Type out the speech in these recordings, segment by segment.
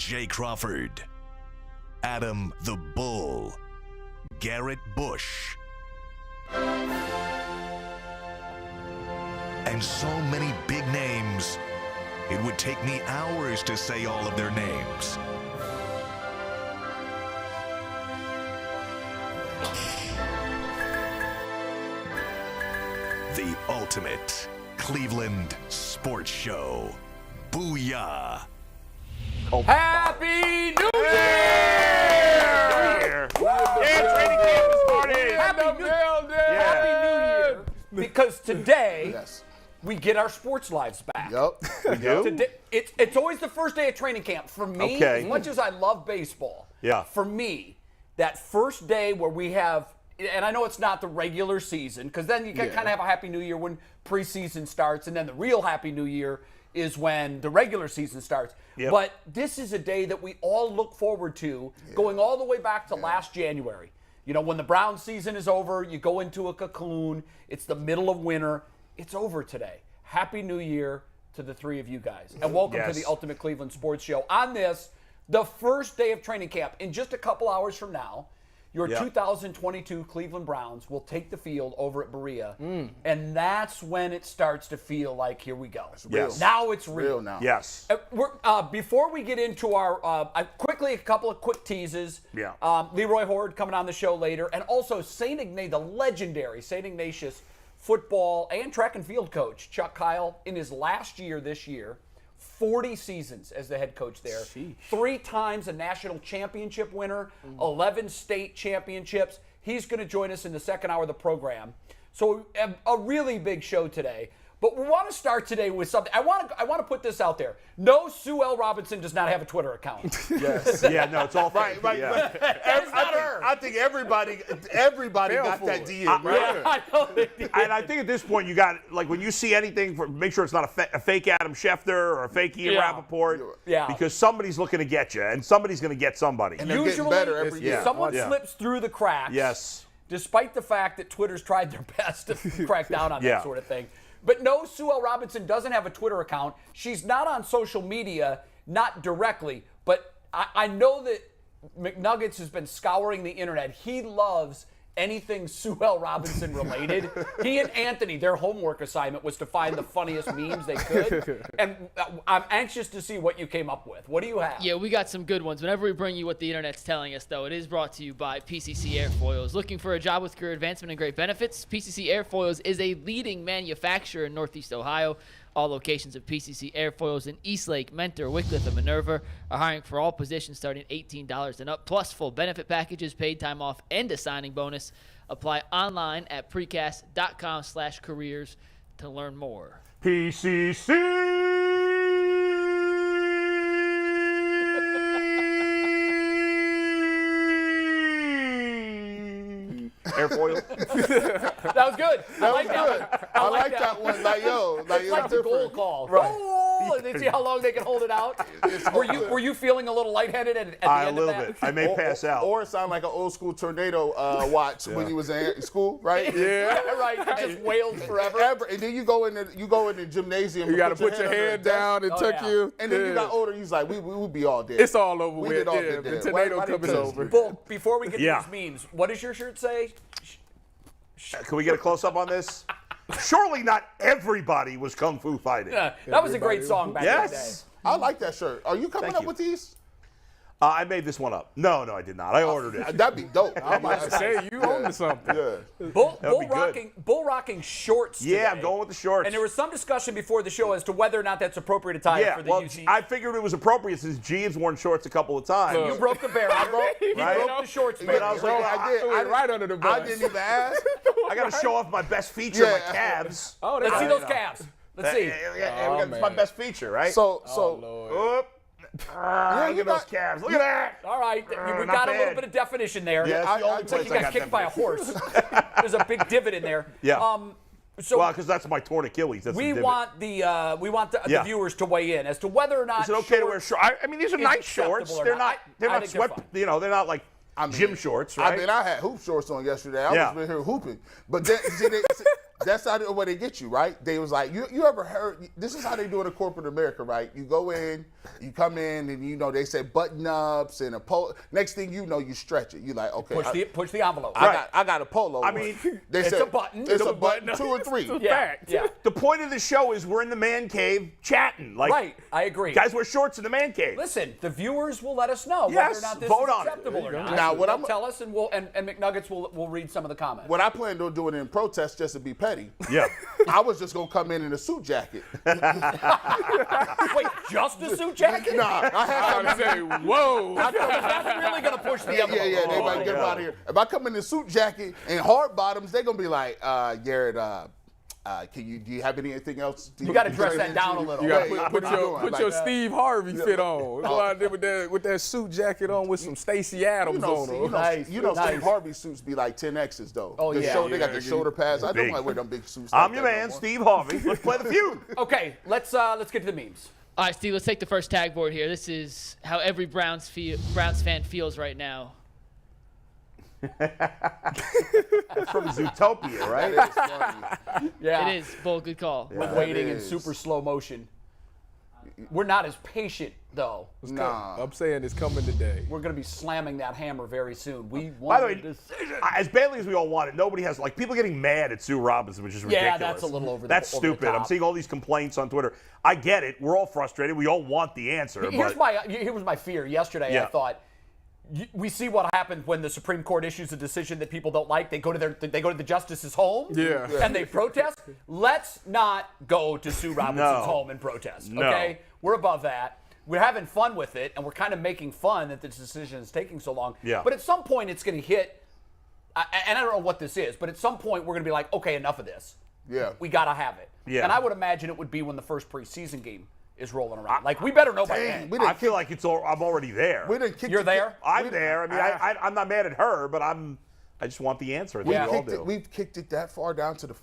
Jay Crawford, Adam the Bull, Garrett Bush, and so many big names, it would take me hours to say all of their names. The ultimate Cleveland sports show. Booyah! Happy New Year! Training camp is started. Happy New Year! Because today we get our sports lives back. Yep, we do. Today, it's always the first day of training camp. For me, as much as I love baseball, for me, that first day where we have, and I know it's not the regular season, because then you can kind of have a Happy New Year when preseason starts, and then the real Happy New Year is when the regular season starts. But this is a day that we all look forward to, going all the way back to last January. You know, when the Brown season is over, you go into a cocoon. It's the middle of winter. It's over today. Happy New Year to the three of you guys. And welcome to the Ultimate Cleveland Sports Show. On this, the first day of training camp, in just a couple hours from now, your 2022 Cleveland Browns will take the field over at Berea, and that's when it starts to feel like, here we go. Now it's real. Now. Yes. Before we get into our, quickly, a couple of quick teases. Leroy Hoard coming on the show later, and also the legendary St. Ignatius football and track and field coach, Chuck Kyle, in his last year this year. 40 seasons as the head coach there. Sheesh. 3 times a national championship winner, 11 state championships. He's going to join us in the second hour of the program. So a really big show today. But we want to start today with something. I want to put this out there. No, Sue L. Robinson does not have a Twitter account. No, it's all fake. I think everybody got that DM. I know they did. And I think at this point, you got, like, when you see anything, make sure it's not a fake Adam Schefter or a fake Ian Rappaport. Because somebody's looking to get you, and somebody's going to get somebody. And they're getting better every year. Someone slips through the cracks. Despite the fact that Twitter's tried their best to crack down on that sort of thing. But no, Sue L. Robinson doesn't have a Twitter account. She's not on social media, not directly. But I know that McNuggets has been scouring the internet. He loves anything Sue L. Robinson related. He and Anthony, their homework assignment was to find the funniest memes they could. And I'm anxious to see what you came up with. What do you have? Yeah, we got some good ones. Whenever we bring you what the internet's telling us, though, it is brought to you by PCC Airfoils. Looking for a job with career advancement and great benefits? PCC Airfoils is a leading manufacturer in Northeast Ohio. All locations of PCC Airfoils in Eastlake, Mentor, Wickliffe, and Minerva are hiring for all positions starting at $18 and up, plus full benefit packages, paid time off, and a signing bonus. Apply online at precast.com/careers to learn more. PCC! Airfoil. That was good. I like that one. I like that one. It's like the goal call. Right. Oh, and they see how long they can hold it out. Were you feeling a little lightheaded at the end of that? A little bit. I may pass out. Or it sounded like an old school tornado watch when you was in school, right? Right. It just wailed forever. And then you go in the gymnasium. You got to put your hand down and tuck you. And then you got older. You was like, we would be all dead. It's all over with. Did all dead. The tornado coming over. Bull, before we get to these memes, what does your shirt say? Can we get a close-up on this? Surely not everybody was kung fu fighting. That was a great song back in the day. I like that shirt. Are you coming up with these? I made this one up. No, I did not. I ordered it. That'd be dope. I'm about to say, you own something. Bull rocking shorts today. Yeah, I'm going with the shorts. And there was some discussion before the show as to whether or not that's appropriate attire for the UC. I figured it was appropriate since Gene's worn shorts a couple of times. You broke the barrier. He broke the shorts barrier. I was like, I did. Right under the bus. I didn't even ask. I got to show off my best feature, my calves. Oh, let's see those calves. Let's see. It's my best feature, right? Look at those calves. Look at that. All right. We got a little bit of definition there. Yeah, that's the only place you got kicked by a horse. There's a big divot in there. Yeah. Because that's my torn Achilles. That's we want the viewers to weigh in as to whether or not. Is it okay to wear shorts? I mean, these are nice shorts. They're not sweat. They're not like gym shorts, right? I mean, I had hoop shorts on yesterday. I was here hooping, but then that's how the way they get you, right? They was like, you ever heard, this is how they do it in corporate America, right? You go in, you come in, and they say button-ups and a polo. Next thing you know, you stretch it. You like, okay. Push the envelope. I got a polo. I mean, they it's said, a button. It's a button, 2 or 3. Yeah. The point of the show is we're in the man cave chatting. Like, right, I agree. Guys wear shorts in the man cave. Listen, the viewers will let us know Yes, whether or not this vote is on it. acceptable or not. Now, what They'll tell us, and McNuggets will read some of the comments. What I plan on doing in protest, just to be petty. Yeah. I was just gonna come in a suit jacket. Wait, just a suit jacket? Nah, I had to say, whoa. That's really gonna push the envelope. Yeah. They might get out of here. If I come in a suit jacket and hard bottoms, they're gonna be like, Garrett, do you have anything else? You got to dress that down a little. You got to put your Steve Harvey fit on. Go out there with that suit jacket on with some Stacey Adams on. Steve Harvey suits be like 10X's though. Oh, yeah. They got the shoulder pads. I don't like wear them big suits. I'm your man, Steve Harvey. Let's play the feud. Okay, let's get to the memes. All right, Steve, let's take the first tag board here. This is how every Browns fan feels right now. That's from Zootopia, right? That is funny. Yeah. It is. Bull, good call. We're waiting in super slow motion. We're not as patient, though. Nah. I'm saying it's coming today. We're going to be slamming that hammer very soon. We By want the a way, decision. as badly as we all want it, nobody has, like, people getting mad at Sue Robinson, which is ridiculous. Yeah, that's a little over the That's over the stupid. top. I'm seeing all these complaints on Twitter. I get it. We're all frustrated. We all want the answer. Here was my fear. Yesterday, Yeah. I thought, we see what happens when the Supreme Court issues a decision that people don't like. They go to the justice's home, and they protest. Let's not go to Sue Robinson's home and protest. Okay, we're above that. We're having fun with it, and we're kind of making fun that the decision is taking so long. Yeah. But at some point, it's going to hit, and I don't know what this is, but at some point, we're going to be like, okay, enough of this. Yeah. We got to have it. Yeah. And I would imagine it would be when the first preseason game is rolling around. Like, we better know by then. I feel like I'm already there. You're there? I'm there. I mean, I'm not mad at her, but I just want the answer. We've kicked it that far down to the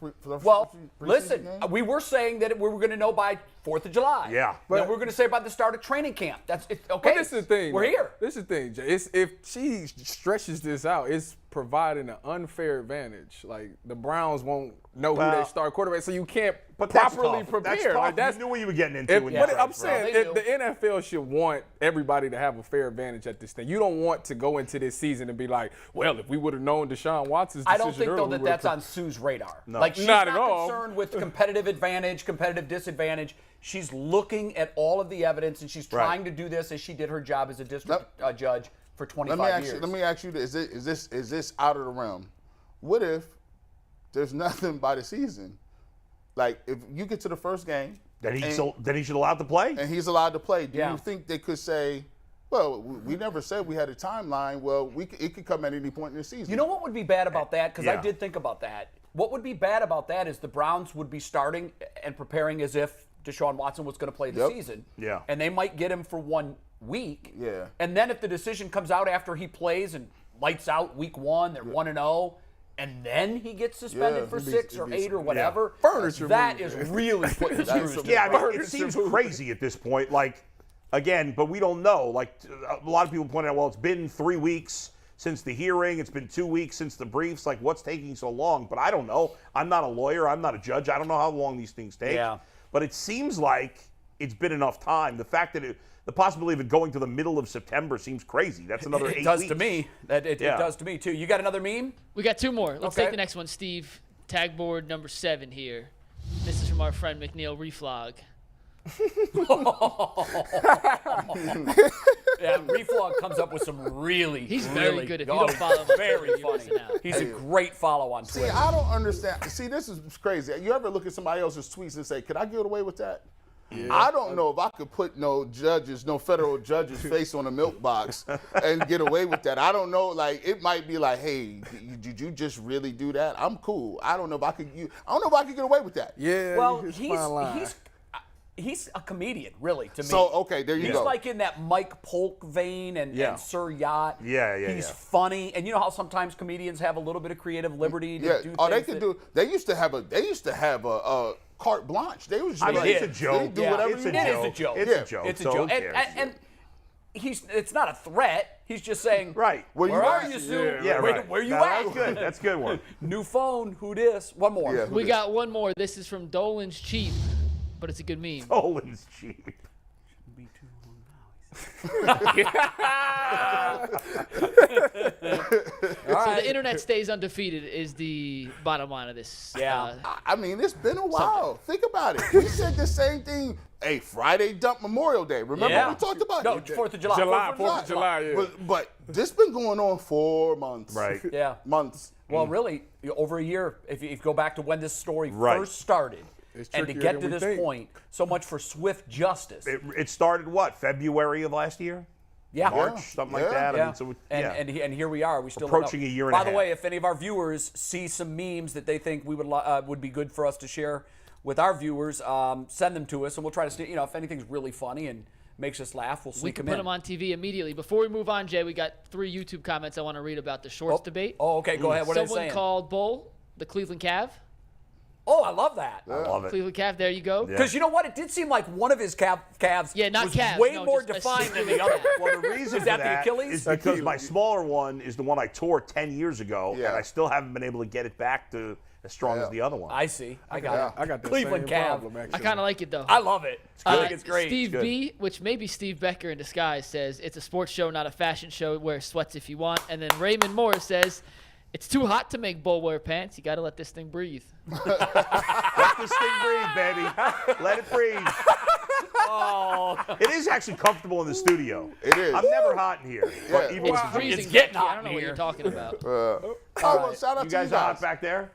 listen, game? we were saying that we were going to know by 4th of July. Yeah. Then we're going to say by the start of training camp. Okay. But this is the thing. We're here. This is the thing, Jay. If she stretches this out, it's providing an unfair advantage. Like, the Browns won't know who they start quarterback, so you can't properly prepare. You knew what you were getting into. But I'm saying the NFL should want everybody to have a fair advantage at this thing. You don't want to go into this season and be like, well, if we would have known Deshaun Watson's decision I don't think, earlier, though, that's on Sue's radar. No. Like, she's not not at all. concerned with competitive advantage, competitive disadvantage. She's looking at all of the evidence, and she's trying to do this as she did her job as a district judge for 25 years. Let me ask you this. Is this out of the realm? What if there's nothing by the season? Like, if you get to the first game, then he should allowed to play. And he's allowed to play. Do you think they could say, well, we never said we had a timeline. Well, it could come at any point in the season. You know what would be bad about that? Because I did think about that. What would be bad about that is the Browns would be starting and preparing as if Deshaun Watson was going to play the season. Yeah. And they might get him for 1 week. Yeah. And then if the decision comes out after he plays and lights out week 1, they're 1-0, and then he gets suspended for 6 or 8 or whatever, that is really putting the screws to the Yeah, I mean, it seems crazy at this point. Like, again, but we don't know. Like, a lot of people point out, well, it's been 3 weeks since the hearing. It's been 2 weeks since the briefs. Like, what's taking so long? But I don't know. I'm not a lawyer. I'm not a judge. I don't know how long these things take. Yeah. But it seems like it's been enough time. The fact that the possibility of it going to the middle of September seems crazy. That's another 8 weeks. It does to me. It does to me, too. You got another meme? We got 2 more. Let's take the next one, Steve. Tag board number 7 here. This is from our friend McNeil Reflog. Yeah, Reflog comes up with some He's very good if you don't follow him. Very funny. He's a great follow on Twitter. See, I don't understand. See, this is crazy. You ever look at somebody else's tweets and say, could I get away with that? Yeah. I don't know if I could put no federal judge's face on a milk box and get away with that. I don't know. Like, it might be like, hey, did you just really do that? I'm cool. I don't know if I could get away with that. Yeah. Well, he's a comedian, really, to me. So, okay, there you go. He's like in that Mike Polk vein and Sir Yacht. He's funny. And you know how sometimes comedians have a little bit of creative liberty to do things. They used to have a carte blanche. They was just it's a joke. They do whatever It's a joke. It's a joke. And it's not a threat. He's just saying, right. Where are you, Sue? Yeah, right. Where you at? That's good. That's a good one. New phone. Who dis? One more. Yeah. We got one more. This is from Dolan's Cheap, but it's a good meme. Dolan's Cheap. So the internet stays undefeated is the bottom line of this. Yeah. I mean, it's been a while. Think about it. We said the same thing. Hey, Friday dump Memorial Day. Remember we talked about no, it? 4th of July. 4th of July, yeah. But this been going on 4 months. Right. Yeah. Months. Well, really, over a year, if you go back to when this story Right. first started, It's and to trickier get than to we this think. point, so much for swift justice. It started what? February of last year? Yeah. March, something like that. Yeah. I mean, so and here we are. We still Approaching don't know. a year and a By the half. way, if any of our viewers see some memes that they think we would be good for us to share with our viewers, send them to us, and we'll try to. If anything's really funny and makes us laugh, we'll We sneak can them put in. them on TV immediately. Before we move on, Jay, we got 3 YouTube comments I want to read about the shorts debate. Oh, okay. Go ahead. What are they Someone saying? called Bull the Cleveland Cav. Oh, I love that. I love it. Cleveland Cav, there you go. Yeah. Because you know what? It did seem like one of his calves Yeah, not was calves, way no, more just a defined than singular the other. calf. Well, the reason Is that for the that Achilles? is because my smaller one is the one I tore 10 years ago, Yeah. and I still haven't been able to get it back to as strong as the other one. I see. I got it. I got the Cleveland same calf. problem, I actually. kind of like it, though. I love it. I think it's great. Steve Good. B, which may be Steve Becker in disguise, says it's a sports show, not a fashion show. Wear sweats if you want. And then Raymond Moore says it's too hot to make Bull wear pants. You got to let this thing breathe. Let this thing breathe, baby. Let it breathe. Oh, It is actually comfortable in the studio. It is. I'm never hot in here. But even It's with the freezing. It's getting back here. hot I don't know in what here. you're talking about. Well, shout out you to guys you are hot guys. back there?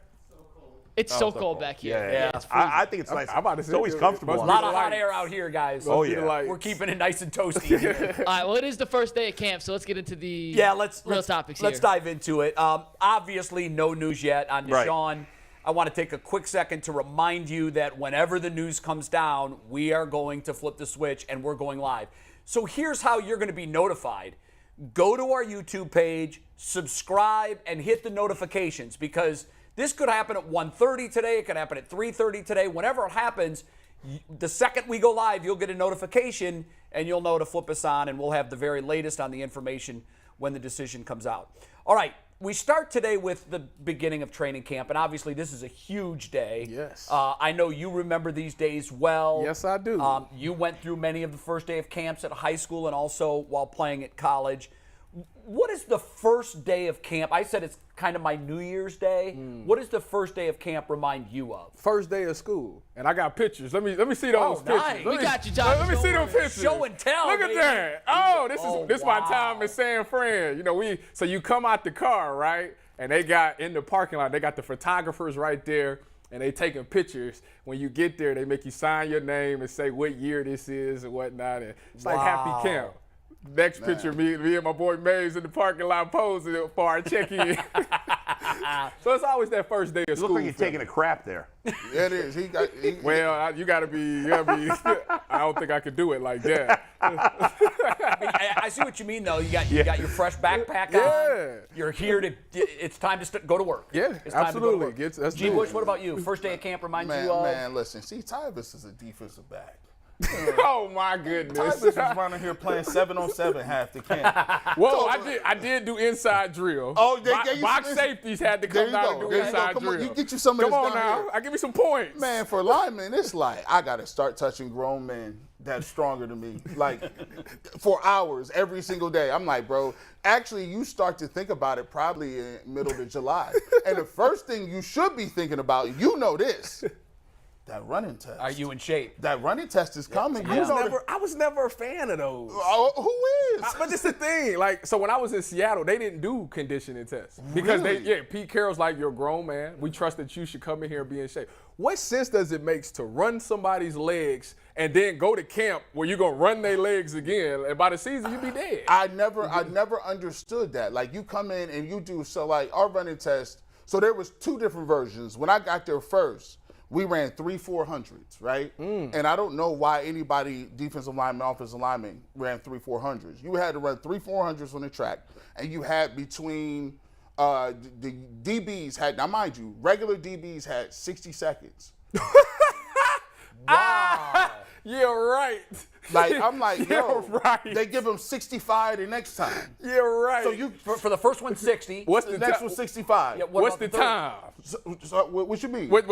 It's so cold back here. Yeah. I think it's nice. I'm about to It's say, always it comfortable. must a be lot the of hot lights. air out here, guys. Oh, Must be the yeah. lights. We're keeping it nice and toasty here. All right, well, it is the first day of camp, so let's get into the Yeah, real topics let's here. dive into it. Obviously, no news yet on Right. Deshaun. I want to take a quick second to remind you that whenever the news comes down, we are going to flip the switch and we're going live. So here's how you're going to be notified. Go to our YouTube page, subscribe, and hit the notifications because this could happen at 1:30 today. It could happen at 3:30 today. Whenever it happens, the second we go live, you'll get a notification and you'll know to flip us on, and we'll have the very latest on the information when the decision comes out. All right, we start today with the beginning of training camp, and obviously this is a huge day. Yes. I know you remember these days well. Yes, I do. You went through many of the first day of camps at high school and also while playing at college. What is the first day of camp? I said it's kind of my New Year's Day. What does the first day of camp remind you of? First day of school, and I got pictures. Let me see those pictures. nice. Let We me- got you, Josh. Let me see Don't those worry. pictures. Show and tell, Look baby. at that. Oh, this my wow. time in San Fran. You know, so you come out the car, right? And they got in the parking lot. They got the photographers right there, and they taking pictures. When you get there, they make you sign your name and say what year this is and whatnot. And it's like happy camp. Next picture, me and my boy Mays in the parking lot posing for our check-in. So it's always that first day of You school. look like you're for me. taking a crap there. Yeah, it is. Well, you gotta be. I don't think I could do it like that. I see what you mean, though. You got your fresh backpack Yeah. on. You're here to. It's time to go to work. Yeah, it's time absolutely. To go to work. Let's G. do Bush, it. what about you? First day of camp reminds Man, you of? man, listen. See, Tyvus is a defensive back. Oh my goodness. Tyvus is running here playing 7-on-7 half the camp. Whoa, I did do inside drill. Oh, they gave you box some- safeties had to There come you down go. and do There you go. inside Come on, drill. you get you some of Come this on down now, here. I give me some points. Man, for linemen, it's like I gotta start touching grown men that's stronger than me, like for hours every single day. I'm like, bro. Actually, you start to think about it probably in middle of July, and the first thing you should be thinking about, you know this, that running test. Are you in shape? That running test is coming. You I know was never a fan of those. who is? But this the thing, like, so when I was in Seattle, they didn't do conditioning tests because Really? Pete Carroll's like, you're a grown man. We trust that you should come in here and be in shape. What sense does it make to run somebody's legs and then go to camp where you're gonna run their legs again, and by the season you be dead? I never understood that. Like you come in and you do so like our running test. So there was 2 different versions. When I got there first, we ran 3 400s, right? And I don't know why anybody, defensive lineman, offensive lineman, ran 3 400s. You had to run 3 400s on the track, and you had between the DBs had, now mind you, regular DBs had 60 seconds. Wow. Yeah, right. Like, I'm like, yo, right. they give him 65 the next time. Yeah, right. So you For the first one, 60. What's the next one? 65. Yeah, What's about the time? So what you mean? What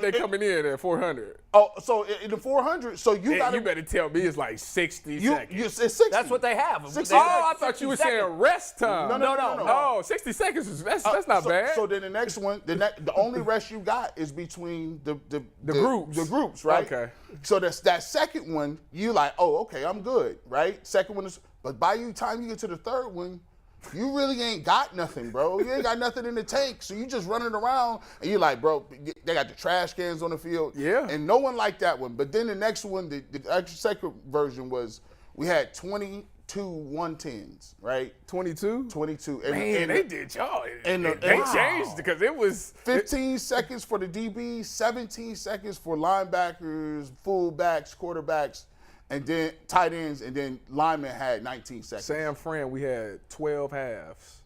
they coming in at 400? Oh, so in the 400, so you got You better tell me it's like 60 seconds. It's 60. That's what they have. 60 Oh, seconds. I thought you were saying rest time. No. Oh, 60 seconds is that's not bad. So then the next one, the only rest you got is between the groups. The groups, right? Okay. So that second one, you like, oh, okay, I'm good, right? Second one is, but by the time you get to the third one, you really ain't got nothing, bro. You ain't got nothing in the tank. So you just running around and you're like, bro, they got the trash cans on the field. Yeah. And no one liked that one. But then the next one, the actual second version was we had 22 110s, right? 22? 22. Man, they did y'all. and They wow. changed because it was 15 seconds for the DBs, 17 seconds for linebackers, fullbacks, quarterbacks, and then tight ends, and then linemen had 19 seconds. San Fran. We had 12 halves,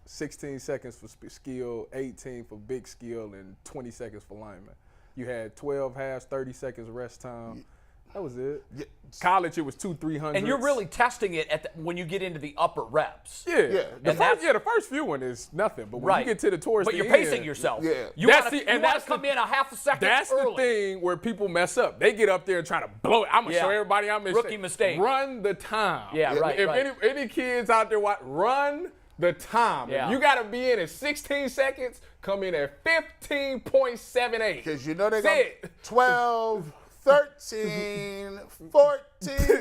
16 seconds for skill, 18 for big skill, and 20 seconds for linemen. You had 12 halves, 30 seconds rest time. That was it. Yeah. College, it was 200-300. And you're really testing it when you get into the upper reps. Yeah. And The first few one is nothing, but when you get to the towards but the you're end, pacing yourself. Yeah. You want to come in a half a second That's early. the thing where people mess up. They get up there and try to blow it. I'm going to show everybody I'm in Rookie mistake. Run the time. Yeah, right, If right. any kids out there run the time. Yeah. If you got to be in at 16 seconds, come in at 15.78. Because you know they That's got it. 12, 13, 14.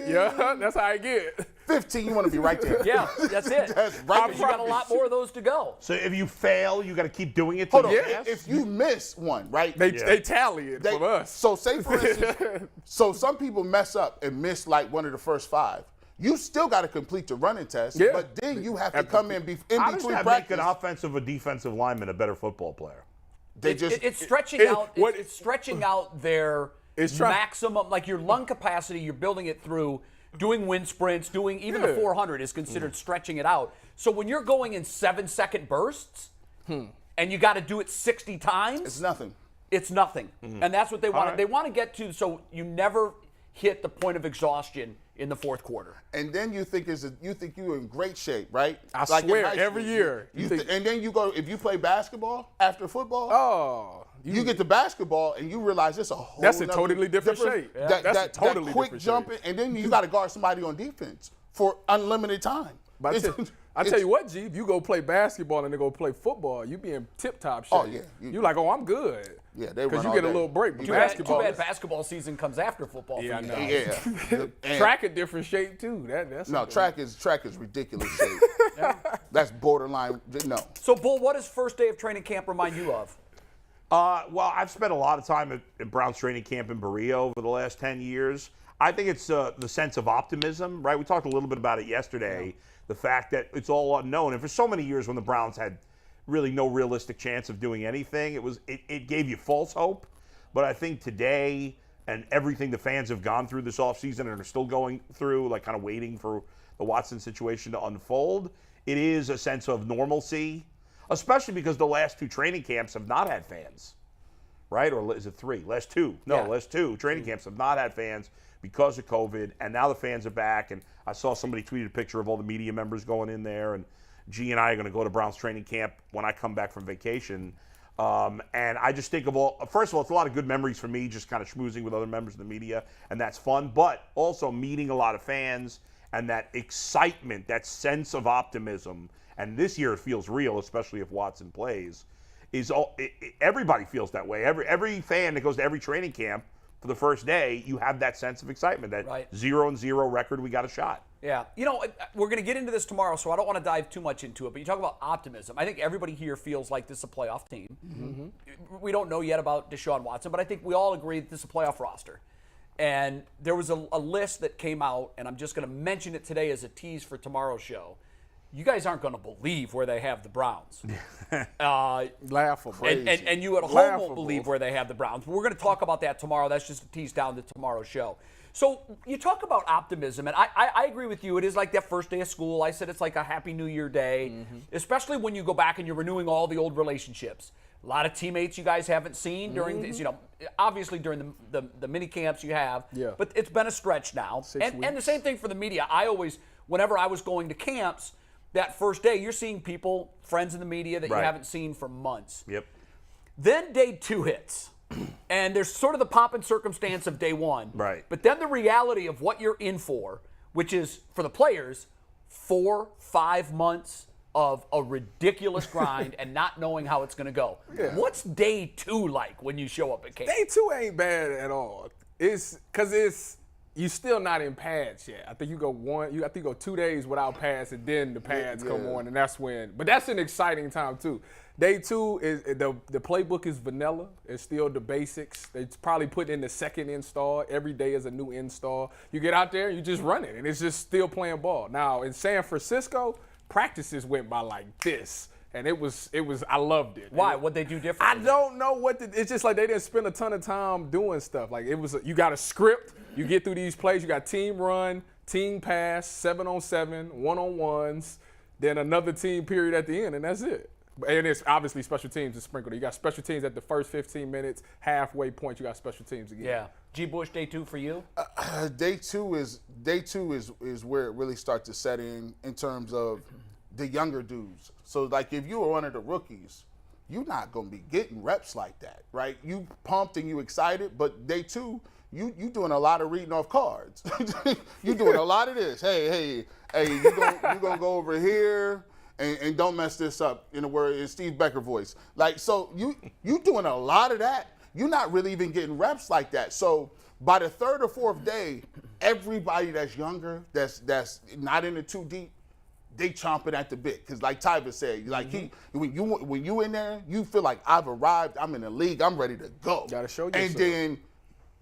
Yeah, that's how I get. 15, you want to be right there. Yeah, that's it. That's right. You got a lot more of those to go. So if you fail, you got to keep doing it. Hold on. Yeah. If you miss one, right? They tally it from us. So say for instance, so some people mess up and miss like one of the first 5. You still got to complete the running test, but then you have to come in How does between that practice. make an offensive or defensive lineman a better football player? It's stretching out. It's stretching out their maximum, like your lung capacity. You're building it through doing wind sprints, doing even the 400 is considered stretching it out. So when you're going in 7-second bursts, and you got to do it 60 times, It's nothing. It's nothing, and that's what they want. They want to get to so you never hit the point of exhaustion in the fourth quarter. And then you think you're in great shape, right? I Like in swear, high school. every year. And then you go, if you play basketball after football, Oh. you get to basketball and you realize it's a whole That's a nother totally different shape. That, That's a that totally quick different jumping, shape. and then you got to guard somebody on defense for unlimited time. But I tell you what, G, if you go play basketball and then go play football, you be in tip-top shape. Oh, yeah. You like, oh, I'm good. Yeah, they run Because you all get a day. little break. But Too basketball, bad basketball season comes after football. Yeah, for you I know. guys. Yeah. And- track a different shape too. That's No, track is ridiculous shape. That's borderline. No. So, Bull, what does first day of training camp remind you of? Well, I've spent a lot of time at Browns training camp in Berea over the last 10 years. I think it's the sense of optimism, right? We talked a little bit about it yesterday, the fact that it's all unknown. And for so many years when the Browns had really no realistic chance of doing anything, it gave you false hope. But I think today and everything the fans have gone through this offseason and are still going through, like kind of waiting for the Watson situation to unfold, it is a sense of normalcy, especially because the last 2 training camps have not had fans, right? Or is it 3? Last 2. No, last 2 training camps have not had fans because of COVID, and now the fans are back. And I saw somebody tweet a picture of all the media members going in there, and G and I are going to go to Browns training camp when I come back from vacation. And I just think of first of all, it's a lot of good memories for me, just kind of schmoozing with other members of the media, and that's fun, but also meeting a lot of fans and that excitement, that sense of optimism. And this year it feels real, especially if Watson plays. Everybody feels that way. Every fan that goes to every training camp for the first day, you have that sense of excitement, that 0-0 record, we got a shot. Yeah. You know, we're going to get into this tomorrow, so I don't want to dive too much into it. But you talk about optimism. I think everybody here feels like this is a playoff team. Mm-hmm. We don't know yet about Deshaun Watson, but I think we all agree that this is a playoff roster. And there was a list that came out, and I'm just going to mention it today as a tease for tomorrow's show. You guys aren't going to believe where they have the Browns. Laughable. And you at home won't believe where they have the Browns. But we're going to talk about that tomorrow. That's just a tease down to tomorrow's show. So you talk about optimism, and I agree with you. It is like that first day of school. I said it's like a Happy New Year day, especially when you go back and you're renewing all the old relationships. A lot of teammates you guys haven't seen during these, obviously during the mini camps you have. Yeah. But it's been a stretch now. And the same thing for the media. Whenever I was going to camps, that first day, you're seeing people, friends in the media that you haven't seen for months. Yep. Then day 2 hits. And there's sort of the pomp and circumstance of day 1. Right. But then the reality of what you're in for, which is, for the players, 4-5 months of a ridiculous grind and not knowing how it's going to go. Yeah. What's day 2 like when you show up at camp? Day 2 ain't bad at all. It's because you still not in pads yet. I think you go 2 days without pads, and then the pads come on, and that's when. But that's an exciting time too. Day 2 is the playbook is vanilla. It's still the basics. They probably put in the second install. Every day is a new install. You get out there and you just run it, and it's just still playing ball. Now in San Francisco, practices went by like this. And it was. I loved it. Why? What'd they do differently? I don't know it's just like they didn't spend a ton of time doing stuff. Like you got a script. You get through these plays. You got team run, team pass, 7-on-7, 1-on-1s, then another team period at the end, and that's it. And it's obviously special teams is sprinkled. You got special teams at the first 15 minutes, halfway point. You got special teams again. Yeah. G. Bush, day 2 for you? Day two is where it really starts to set in terms of the younger dudes. So like if you were one of the rookies, you're not gonna be getting reps like that, right? You pumped and you excited, but day 2, you doing a lot of reading off cards. You doing a lot of this. Hey, you gonna go over here and don't mess this up in Steve Becker voice. Like so you doing a lot of that. You're not really even getting reps like that. So by the 3rd or 4th day, everybody that's younger, that's not in the too deep, they chomping at the bit. Because like Tyver said, like when you in there, you feel like I've arrived, I'm in the league, I'm ready to go. Gotta show yourself. And then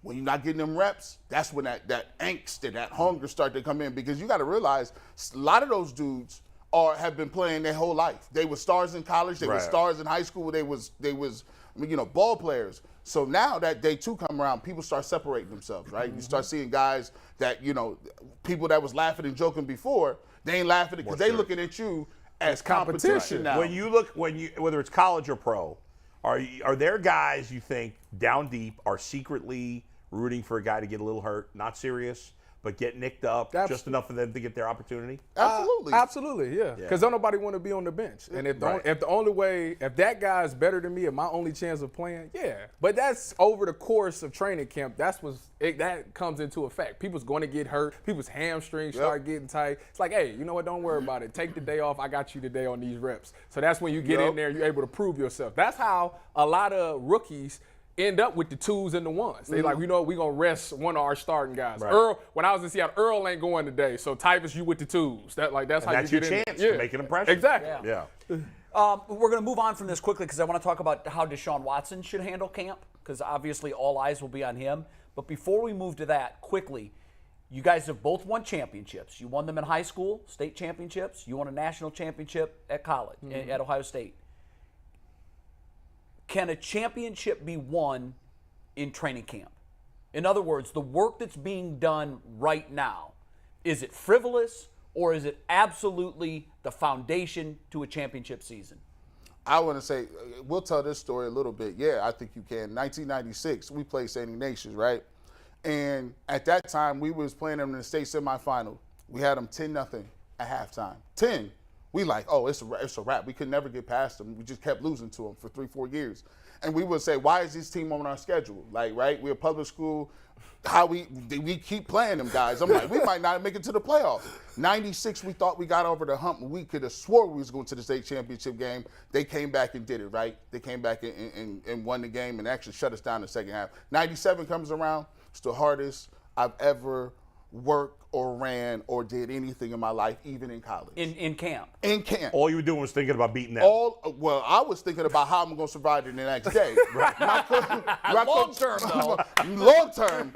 when you're not getting them reps, that's when that angst and that hunger start to come in, because you got to realize a lot of those dudes have been playing their whole life. They were stars in college, they were stars in high school, they was ball players. So now that day 2 come around, people start separating themselves, right? You start seeing guys that, people that was laughing and joking before, they ain't laughing because they looking at you as competition now. When you whether it's college or pro, are there guys you think down deep are secretly rooting for a guy to get a little hurt, not serious, but get nicked up just enough for them to get their opportunity? Absolutely. Absolutely, yeah. Because don't nobody want to be on the bench. And if that guy is better than me and my only chance of playing, yeah. But that's over the course of training camp. That comes into effect. People's going to get hurt. People's hamstrings start getting tight. It's like, hey, you know what? Don't worry about it. Take the day off. I got you today on these reps. So that's when you get in there and you're able to prove yourself. That's how a lot of rookies end up with the 2s and the 1s. They like, we're going to rest one of our starting guys. Right. Earl, when I was in Seattle, Earl ain't going today. So Tyvus, you with the 2s. That's how that's you your get chance in. to make an impression. Exactly. Yeah. We're going to move on from this quickly because I want to talk about how Deshaun Watson should handle camp, because obviously all eyes will be on him. But before we move to that, quickly, you guys have both won championships. You won them in high school, state championships. You won a national championship at college, at Ohio State. Can a championship be won in training camp? In other words, the work that's being done right now, is it frivolous or is it absolutely the foundation to a championship season? I want to say, we'll tell this story a little bit. Yeah, I think you can. 1996, we played St. Ignatius, right? And at that time, we was playing them in the state semifinal. We had them 10-0 at halftime. 10. We like, oh, it's a wrap. We could never get past them. We just kept losing to them for 3-4 years. And we would say, why is this team on our schedule? Like, right, we're a public school. How we keep playing them guys? I'm like, we might not make it to the playoffs. 96, we thought we got over the hump. We could have swore we was going to the state championship game. They came back and did it, right? They came back and won the game and actually shut us down in the second half. 97 comes around. It's the hardest I've ever worked or ran or did anything in my life, even in college. In camp? In camp. All you were doing was thinking about beating them. Well, I was thinking about how I'm going to survive the next day. Long term, though. Long term.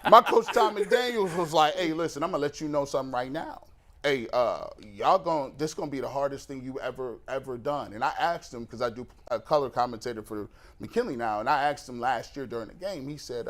My coach, Tom McDaniels, was like, hey, listen, I'm going to let you know something right now. Hey, this going to be the hardest thing you ever done. And I asked him, because I do a color commentator for McKinley now, and I asked him last year during the game, he said,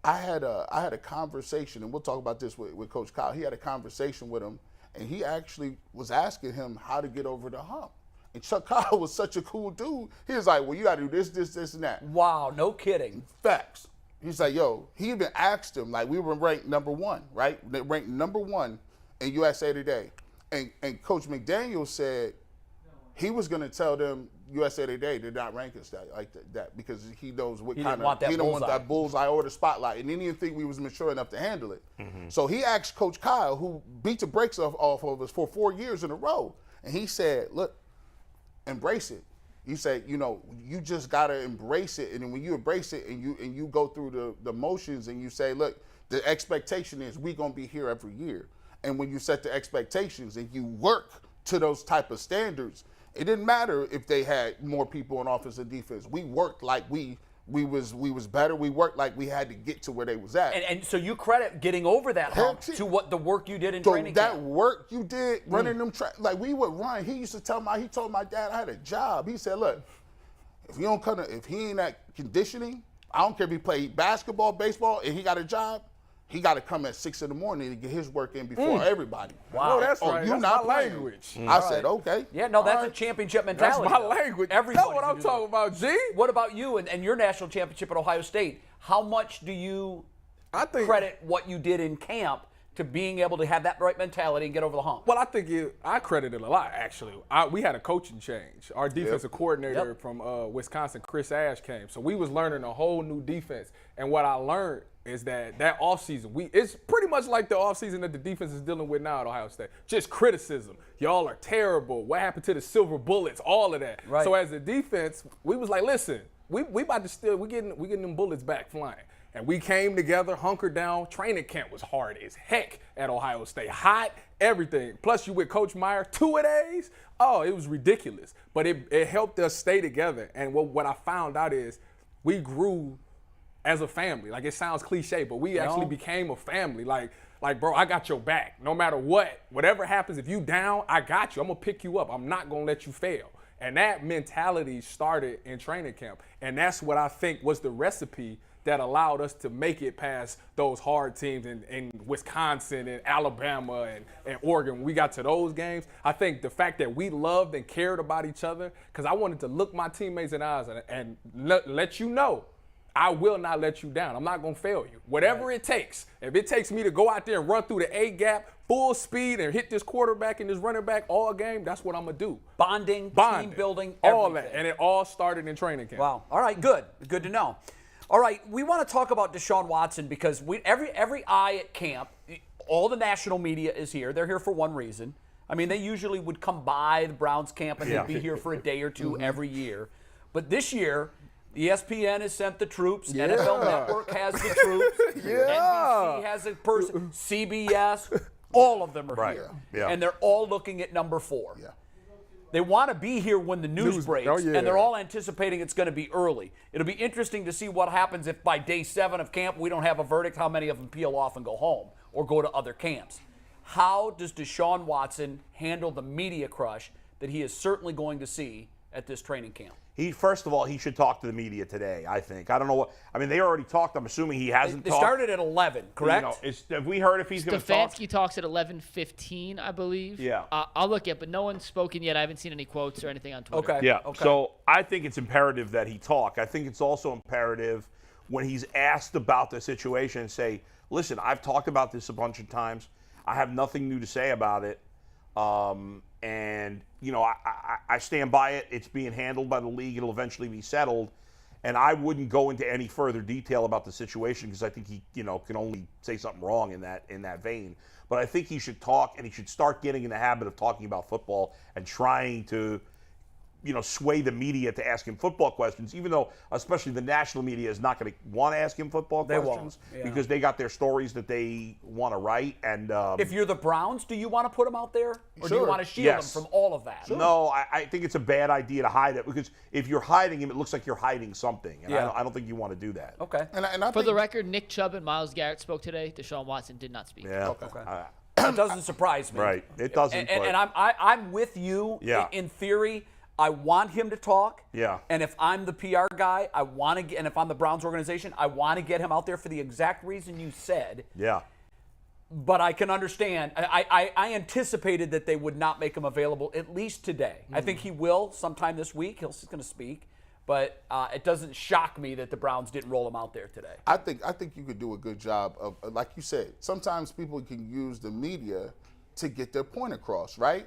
I had a conversation, and we'll talk about this with Coach Kyle. He had a conversation with him, and he actually was asking him how to get over the hump. And Chuck Kyle was such a cool dude. He was like, well, you got to do this, this, this, and that. Wow, no kidding. Facts. He's like, yo, he even asked him, like, we were ranked number 1, right? They ranked number 1 in USA Today. And Coach McDaniel said he was going to tell them USA Today did not rank us like that because he knows what kind of, he don't want that bullseye or the spotlight. And he didn't think we was mature enough to handle it. So he asked Coach Kyle, who beat the brakes off of us for 4 years in a row. And he said, look, embrace it. You say, you know, you just gotta embrace it, and then when you embrace it and you go through the motions and you say, look, the expectation is we gonna be here every year. And when you set the expectations and you work to those type of standards, it didn't matter if they had more people on offense and defense. We worked like we was better. We worked like we had to get to where they was at. And so you credit getting over that hump to what the work you did in training camp. That work you did running them like we would run. He used to he told my dad I had a job. He said, look, if he ain't at conditioning, I don't care if he played basketball, baseball, and he got a job, he got to come at 6 in the morning to get his work in before everybody. Wow, that's right. That's my language. I said, okay. Yeah, no, that's a championship mentality. That's my language. Everybody. That's what I'm talking about, G. What about you and your national championship at Ohio State? How much do you credit what you did in camp to being able to have that right mentality and get over the hump? Well, I credit it a lot, actually. We had a coaching change. Our defensive coordinator from Wisconsin, Chris Ash, came. So we was learning a whole new defense. And what I learned is that offseason, it's pretty much like the offseason that the defense is dealing with now at Ohio State. Just criticism. Y'all are terrible. What happened to the silver bullets? All of that. Right. So as a defense, we was like, listen, we about to we getting them bullets back flying. And we came together, hunkered down. Training camp was hard as heck at Ohio State. Hot, everything. Plus you with Coach Meyer, 2 days. Oh, it was ridiculous. But it helped us stay together. And what I found out is we grew as a family. Like, it sounds cliche, but we actually became a family. Like, bro, I got your back. No matter whatever happens, if you down, I got you. I'm going to pick you up. I'm not going to let you fail. And that mentality started in training camp. And that's what I think was the recipe that allowed us to make it past those hard teams in Wisconsin and Alabama and Oregon. When we got to those games, I think the fact that we loved and cared about each other, because I wanted to look my teammates in the eyes and let you know, I will not let you down. I'm not going to fail you. Whatever it takes. If it takes me to go out there and run through the A gap, full speed, and hit this quarterback and this running back all game, that's what I'm going to do. Bonding, team building, everything. All that. And it all started in training camp. Wow. All right, good. Good to know. All right, we want to talk about Deshaun Watson because every eye at camp, all the national media is here. They're here for one reason. I mean, they usually would come by the Browns camp and they'd be here for a day or two every year. But this year, ESPN has sent the troops. NFL Network has the troops. NBC has a person. CBS. All of them are here. Yeah. And they're all looking at number 4. Yeah. They want to be here when the news breaks, and they're all anticipating it's going to be early. It'll be interesting to see what happens if by day 7 of camp we don't have a verdict, how many of them peel off and go home or go to other camps. How does Deshaun Watson handle the media crush that he is certainly going to see at this training camp? First of all, he should talk to the media today, I think. I don't know they already talked. I'm assuming he hasn't talked. They started at 11, correct? Have we heard if he's going to talk? Stefanski talks at 11:15, I believe. Yeah. I'll look at, but no one's spoken yet. I haven't seen any quotes or anything on Twitter. Okay. Yeah. Okay. So I think it's imperative that he talk. I think it's also imperative when he's asked about the situation, say, listen, I've talked about this a bunch of times. I have nothing new to say about it. And, I stand by it. It's being handled by the league. It'll eventually be settled. And I wouldn't go into any further detail about the situation because I think he, can only say something wrong in that vein. But I think he should talk, and he should start getting in the habit of talking about football and trying to, sway the media to ask him football questions, even though especially the national media is not going to want to ask him football questions because they got their stories that they want to write. And if you're the Browns, do you want to put them out there? Or do you want to shield them from all of that? No, I think it's a bad idea to hide it because if you're hiding him, it looks like you're hiding something. And I don't think you want to do that. Okay. And I For the record, Nick Chubb and Myles Garrett spoke today. Deshaun Watson did not speak. Yeah. Okay. It doesn't surprise me. Right. It doesn't. And I'm with you in theory. I want him to talk. Yeah. And if I'm the PR guy, and if I'm the Browns organization, I want to get him out there for the exact reason you said. Yeah. But I can understand. I anticipated that they would not make him available at least today. I think he will sometime this week. He's going to speak. But it doesn't shock me that the Browns didn't roll him out there today. I think you could do a good job of, like you said, sometimes people can use the media to get their point across, right?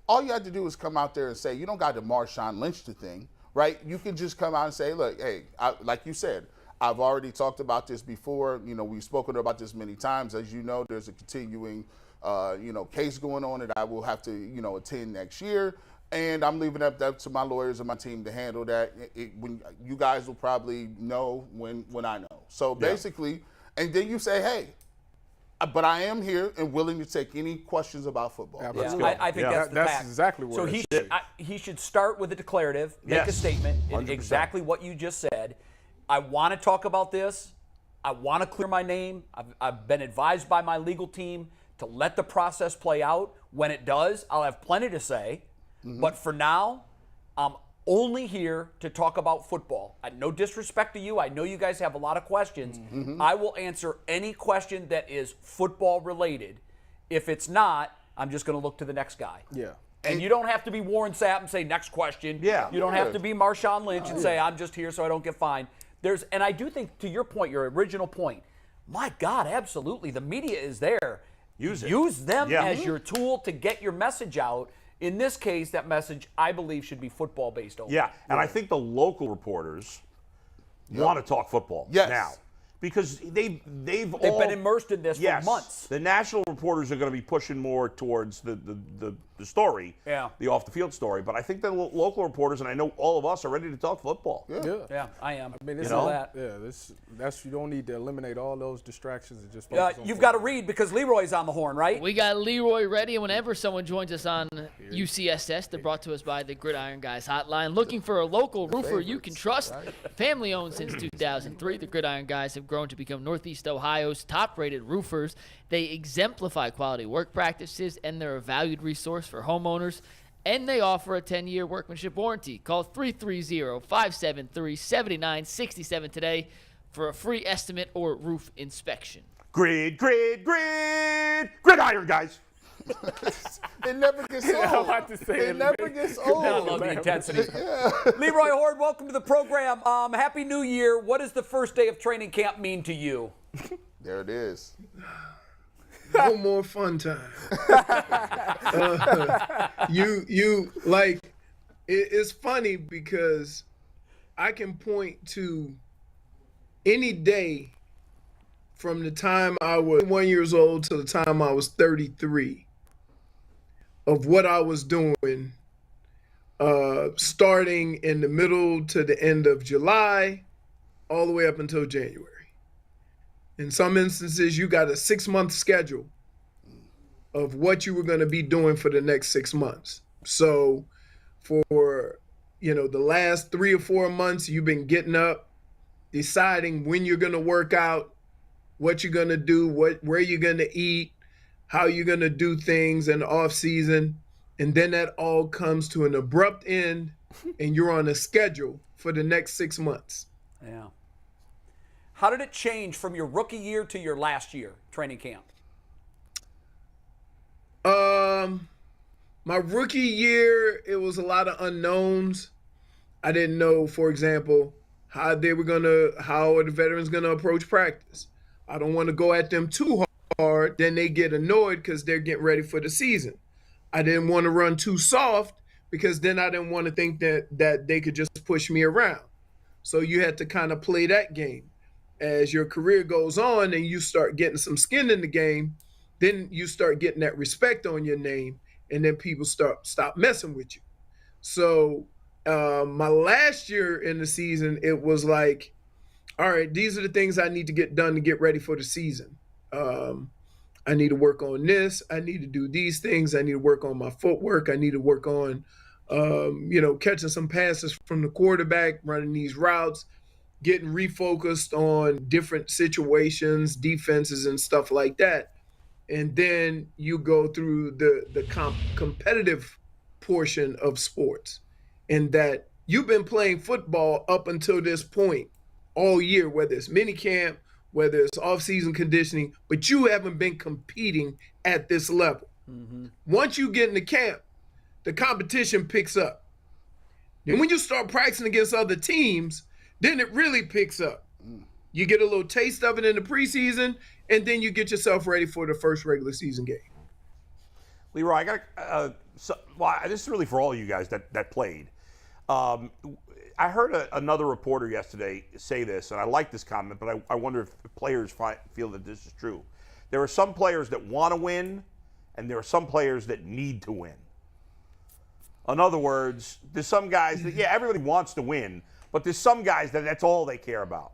All you have to do is come out there and say, you don't got to Marshawn Lynch the thing, right? You can just come out and say, look, hey, like you said, I've already talked about this before. You know, we've spoken about this many times. As you know, there's a continuing, case going on that I will have to, attend next year. And I'm leaving it up to my lawyers and my team to handle that. When you guys will probably know when I know. So basically, and then you say, hey, but I am here and willing to take any questions about football. Yeah, I think that's exactly what he should start with a declarative, make a statement, exactly what you just said. I want to talk about this. I want to clear my name. I've been advised by my legal team to let the process play out. When it does, I'll have plenty to say. But for now, I'm only here to talk about football. No disrespect to you. I know you guys have a lot of questions. I will answer any question that is football related. If it's not, I'm just going to look to the next guy. Yeah. And you don't have to be Warren Sapp and say next question. Yeah. You don't have to be Marshawn Lynch and say I'm just here so I don't get fined. And I do think, to your point, your original point, my God, absolutely. The media is there. Use it. Use them as your tool to get your message out. In this case, that message, I believe, should be football-based only. Yeah, and I think the local reporters want to talk football now. Because they've been immersed in this for months. The national reporters are going to be pushing more towards the story, the off-the-field story. But I think the local reporters, and I know all of us, are ready to talk football. Yeah, I am. I mean, it's all that. Yeah, that's you don't need to eliminate all those distractions and just focus on you've got to read because Leroy's on the horn, right? We got Leroy ready, and whenever someone joins us on UCSS, they're brought to us by the Gridiron Guys Hotline. Looking for a local roofer you can trust. Family-owned since 2003, the Gridiron Guys have grown to become Northeast Ohio's top-rated roofers. They exemplify quality work practices, and they're a valued resource for homeowners, and they offer a 10-year workmanship warranty. Call 330-573-7967 today for a free estimate or roof inspection. Gridiron Guys. It never gets old. It never gets old. I love the intensity. Leroy Hoard, welcome to the program. Happy New Year. What does the first day of training camp mean to you? There it is. No more fun time. It's funny because I can point to any day from the time I was 1 year old to the time I was 33 of what I was doing, starting in the middle to the end of July, all the way up until January. In some instances, you got a 6-month schedule of what you were going to be doing for the next 6 months. So for, the last 3 or 4 months, you've been getting up, deciding when you're going to work out, what you're going to do, where you're going to eat, how you're going to do things in the off season. And then that all comes to an abrupt end and you're on a schedule for the next 6 months. Yeah. How did it change from your rookie year to your last year training camp? My rookie year, it was a lot of unknowns. I didn't know, for example, how the veterans gonna approach practice. I don't want to go at them too hard, then they get annoyed because they're getting ready for the season. I didn't want to run too soft because then I didn't want to think that they could just push me around. So you had to kind of play that game. As your career goes on and you start getting some skin in the game, then you start getting that respect on your name, and then people stop messing with you. So my last year in the season, it was like, all right, these are the things I need to get done to get ready for the season. I need to work on this. I need to do these things. I need to work on my footwork. I need to work on, catching some passes from the quarterback, running these routes, getting refocused on different situations, defenses, and stuff like that. And then you go through the competitive portion of sports, and that you've been playing football up until this point all year, whether it's minicamp, whether it's off-season conditioning, but you haven't been competing at this level. Once you get into camp, the competition picks up. Then when you start practicing against other teams, then it really picks up. You get a little taste of it in the preseason, and then you get yourself ready for the first regular season game. Leroy, I got this is really for all of you guys that played. I heard another reporter yesterday say this, and I like this comment, but I wonder if players feel that this is true. There are some players that want to win, and there are some players that need to win. In other words, there's some guys that, everybody wants to win, but there's some guys that's all they care about.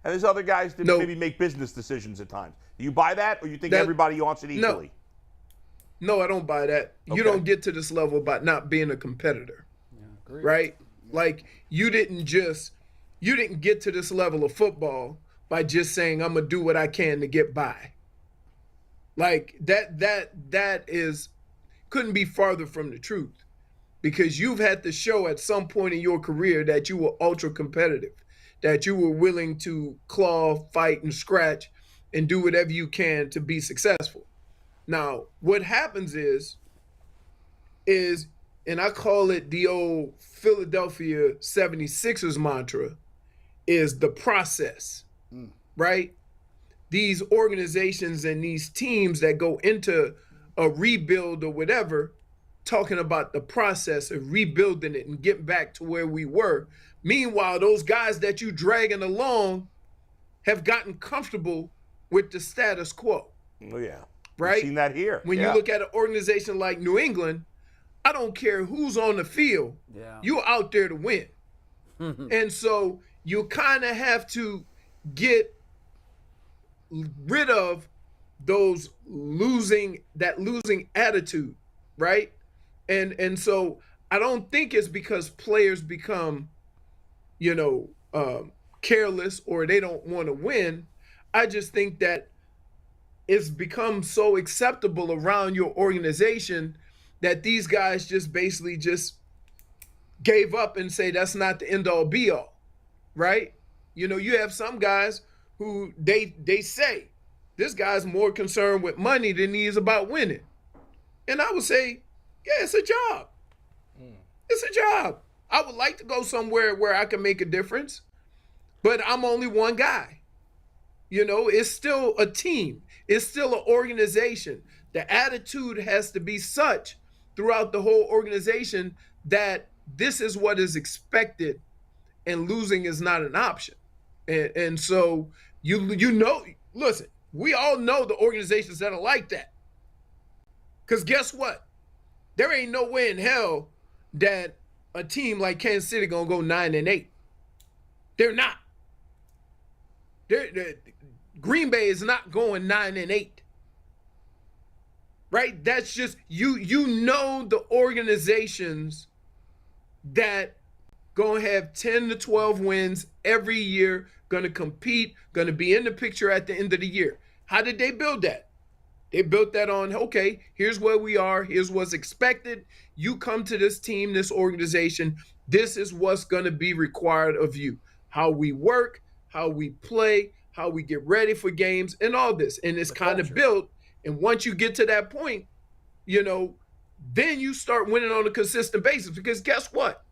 And there's other guys that maybe make business decisions at times. Do you buy that, or you think everybody wants it equally? No, I don't buy that. Okay. You don't get to this level by not being a competitor, right? Like, you didn't get to this level of football by just saying, I'm going to do what I can to get by. Like, that couldn't be farther from the truth, because you've had to show at some point in your career that you were ultra competitive, that you were willing to claw, fight, and scratch and do whatever you can to be successful. Now, what happens is, and I call it the old Philadelphia 76ers mantra, is the process, right? These organizations and these teams that go into a rebuild or whatever, talking about the process of rebuilding it and getting back to where we were. Meanwhile, those guys that you dragging along have gotten comfortable with the status quo. Oh, yeah. Right? We've seen that here. When you look at an organization like New England, I don't care who's on the field. You're out there to win. And so you kind of have to get rid of those losing attitude, right? And so I don't think it's because players become, careless or they don't want to win. I just think that it's become so acceptable around your organization that these guys just basically just gave up and say that's not the end all be all, right? You have some guys who they say this guy's more concerned with money than he is about winning. And I would say, yeah, it's a job. It's a job. I would like to go somewhere where I can make a difference, but I'm only one guy. It's still a team. It's still an organization. The attitude has to be such throughout the whole organization that this is what is expected and losing is not an option. And so, listen, we all know the organizations that are like that. Because guess what? There ain't no way in hell that a team like Kansas City gonna go 9-8. They're not. Green Bay is not going 9-8. Right? That's just the organizations that gonna have 10 to 12 wins every year, gonna compete, gonna be in the picture at the end of the year. How did they build that? They built that on, okay, here's where we are, here's what's expected. You come to this team, this organization, this is what's gonna be required of you. How we work, how we play, how we get ready for games, and all this. And it's kind of built. And once you get to that point, then you start winning on a consistent basis. Because guess what?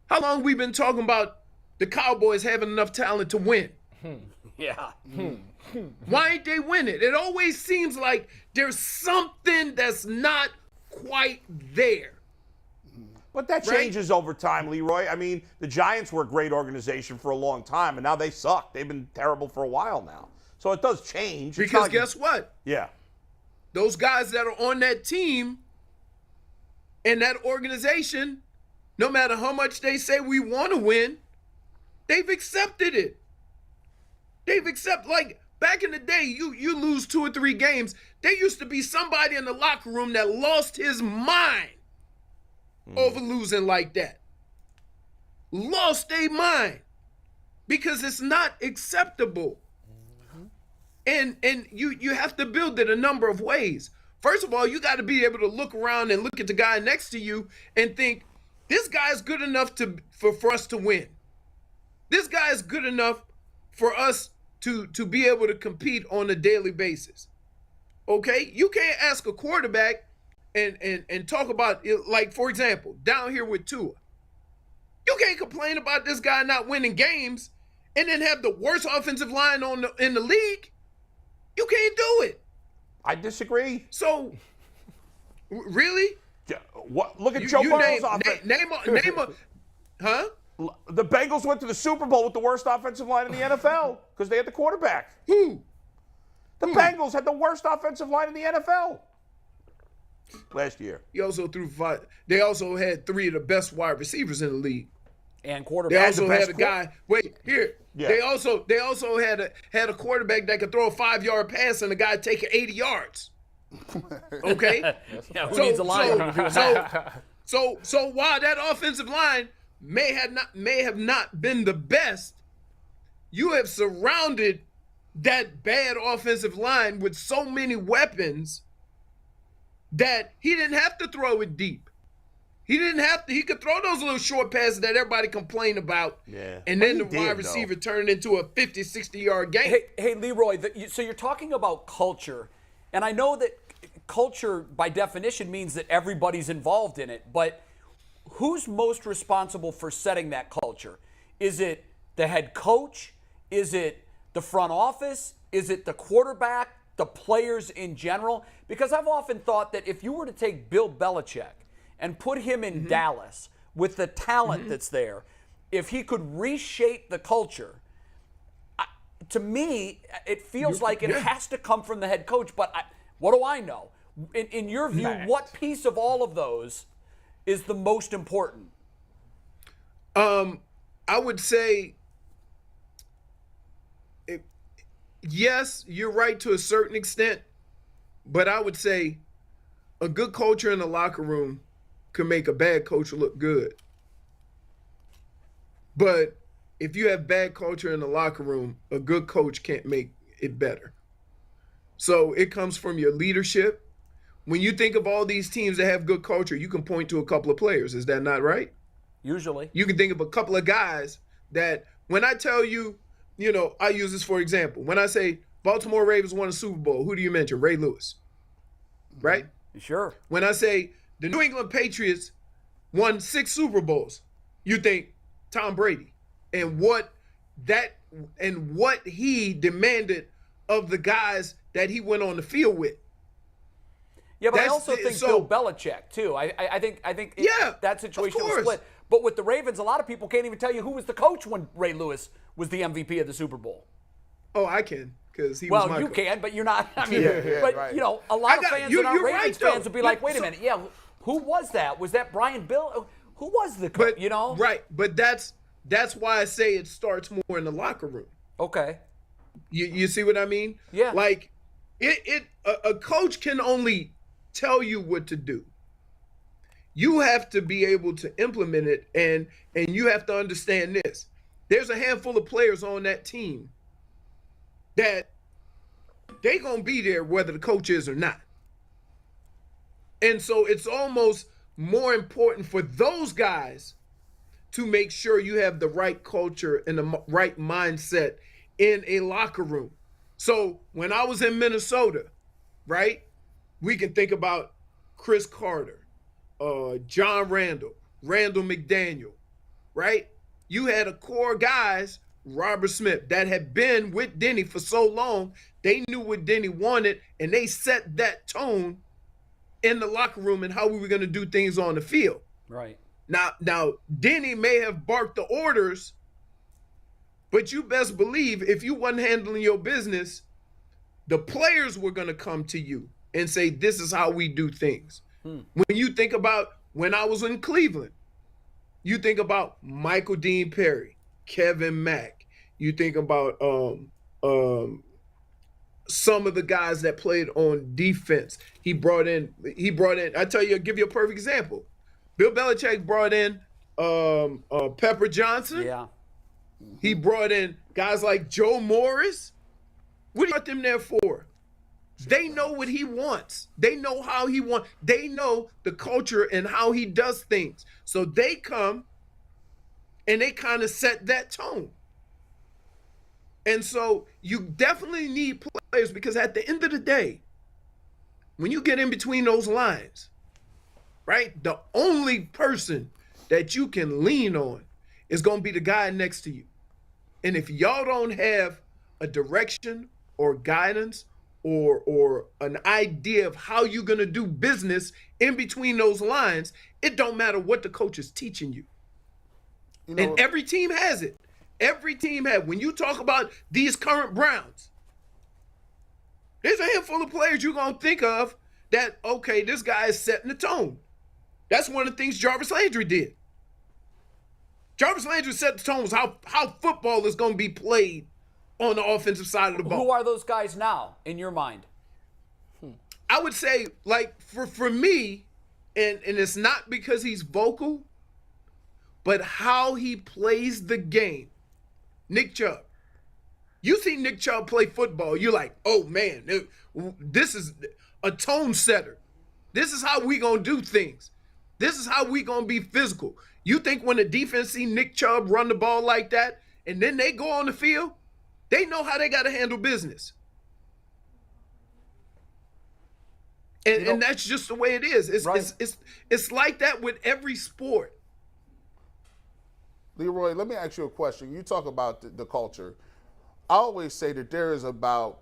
How long we been talking about the Cowboys having enough talent to win? Why ain't they winning? It always seems like there's something that's not quite there. But that changes over time, Leroy. I mean, the Giants were a great organization for a long time, and now they suck. They've been terrible for a while now. So it does change. Because guess what? Yeah. Those guys that are on that team and that organization, no matter how much they say we want to win, they've accepted it. Like, back in the day, you lose 2 or 3 games. There used to be somebody in the locker room that lost his mind over losing like that. Lost their mind because it's not acceptable. And you have to build it a number of ways. First of all, you got to be able to look around and look at the guy next to you and think, this guy's good enough for us to win. This guy is good enough for us to be able to compete on a daily basis. Okay? You can't ask a quarterback and talk about it, like, for example, down here with Tua. You can't complain about this guy not winning games and then have the worst offensive line in the league. You can't do it. I disagree. So, really? What? Look at Joe Burrow's offense. Name a, huh? The Bengals went to the Super Bowl with the worst offensive line in the NFL because they had the quarterback. Who? The Bengals had the worst offensive line in the NFL last year. He also threw 5. They also had 3 of the best wide receivers in the league. And quarterback. They also had a guy. Wait, here. Yeah. They also had a quarterback that could throw a 5-yard pass and the guy take it 80 yards. Okay. Yeah, who needs a line? So while that offensive line may have not been the best, you have surrounded that bad offensive line with so many weapons that he didn't have to throw it deep. He didn't have to. He could throw those little short passes that everybody complained about. Yeah. And then the wide receiver turned into a 50, 60-yard game. Hey, Leroy, so you're talking about culture. And I know that culture, by definition, means that everybody's involved in it. But who's most responsible for setting that culture? Is it the head coach? Is it the front office? Is it the quarterback? The players in general? Because I've often thought that if you were to take Bill Belichick and put him in Dallas with the talent that's there, if he could reshape the culture, to me, it feels like it has to come from the head coach. But what do I know? In your view, what piece of all of those is the most important? I would say, yes, you're right to a certain extent, but I would say a good culture in the locker room can make a bad coach look good. But if you have bad culture in the locker room, a good coach can't make it better. So it comes from your leadership. When you think of all these teams that have good culture, you can point to a couple of players. Is that not right? Usually. You can think of a couple of guys that, when I tell you, I use this for example. When I say Baltimore Ravens won a Super Bowl, who do you mention? Ray Lewis, right? Sure. When I say the New England Patriots won 6 Super Bowls, you think Tom Brady and what he demanded of the guys that he went on the field with. Yeah, but I also think Bill Belichick too. I think that situation was split. But with the Ravens, a lot of people can't even tell you who was the coach when Ray Lewis was the MVP of the Super Bowl. Oh, I can, because he was my coach. Well, you can, but you're not. I mean, right. A lot of fans and our Ravens fans would be like, wait a minute, who was that? Was that Brian Bill? Who was the coach? Right, but that's why I say it starts more in the locker room. Okay. You see what I mean? Yeah. Like, a coach can only tell you what to do. You have to be able to implement it, and you have to understand this. There's a handful of players on that team that they gonna be there whether the coach is or not. And so it's almost more important for those guys to make sure you have the right culture and the right mindset in a locker room. So when I was in Minnesota, right, we can think about Chris Carter, John Randall, Randall McDaniel, right? You had a core guys, Robert Smith, that had been with Denny for so long, they knew what Denny wanted, and they set that tone in the locker room and how we were going to do things on the field. Right. Now, Denny may have barked the orders, but you best believe if you wasn't handling your business, the players were going to come to you and say, this is how we do things. When you think about when I was in Cleveland, you think about Michael Dean Perry, Kevin Mack. You think about some of the guys that played on defense. He brought in, I tell you, I'll give you a perfect example. Bill Belichick brought in Pepper Johnson. Yeah. He brought in guys like Joe Morris. What do you want them there for? They know what he wants. They know how he wants. They know the culture and how he does things. So they come and they kind of set that tone. And so you definitely need players, because at the end of the day, when you get in between those lines, right, the only person that you can lean on is going to be the guy next to you. And if y'all don't have a direction or guidance or an idea of how you're going to do business in between those lines, it don't matter what the coach is teaching you. And every team has it. Every team has. When you talk about these current Browns, there's a handful of players you're going to think of that, okay, this guy is setting the tone. That's one of the things Jarvis Landry did. Jarvis Landry set the tone was how football is going to be played on the offensive side of the ball. Who are those guys now, in your mind? I would say, like, for me, and it's not because he's vocal, but how he plays the game. Nick Chubb. You see Nick Chubb play football, you're like, oh, man, this is a tone setter. This is how we going to do things. This is how we going to be physical. You think when the defense see Nick Chubb run the ball like that, and then they go on the field, they know how they got to handle business. And that's just the way it is. It's like that with every sport. Leroy, let me ask you a question. You talk about the culture. I always say that there is about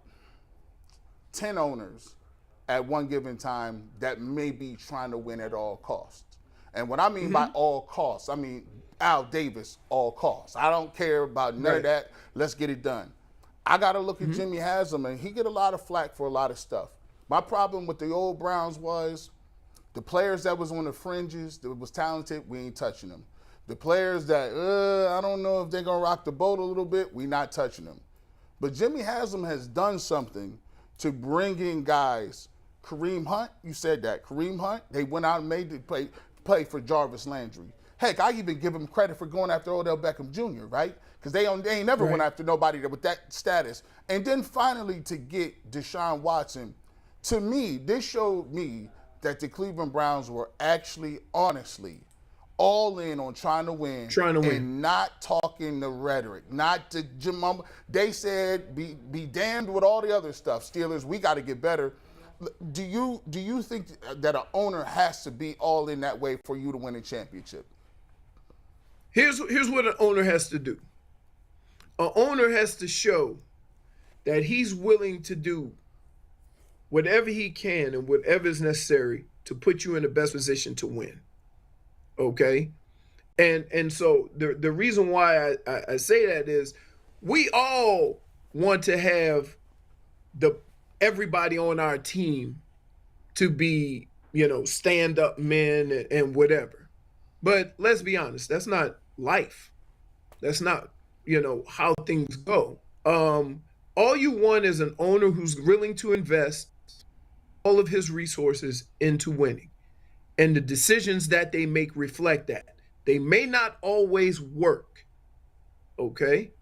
10 owners at one given time that may be trying to win at all costs. And what I mean by all costs, I mean Al Davis, all costs. I don't care about none of that. Let's get it done. I got to look at Jimmy Haslam, and he get a lot of flack for a lot of stuff. My problem with the old Browns was the players that was on the fringes, that was talented, we ain't touching them. The players that, I don't know if they're going to rock the boat a little bit, we not touching them. But Jimmy Haslam has done something to bring in guys. Kareem Hunt, you said that. Kareem Hunt, they went out and made the play for Jarvis Landry. Heck, I even give him credit for going after Odell Beckham Jr., right? Because they ain't never went after nobody with that status. And then finally to get Deshaun Watson, to me, this showed me that the Cleveland Browns were actually, honestly, all in on trying to win and not talking the rhetoric, not the Jim. They said, be damned with all the other stuff. Steelers, we got to get better. Do you think that an owner has to be all in that way for you to win a championship? Here's what an owner has to do. An owner has to show that he's willing to do whatever he can and whatever is necessary to put you in the best position to win. Okay? And so the reason why I say that is we all want to have everybody on our team to be, stand-up men and whatever. But let's be honest, that's not life. That's not, how things go. All you want is an owner who's willing to invest all of his resources into winning. And the decisions that they make reflect that. They may not always work, okay?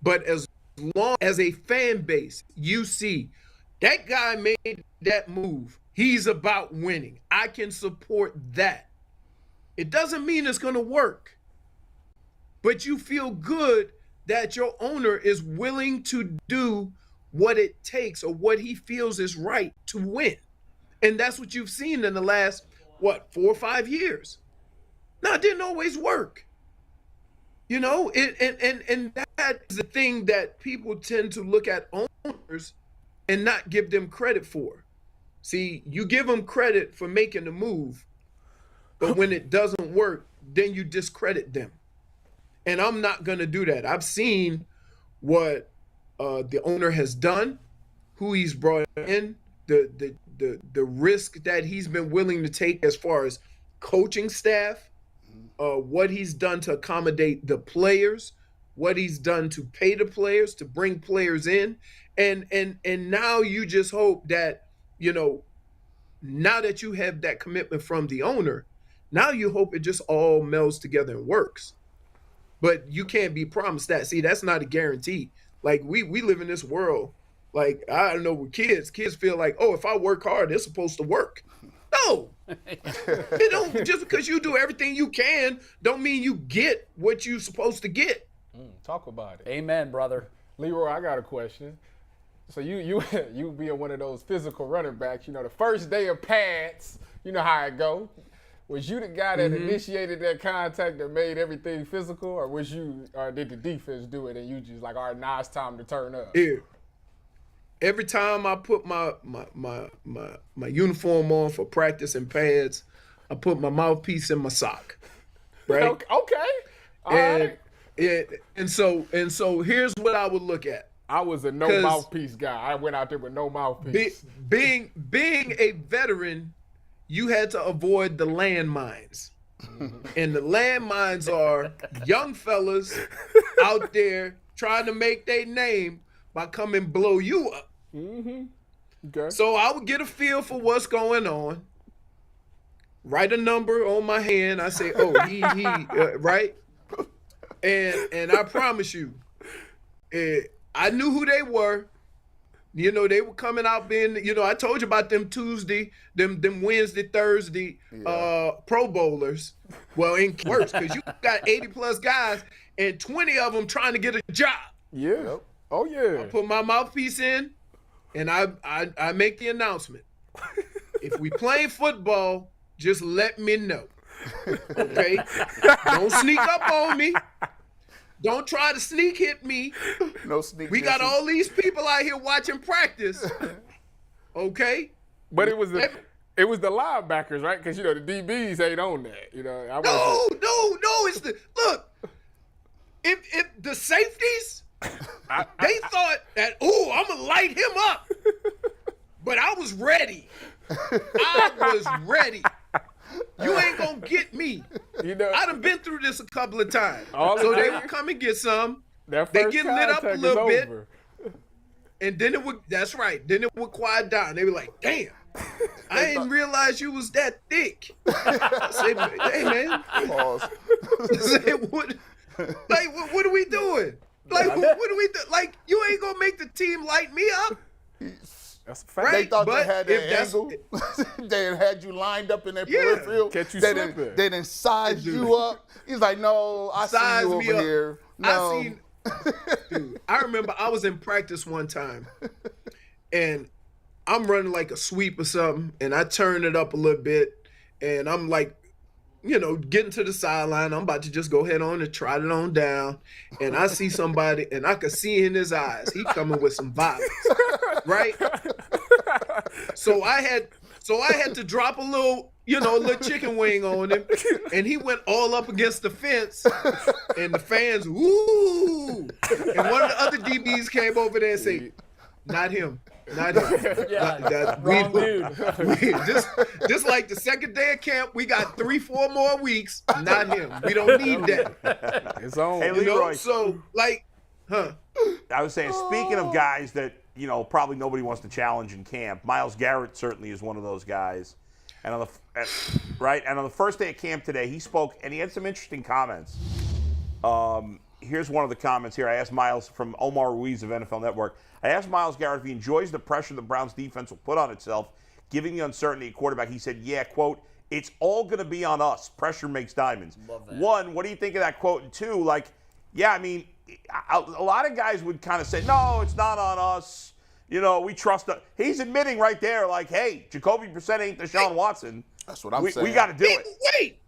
But as long as a fan base, you see, that guy made that move. He's about winning. I can support that. It doesn't mean it's going to work. But you feel good that your owner is willing to do what it takes or what he feels is right to win. And that's what you've seen in the last, 4 or 5 years. Now, it didn't always work. And that is the thing that people tend to look at owners and not give them credit for. See, you give them credit for making the move, but when it doesn't work, then you discredit them. And I'm not going to do that. I've seen what the owner has done, who he's brought in, the risk that he's been willing to take as far as coaching staff, what he's done to accommodate the players, what he's done to pay the players, to bring players in. And now you just hope that, now that you have that commitment from the owner, now you hope it just all melds together and works. But you can't be promised that. See, that's not a guarantee. Like, we live in this world. Like, I don't know, with kids feel like, oh, if I work hard, it's supposed to work. No. It don't, just because you do everything you can, don't mean you get what you're supposed to get. Talk about it. Amen, brother. Leroy, I got a question. So you being one of those physical running backs, the first day of pads, you know how it go. Was you the guy that initiated that contact that made everything physical, or did the defense do it and you just like, all right, now it's time to turn up? Yeah. Every time I put my uniform on for practice and pads, I put my mouthpiece in my sock. Right? Okay. All right. And so here's what I would look at. I was a no mouthpiece guy. I went out there with no mouthpiece. Being a veteran, you had to avoid the landmines. And the landmines are young fellas out there trying to make their name by coming blow you up. Okay. So I would get a feel for what's going on. Write a number on my hand. I say, oh, he, right? And I promise you, I knew who they were. They were coming out being, I told you about them Tuesday, them Wednesday, Thursday Pro Bowlers. Well, in worse, because you got 80-plus guys and 20 of them trying to get a job. Yeah. Yep. Oh, yeah. I put my mouthpiece in, and I make the announcement. If we play football, just let me know. Okay? Don't sneak up on me. Don't try to sneak hit me. No sneak. We got all these people out here watching practice. Okay? But it was the linebackers, right? Because the DBs ain't on that. No. It's look. If the safeties, they thought that, I'm gonna light him up. But I was ready. You ain't gonna get me. I done been through this a couple of times. So they would come and get some. They get lit up a little bit. And then that's right. Then it would quiet down. They were like, damn, I didn't realize you was that thick. I said, hey man. Pause. I said, what are we doing? Like, what are we doing? Like, you ain't gonna make the team light me up. That's a fact. Right? They thought But they had that if that's- angle. They had you lined up in their peripheral. Catch you they slipping. didn't size you up. He's like, no, I Size see you me over up. here. No. Dude, I remember I was in practice one time, and I'm running like a sweep or something, and I turn it up a little bit, and I'm like, getting to the sideline. I'm about to just go head on and trot it on down, and I see somebody, and I could see in his eyes, he coming with some violence, right? So I had to drop a little chicken wing on him, and he went all up against the fence, and the fans, woo! And one of the other DBs came over there and said, not him. Not him. Wrong dude. Just like the second day of camp, we got 3-4 more weeks. Not him. We don't need that. It's on. Hey, Leroy. So, I was saying, speaking of guys that, probably nobody wants to challenge in camp, Myles Garrett certainly is one of those guys. And on the first day of camp today, he spoke, and he had some interesting comments. Here's one of the comments here. I asked Myles from Omar Ruiz of NFL Network. I asked Myles Garrett if he enjoys the pressure the Browns defense will put on itself, given the uncertainty at quarterback. He said, yeah, quote, it's all going to be on us. Pressure makes diamonds. Love that. One, what do you think of that quote? And two, a lot of guys would kind of say, no, it's not on us. We trust us. He's admitting right there, like, hey, Jacoby Brissett ain't Deshaun Watson. That's what I'm saying. We got to do it.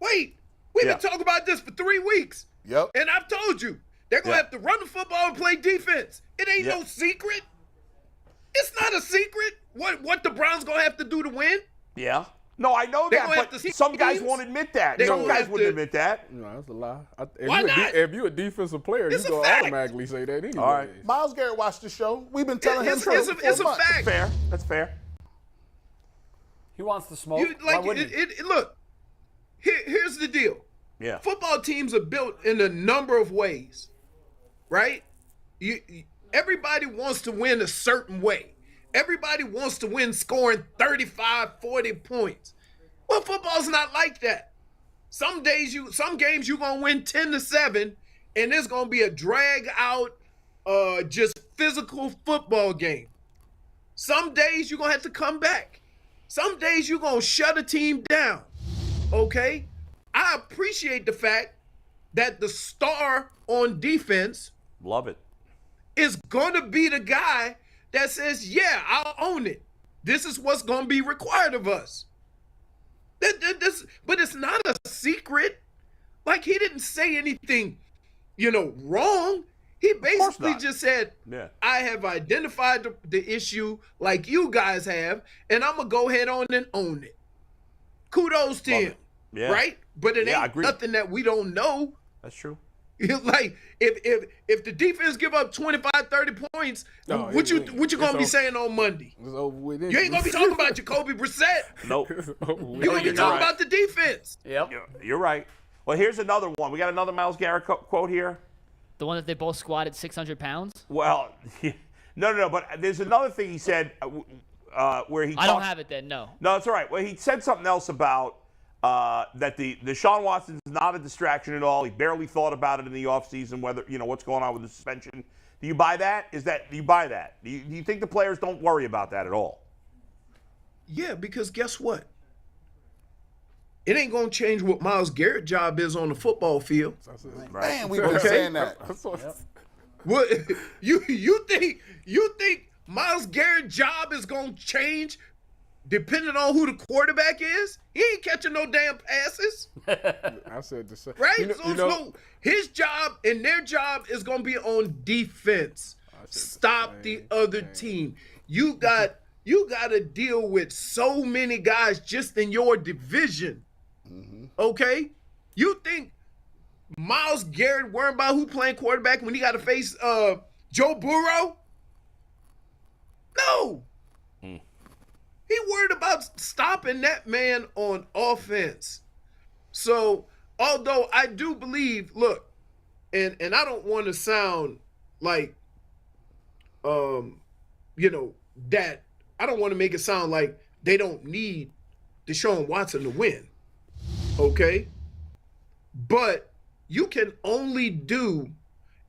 Wait. We've been talking about this for 3 weeks. Yep. And I've told you, they're going to have to run the football and play defense. It ain't no secret. It's not a secret what the Browns going to have to do to win. Yeah. No, I know that, but some guys won't admit that. Some guys wouldn't admit that. No, that's a lie. Why not? If you're a defensive player, It's you a go fact. automatically say that anyway. All right. Miles Garrett watched the show. We've been telling him It's for a 4 months. fact. Fair. That's fair. He wants the smoke. Why wouldn't he? Look, here's the deal. Yeah. Football teams are built in a number of ways, right? Everybody wants to win a certain way. Everybody wants to win scoring 35, 40 points. Well, football's not like that. Some games you're going to win 10-7, and it's going to be a drag out, just physical football game. Some days you're going to have to come back. Some days you're going to shut a team down, okay? I appreciate the fact that the star on defense Love it. is going to be the guy that says, yeah, I'll own it. This is what's going to be required of us. But it's not a secret. Like, he didn't say anything, wrong. He basically just said, I have identified the issue like you guys have, and I'm going to go ahead on and own it. Kudos to him, right? But it ain't nothing that we don't know. That's true. Like, if the defense give up 25, 30 points, what you going to be saying on Monday? You ain't going to be talking about Jacoby Brissett. Nope. You're going to be talking about the defense. Yep. You're right. Well, here's another one. We got another Myles Garrett quote here. The one that they both squatted 600 pounds? Well, no. But there's another thing he said where he I don't have it then, no. No, that's all right. Well, he said something else about that the Deshaun Watson is not a distraction at all. He barely thought about it in the offseason, whether, what's going on with the suspension. Do you buy that? Do you buy that? Do you think the players don't worry about that at all? Yeah, because guess what? It ain't going to change what Myles Garrett's job is on the football field. Right. Man, we've been saying that. What you think Myles Garrett's job is going to change depending on who the quarterback is? He ain't catching no damn passes. I said the same. Right? So his job and their job is going to be on defense. Stop the other team. You got to deal with so many guys just in your division. Okay? You think Myles Garrett worrying about who playing quarterback when he got to face Joe Burrow? No. He worried about stopping that man on offense. So, although I do believe, look, and I don't want to sound like, that I don't want to make it sound like they don't need Deshaun Watson to win. Okay? But you can only do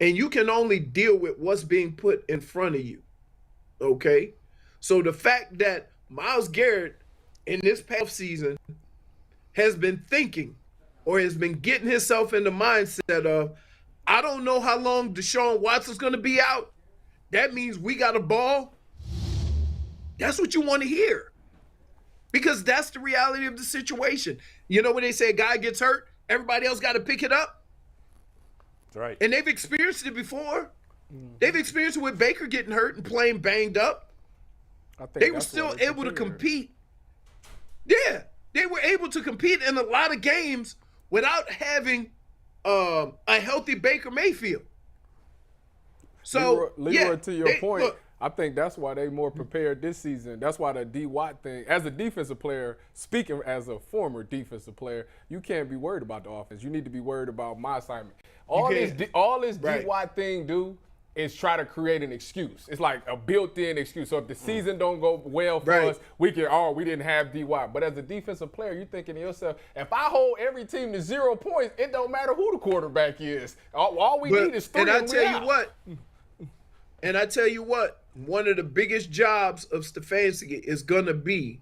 and you can only deal with what's being put in front of you. Okay? So the fact that Myles Garrett in this past season has been thinking or has been getting himself in the mindset of, I don't know how long Deshaun Watson's going to be out. That means we got a ball. That's what you want to hear. Because that's the reality of the situation. You know when they say a guy gets hurt, everybody else got to pick it up? That's right. And they've experienced it before. They've experienced it with Baker getting hurt and playing banged up. They were still able to compete. Yeah, they were able to compete in a lot of games without having a healthy Baker Mayfield. So, Leroy, to your point, look, I think that's why they more prepared this season. That's why the D. Watt thing, as a defensive player, speaking as a former defensive player, you can't be worried about the offense. You need to be worried about my assignment. All this D. Watt thing do is try to create an excuse. It's like a built-in excuse. So if the season don't go well for us, we didn't have D. Watt. But as a defensive player, you're thinking to yourself, if I hold every team to 0 points, it don't matter who the quarterback is. All we need is 3 and I tell you what, one of the biggest jobs of Stefanski is going to be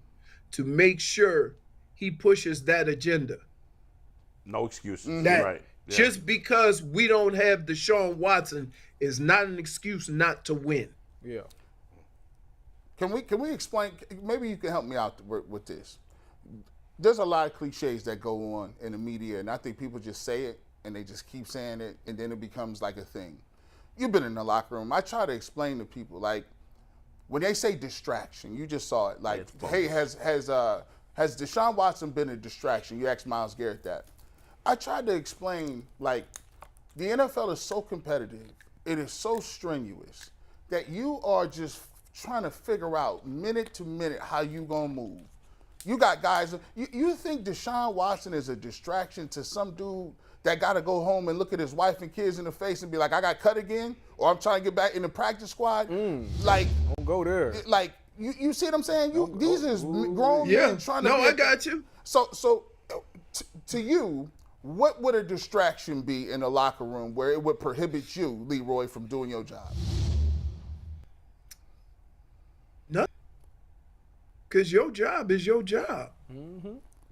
to make sure he pushes that agenda. No excuses. Right. Yeah. Just because we don't have Deshaun Watson is not an excuse not to win. Yeah. Can we explain? Maybe you can help me out with this. There's a lot of cliches that go on in the media, and I think people just say it and they just keep saying it, and then it becomes like a thing. You've been in the locker room. I try to explain to people, like, when they say distraction, you just saw it. Like, hey, has Deshaun Watson been a distraction? You asked Myles Garrett that. I tried to explain, like, the NFL is so competitive, it is so strenuous, that you are just trying to figure out minute to minute how you gonna move. You got guys, you think Deshaun Watson is a distraction to some dude that got to go home and look at his wife and kids in the face and be like, I got cut again, or I'm trying to get back in the practice squad? Like, don't go there. Like, you see what I'm saying? These is grown men trying to. No, I got you. So to you, what would a distraction be in the locker room where it would prohibit you, Leroy, from doing your job? Nothing. Because your job is your job.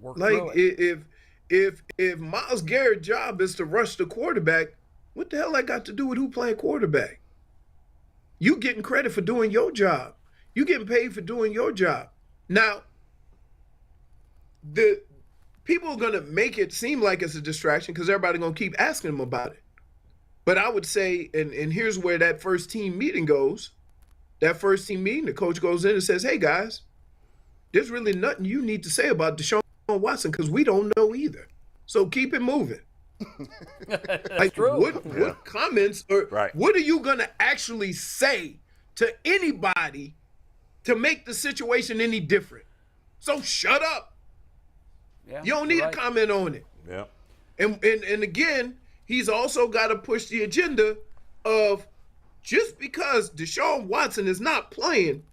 Work like, through it. If Myles Garrett's job is to rush the quarterback, what the hell I got to do with who playing quarterback? You getting credit for doing your job. You getting paid for doing your job. Now, the people are going to make it seem like it's a distraction because everybody's going to keep asking them about it. But I would say, and here's where that first team meeting goes. That first team meeting, the coach goes in and says, hey, guys, there's really nothing you need to say about Deshaun Watson because we don't know either. So keep it moving. Like, true. What comments or what are you going to actually say to anybody to make the situation any different? So shut up. Yeah, you don't need to comment on it. Yeah. And again, he's also got to push the agenda of just because Deshaun Watson is not playing,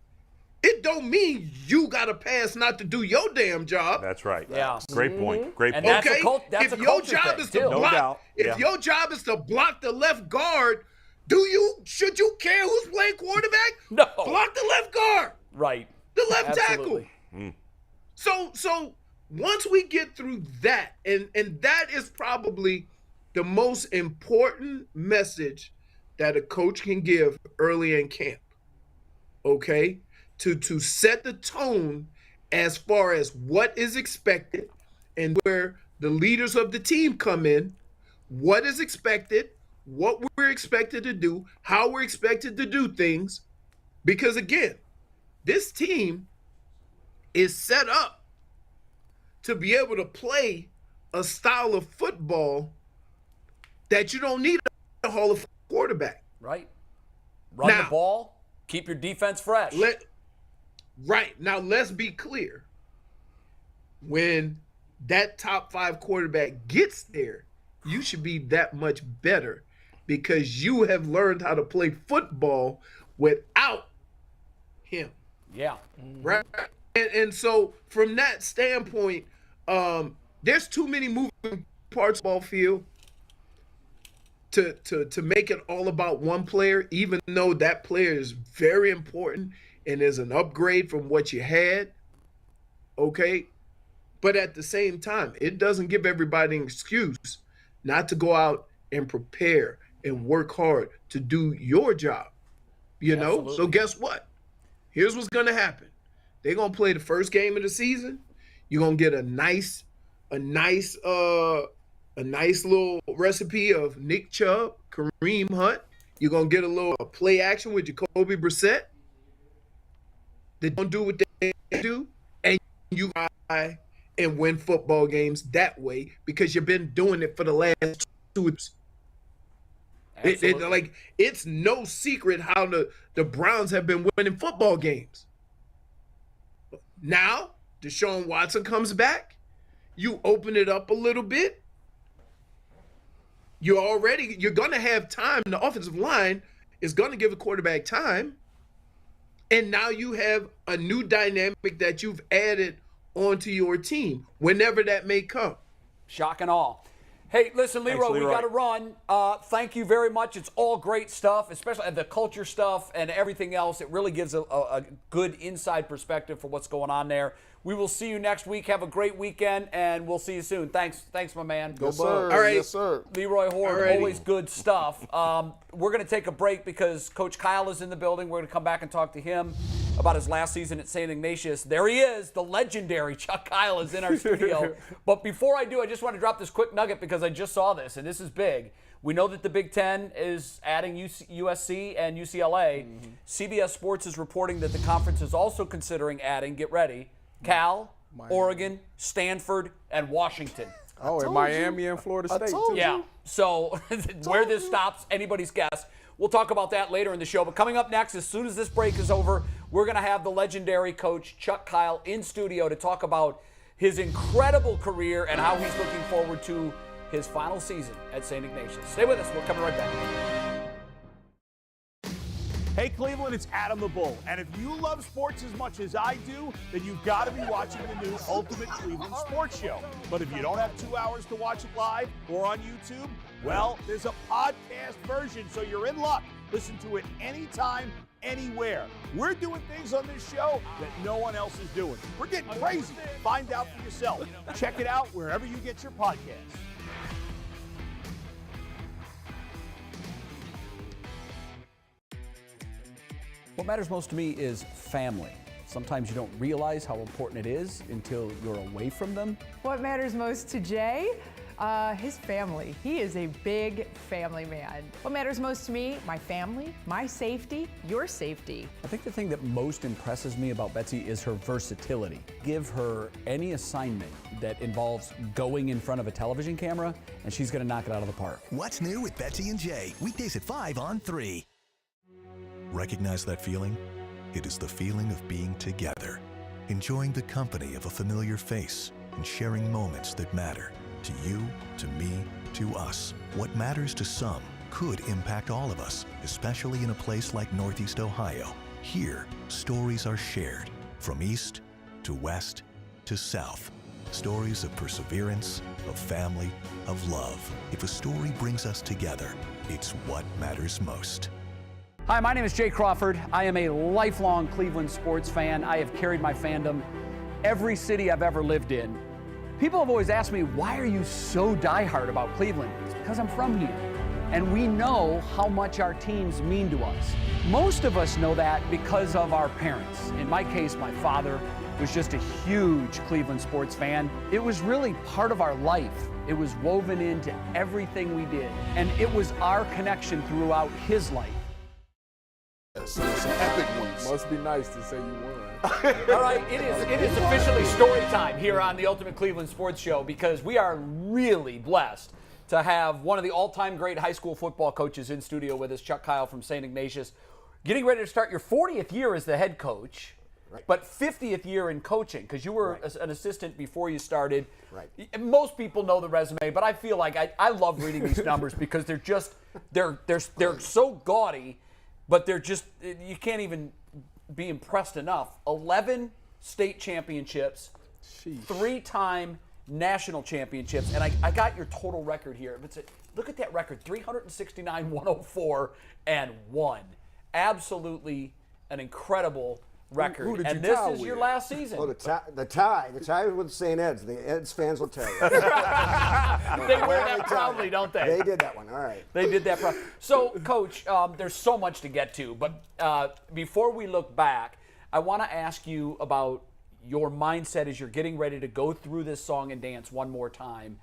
it don't mean you got to pass not to do your damn job. That's right. Yeah. Great point. Great point. That's Okay? that's if a your culture job thing, is to too. block, No doubt. if your job is to block the left guard, should you care who's playing quarterback? No. Block the left guard. Right. The left Absolutely. tackle. So once we get through that, and that is probably the most important message that a coach can give early in camp, okay? To set the tone as far as what is expected and where the leaders of the team come in, what is expected, what we're expected to do, how we're expected to do things. Because again, this team is set up to be able to play a style of football that you don't need a Hall of Fame quarterback. Right. Run the ball, keep your defense fresh. Right. Now, let's be clear. When that top 5 quarterback gets there, you should be that much better because you have learned how to play football without him. Yeah. Right. And so from that standpoint, there's too many moving parts of the ball field to make it all about one player, even though that player is very important and is an upgrade from what you had. Okay. But at the same time, it doesn't give everybody an excuse not to go out and prepare and work hard to do your job. You know? Absolutely. So guess what? Here's what's going to happen. They're going to play the first game of the season. You're going to get a nice little recipe of Nick Chubb, Kareem Hunt. You're going to get a little play action with Jacoby Brissett. They don't do what they do, and you try and win football games that way because you've been doing it for the last 2 weeks. It's no secret how the Browns have been winning football games. Now, Deshaun Watson comes back. You open it up a little bit. You're going to have time. The offensive line is going to give the quarterback time. And now you have a new dynamic that you've added onto your team, whenever that may come. Shock and awe. Hey, listen, Leroy, Thanks, we got to run. Thank you very much. It's all great stuff, especially the culture stuff and everything else. It really gives a good inside perspective for what's going on there. We will see you next week. Have a great weekend, and we'll see you soon. Thanks, my man. Go Birds. All right. Yes, sir. Leroy Hoard, always good stuff. We're going to take a break because Coach Kyle is in the building. We're going to come back and talk to him about his last season at St. Ignatius. There he is, the legendary Chuck Kyle is in our studio. But before I do, I just want to drop this quick nugget because I just saw this, and this is big. We know that the Big Ten is adding USC and UCLA. Mm-hmm. CBS Sports is reporting that the conference is also considering adding, get ready, Cal, Miami, Oregon, Stanford, and Washington. Oh, and Miami and Florida State, too. Yeah. So where this stops, anybody's guess. We'll talk about that later in the show. But coming up next, as soon as this break is over, we're going to have the legendary coach Chuck Kyle in studio to talk about his incredible career and how he's looking forward to his final season at St. Ignatius. Stay with us. We're coming right back. Hey Cleveland, it's Adam the Bull. And if you love sports as much as I do, then you've got to be watching the new Ultimate Cleveland Sports Show. But if you don't have 2 hours to watch it live or on YouTube, well, there's a podcast version, so you're in luck. Listen to it anytime, anywhere. We're doing things on this show that no one else is doing. We're getting crazy. Find out for yourself. Check it out wherever you get your podcasts. What matters most to me is family. Sometimes you don't realize how important it is until you're away from them. What matters most to Jay? His family. He is a big family man. What matters most to me? My family, my safety, your safety. I think the thing that most impresses me about Betsy is her versatility. Give her any assignment that involves going in front of a television camera, and she's going to knock it out of the park. What's new with Betsy and Jay? Weekdays at 5 on 3. Recognize that feeling? It is the feeling of being together, enjoying the company of a familiar face, and sharing moments that matter. To you, to me, to us. What matters to some could impact all of us, especially in a place like Northeast Ohio. Here, stories are shared, from east to west to south. Stories of perseverance, of family, of love. If a story brings us together, it's what matters most. Hi, my name is Jay Crawford. I am a lifelong Cleveland sports fan. I have carried my fandom every city I've ever lived in. People have always asked me, why are you so diehard about Cleveland? It's because I'm from here. And we know how much our teams mean to us. Most of us know that because of our parents. In my case, my father was just a huge Cleveland sports fan. It was really part of our life. It was woven into everything we did. And it was our connection throughout his life. Some epic ones. Must be nice to say you won. All right, it is officially story time here on the Ultimate Cleveland Sports Show, because we are really blessed to have one of the all-time great high school football coaches in studio with us, Chuck Kyle from St. Ignatius. Getting ready to start your 40th year as the head coach, right, but 50th year in coaching, because you were an assistant before you started. Right. Most people know the resume, but I feel like I love reading these numbers because they're so gaudy, but they're just, you can't even be impressed enough. 11 state championships, 3-time national championships, and I got your total record here. Look at that record, 369, 104, and 1. Absolutely an incredible record. Who did and you this tie is with? your last season. Oh, the tie was with St. Ed's. The Ed's fans will tell you. They wear that proudly, don't they? They did that one. All right. They did that proudly. So, Coach, there's so much to get to, but before we look back, I want to ask you about your mindset as you're getting ready to go through this song and dance one more time.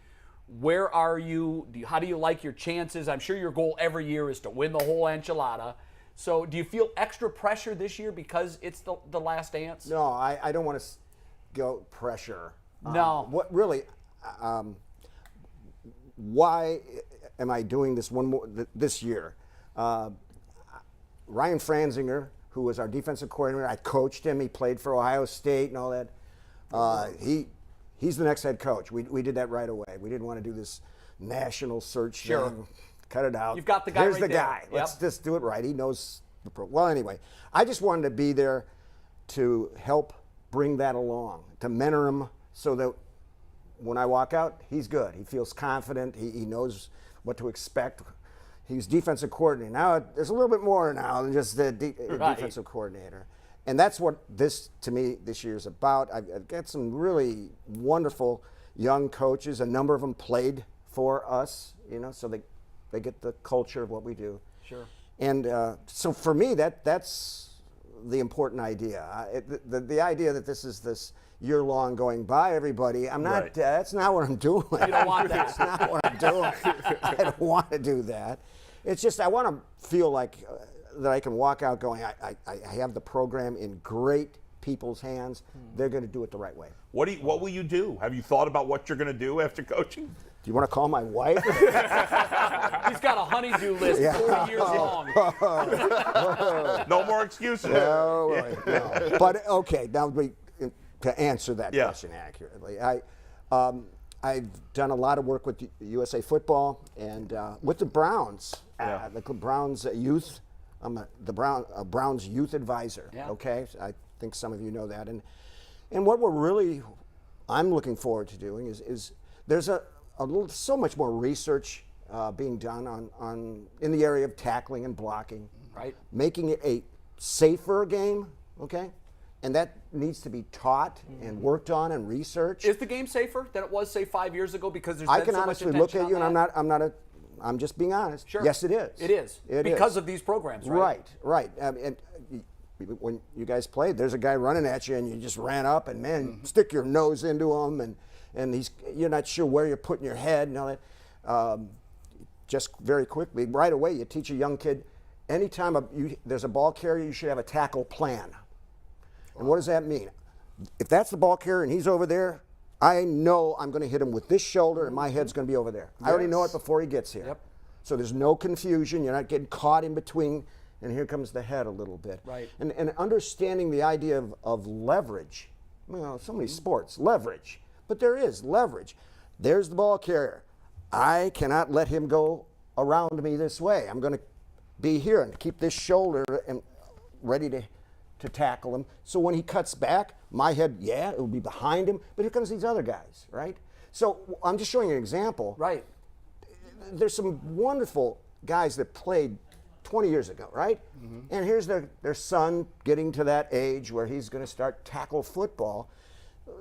Where are you? How do you like your chances? I'm sure your goal every year is to win the whole enchilada. So do you feel extra pressure this year because it's the last dance? No, I don't want to go pressure. No. What really? Why am I doing this this year? Ryan Franzinger, who was our defensive coordinator, I coached him. He played for Ohio State and all that. He's the next head coach. We did that right away. We didn't want to do this national search thing. Cut it out. You've got the guy. Here's right the there. guy. Let's just do it right. He knows the pro. Well, anyway, I just wanted to be there to help bring that along, to mentor him so that when I walk out, he's good. He feels confident. He knows what to expect. He's defensive coordinator. Now, there's a little bit more now than just the defensive coordinator. And that's what to me, this year is about. I've got some really wonderful young coaches. A number of them played for us, so they get the culture of what we do. Sure. And so for me, that's the important idea. The idea that this is this year-long going by everybody, I'm not, Right. That's not what I'm doing. You don't want that. That's not what I'm doing. I don't want to do that. It's just I want to feel like that I can walk out going, I have the program in great people's hands. They're going to do it the right way. What will you do? Have you thought about what you're going to do after coaching? Do you want to call my wife? He's got a honeydew list 40 years long. No more excuses. No. But okay, now to answer that question accurately, I've done a lot of work with USA Football and with the Browns, the Browns youth. I'm the Browns youth advisor. Yeah. Okay, I think some of you know that, and what I'm looking forward to doing is there's so much more research being done on in the area of tackling and blocking, right? Making it a safer game, okay? And that needs to be taught and worked on and researched. Is the game safer than it was, say, 5 years ago? Because there's I been can so honestly much look attention at you, on and that? I'm just being honest. Sure. Yes, it is. It is. Because of these programs, right? Right. And when you guys played, there's a guy running at you and you just ran up and, man, stick your nose into him and you're not sure where you're putting your head and all that. Just very quickly, right away, you teach a young kid, anytime there's a ball carrier, you should have a tackle plan. And what does that mean? If that's the ball carrier and he's over there, I know I'm going to hit him with this shoulder and my head's going to be over there. Yes. I already know it before he gets here. Yep. So there's no confusion. You're not getting caught in between. And here comes the head a little bit. Right. And understanding the idea of leverage. So many sports, leverage. But there is leverage. There's the ball carrier. I cannot let him go around me this way. I'm going to be here and keep this shoulder and ready to tackle him. So when he cuts back, my head, it will be behind him. But here comes these other guys, right? So I'm just showing you an example. Right. There's some wonderful guys that played 20 years ago, right? Mm-hmm. And here's their son getting to that age where he's going to start tackle football.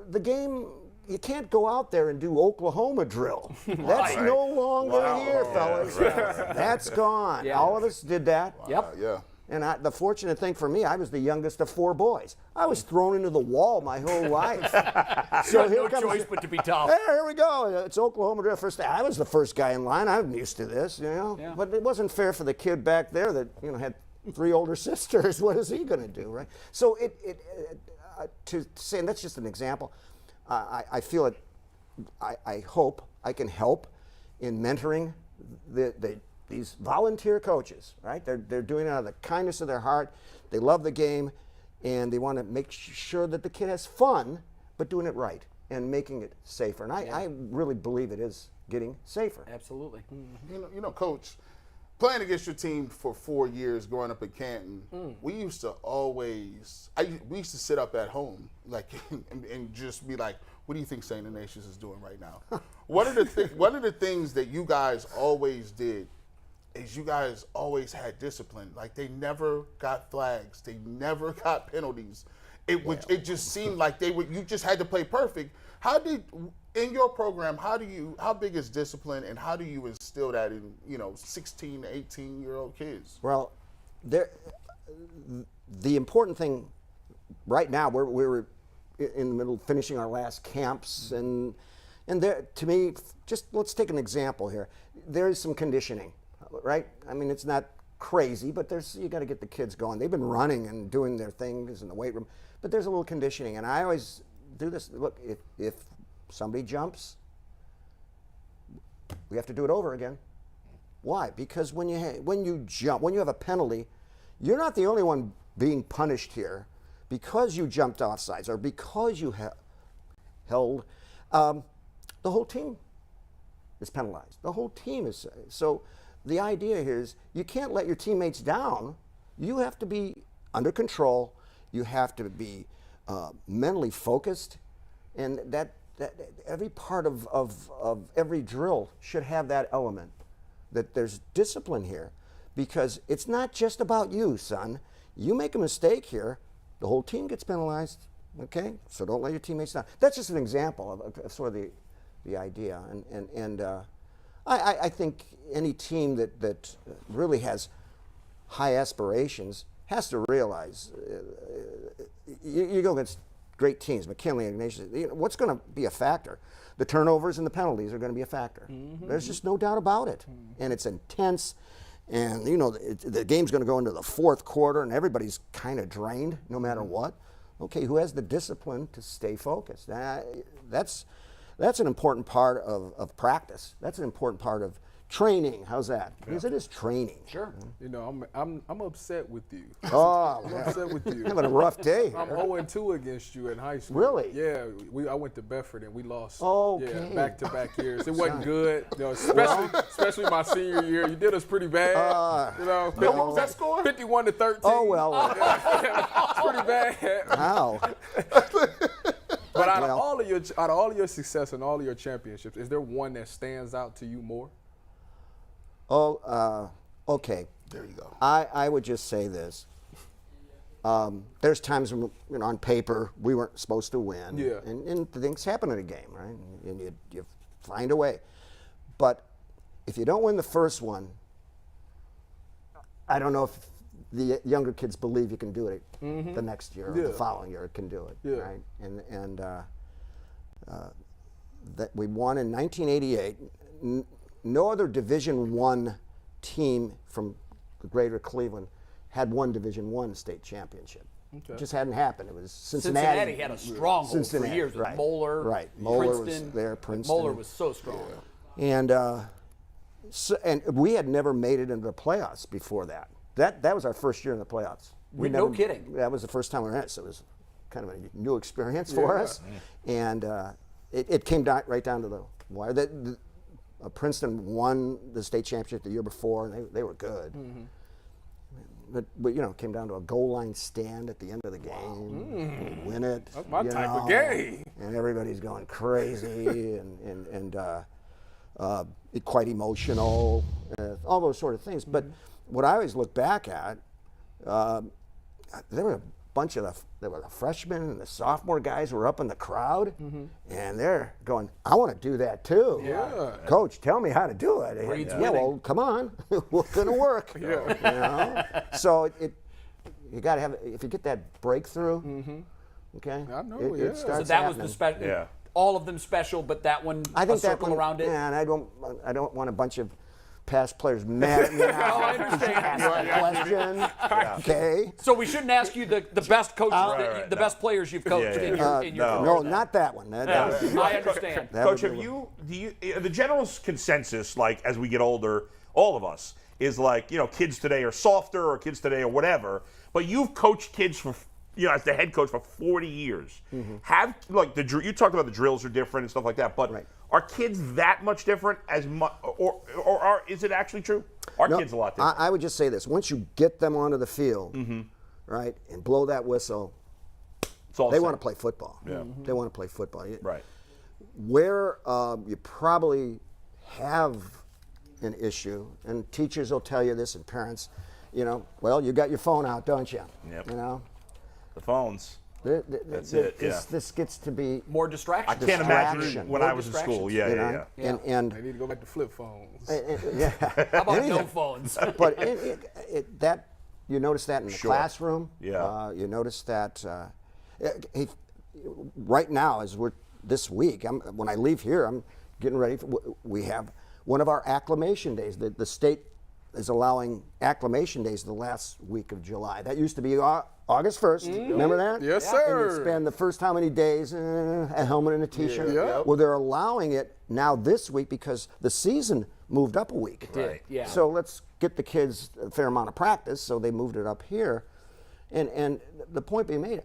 The game, you can't go out there and do Oklahoma drill. That's no longer here, fellas. Right. That's gone. Yeah. All of us did that. Wow. Yep. Yeah. And the fortunate thing for me, I was the youngest of 4 boys. I was thrown into the wall my whole life. So here no choice but to be tough. Hey, here we go. It's Oklahoma drill. I was the first guy in line. I'm used to this, Yeah. But it wasn't fair for the kid back there that had 3 older sisters. What is he going to do, right? So to say, and that's just an example. I feel it. I hope I can help in mentoring these volunteer coaches, right? They're doing it out of the kindness of their heart. They love the game, and they want to make sure that the kid has fun, but doing it right and making it safer. And I really believe it is getting safer. Absolutely. Mm-hmm. Coach, playing against your team for 4 years growing up in Canton, we used to we used to sit up at home and just be like, what do you think St. Ignatius is doing right now? One of the things that you guys always did is you guys always had discipline. Like, they never got flags. They never got penalties. It just seemed like you just had to play perfect. In your program, how big is discipline, and how do you instill that in 16 to 18-year-old kids? Well, the important thing right now, we're in the middle of finishing our last camps, and there, to me, just let's take an example here. There is some conditioning, right? I mean, it's not crazy, but you got to get the kids going. They've been running and doing their things in the weight room, but there's a little conditioning, and I always do this. Look, if somebody jumps, we have to do it over again. Why? Because when you jump, when you have a penalty, you're not the only one being punished here because you jumped off sides or because you held. The whole team is penalized. The whole team is. So the idea here is you can't let your teammates down. You have to be under control. You have to be mentally focused, and that every part of every drill should have that element, that there's discipline here, because it's not just about you, son. You make a mistake here, the whole team gets penalized, okay? So don't let your teammates down. That's just an example of sort of the idea, and I think any team that really has high aspirations has to realize you go against great teams, McKinley, Ignatius. What's going to be a factor? The turnovers and the penalties are going to be a factor. Mm-hmm. There's just no doubt about it. Mm-hmm. And it's intense. And, the game's going to go into the fourth quarter, and everybody's kind of drained no matter what. Okay, who has the discipline to stay focused? That's an important part of practice. That's an important part of training. How's that? Yeah. Because it is training. Sure. I'm upset with you. Oh, I'm upset with you. Having a rough day. I'm 0-2 against you in high school. Really? Yeah. I went to Bedford and we lost. Okay. Yeah, back-to-back years. It wasn't good. Especially my senior year. You did us pretty bad. What was that score? 51-13. Oh well. It's pretty bad. Wow. But out of all of your success and all of your championships, is there one that stands out to you more? Okay. There you go. I would just say this. There's times when, on paper, we weren't supposed to win. Yeah. And things happen in a game, right? And you find a way. But if you don't win the first one, I don't know if the younger kids believe you can do it the next year or the following year can do it, right? And that we won in 1988. No other Division I team from the greater Cleveland had won Division I state championship. Okay. It just hadn't happened. It was Cincinnati. Cincinnati had a stronghold for years with Moeller. Right. Moeller Princeton. was there. Princeton. Moeller was so strong. And and we had never made it into the playoffs before that. That was our first year in the playoffs. No kidding. That was the first time we were in it, so it was kind of a new experience for us. And it came right down to the wire. Princeton won the state championship the year before, and they were good. But it came down to a goal line stand at the end of the game. Win it. That's my type of game. And everybody's going crazy and quite emotional, all those sort of things. But what I always look back at, there were a bunch of the freshmen and the sophomore guys were up in the crowd, and they're going, I want to do that too. Yeah. Coach, tell me how to do it. Yeah, well, come on. We're going to work. So you got to have, if you get that breakthrough, okay, I know, it starts So that happening. was the special. All of them special, but that one, I think a circle that one, around it. Yeah, and I don't want a bunch of past players mad at me now. I understand. Question. Okay. So we shouldn't ask you the best coaches, the best players you've coached in your career. No, not that one. I understand. Coach, the general consensus, like as we get older, all of us, is like, kids today are softer or kids today are whatever, but you've coached kids for, as the head coach for 40 years. Have, you talked about the drills are different and stuff like that, but are kids that much different as much, or is it actually true? Are kids a lot different? I would just say this. Once you get them onto the field, right, and blow that whistle, they want to play football. Yeah. They want to play football. Right. Where you probably have an issue, and teachers will tell you this, and parents, well, you got your phone out, don't you? Yep. The phones. That's it. This gets to be more distraction. I can't imagine when I was in school. Yeah. And they need to go back to flip phones. How about no phones? But that you notice that in the classroom. Yeah. You notice that right now, as we're this week. When I leave here, I'm getting ready. We have one of our acclimation days. The state is allowing acclimation days the last week of July. That used to be August 1st. Remember that? Yes, sir. And you'd spend the first how many days a helmet and a T-shirt. Yeah. Well, they're allowing it now this week because the season moved up a week. It did, yeah. So let's get the kids a fair amount of practice. So they moved it up here, and the point being made,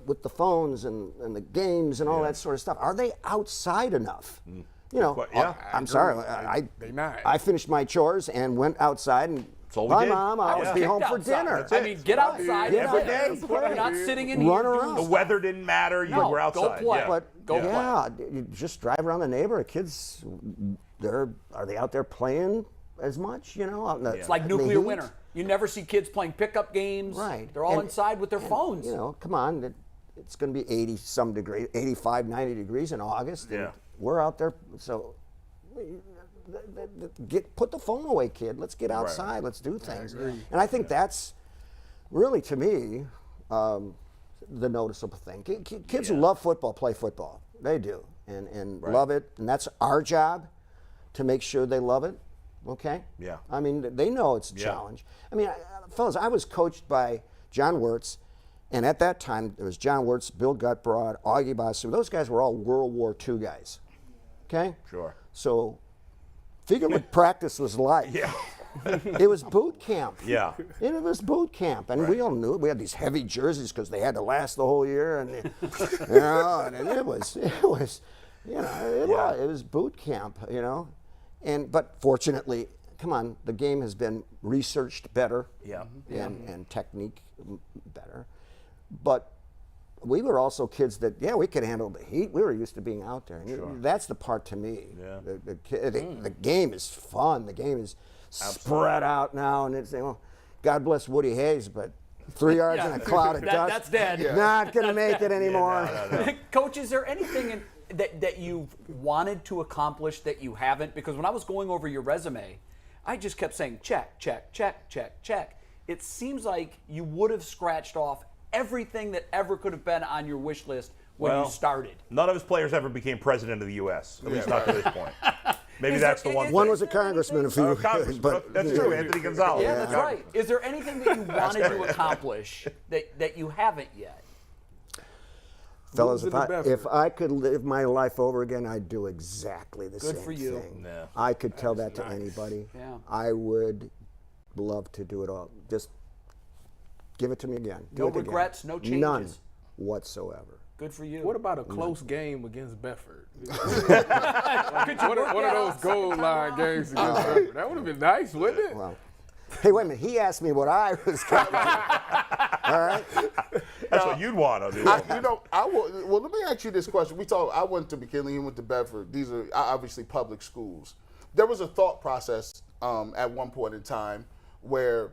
with the phones and the games and all that sort of stuff, are they outside enough? I'm sorry. I finished my chores and went outside and bye, Mom, I'll be home for dinner. I mean, get outside every day. You're not sitting in here. Run around. The weather didn't matter. You were outside. Go play. But you just drive around the neighborhood. Kids, are they out there playing as much? It's like nuclear winter. You never see kids playing pickup games. Right. They're all inside with their phones. Come on. It's going to be 80-some degrees, 85, 90 degrees in August. And we're out there. So put the phone away, kid. Let's get outside. Right. Let's do things. And I think that's really, to me, the noticeable thing. Kids who love football play football. They do, and love it. And that's our job to make sure they love it. Okay? Yeah. I mean, they know it's a challenge. I mean, fellas, I was coached by John Wirtz, and at that time, there was John Wirtz, Bill Gutbrod, Augie Basu. Those guys were all World War II guys. Okay? Sure. So figure what practice was like. Yeah. It was boot camp. Yeah. It was boot camp. And we all knew it. We had these heavy jerseys because they had to last the whole year. And, and it was boot camp, but fortunately, come on, the game has been researched better. Yeah. And technique better. But we were also kids that, we could handle the heat. We were used to being out there. And that's the part to me. Yeah. The game is fun. The game is spread out now. And it's, God bless Woody Hayes, but 3 yards in a cloud of dust. That's dead. Not going to make it anymore. No. Coach, is there anything that you've wanted to accomplish that you haven't? Because when I was going over your resume, I just kept saying check, check, check, check, check. it seems like you would have scratched off everything that ever could have been on your wish list when you started. None of his players ever became president of the U.S., at least not to this point. Maybe that's the one. One was a congressman a few but that's true, Anthony Gonzalez. Yeah, that's right. Is there anything that you wanted to accomplish that you haven't yet? Fellas, if I could live my life over again, I'd do exactly the same Good for you. thing. Yeah. I could tell that to anybody. Yeah. I would love to do it all. Just give it to me again. No regrets, no changes. None whatsoever. Good for you. What about a close game against Bedford? one of those goal line games against Bedford. That would have been nice, wouldn't it? Well, hey, wait a minute. He asked me what I was going to All right? That's what you'd want to do. Well, let me ask you this question. I went to McKinley, you went to Bedford. These are obviously public schools. There was a thought process at one point in time where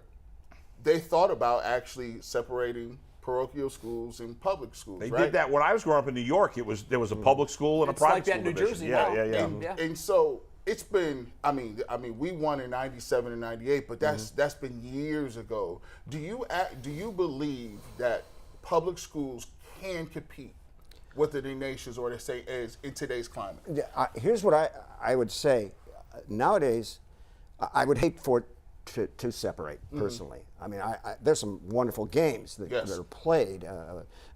they thought about actually separating parochial schools and public schools. They did that when I was growing up in New York. There was a public school and a private school. It's like that in New Jersey division. now. And so it's been. I mean, we won in '97 and '98, but that's been years ago. Do you believe that public schools can compete with the nations, or as in today's climate? Here's what I would say. Nowadays, I would hate for it to separate personally. I mean, there's some wonderful games that are played.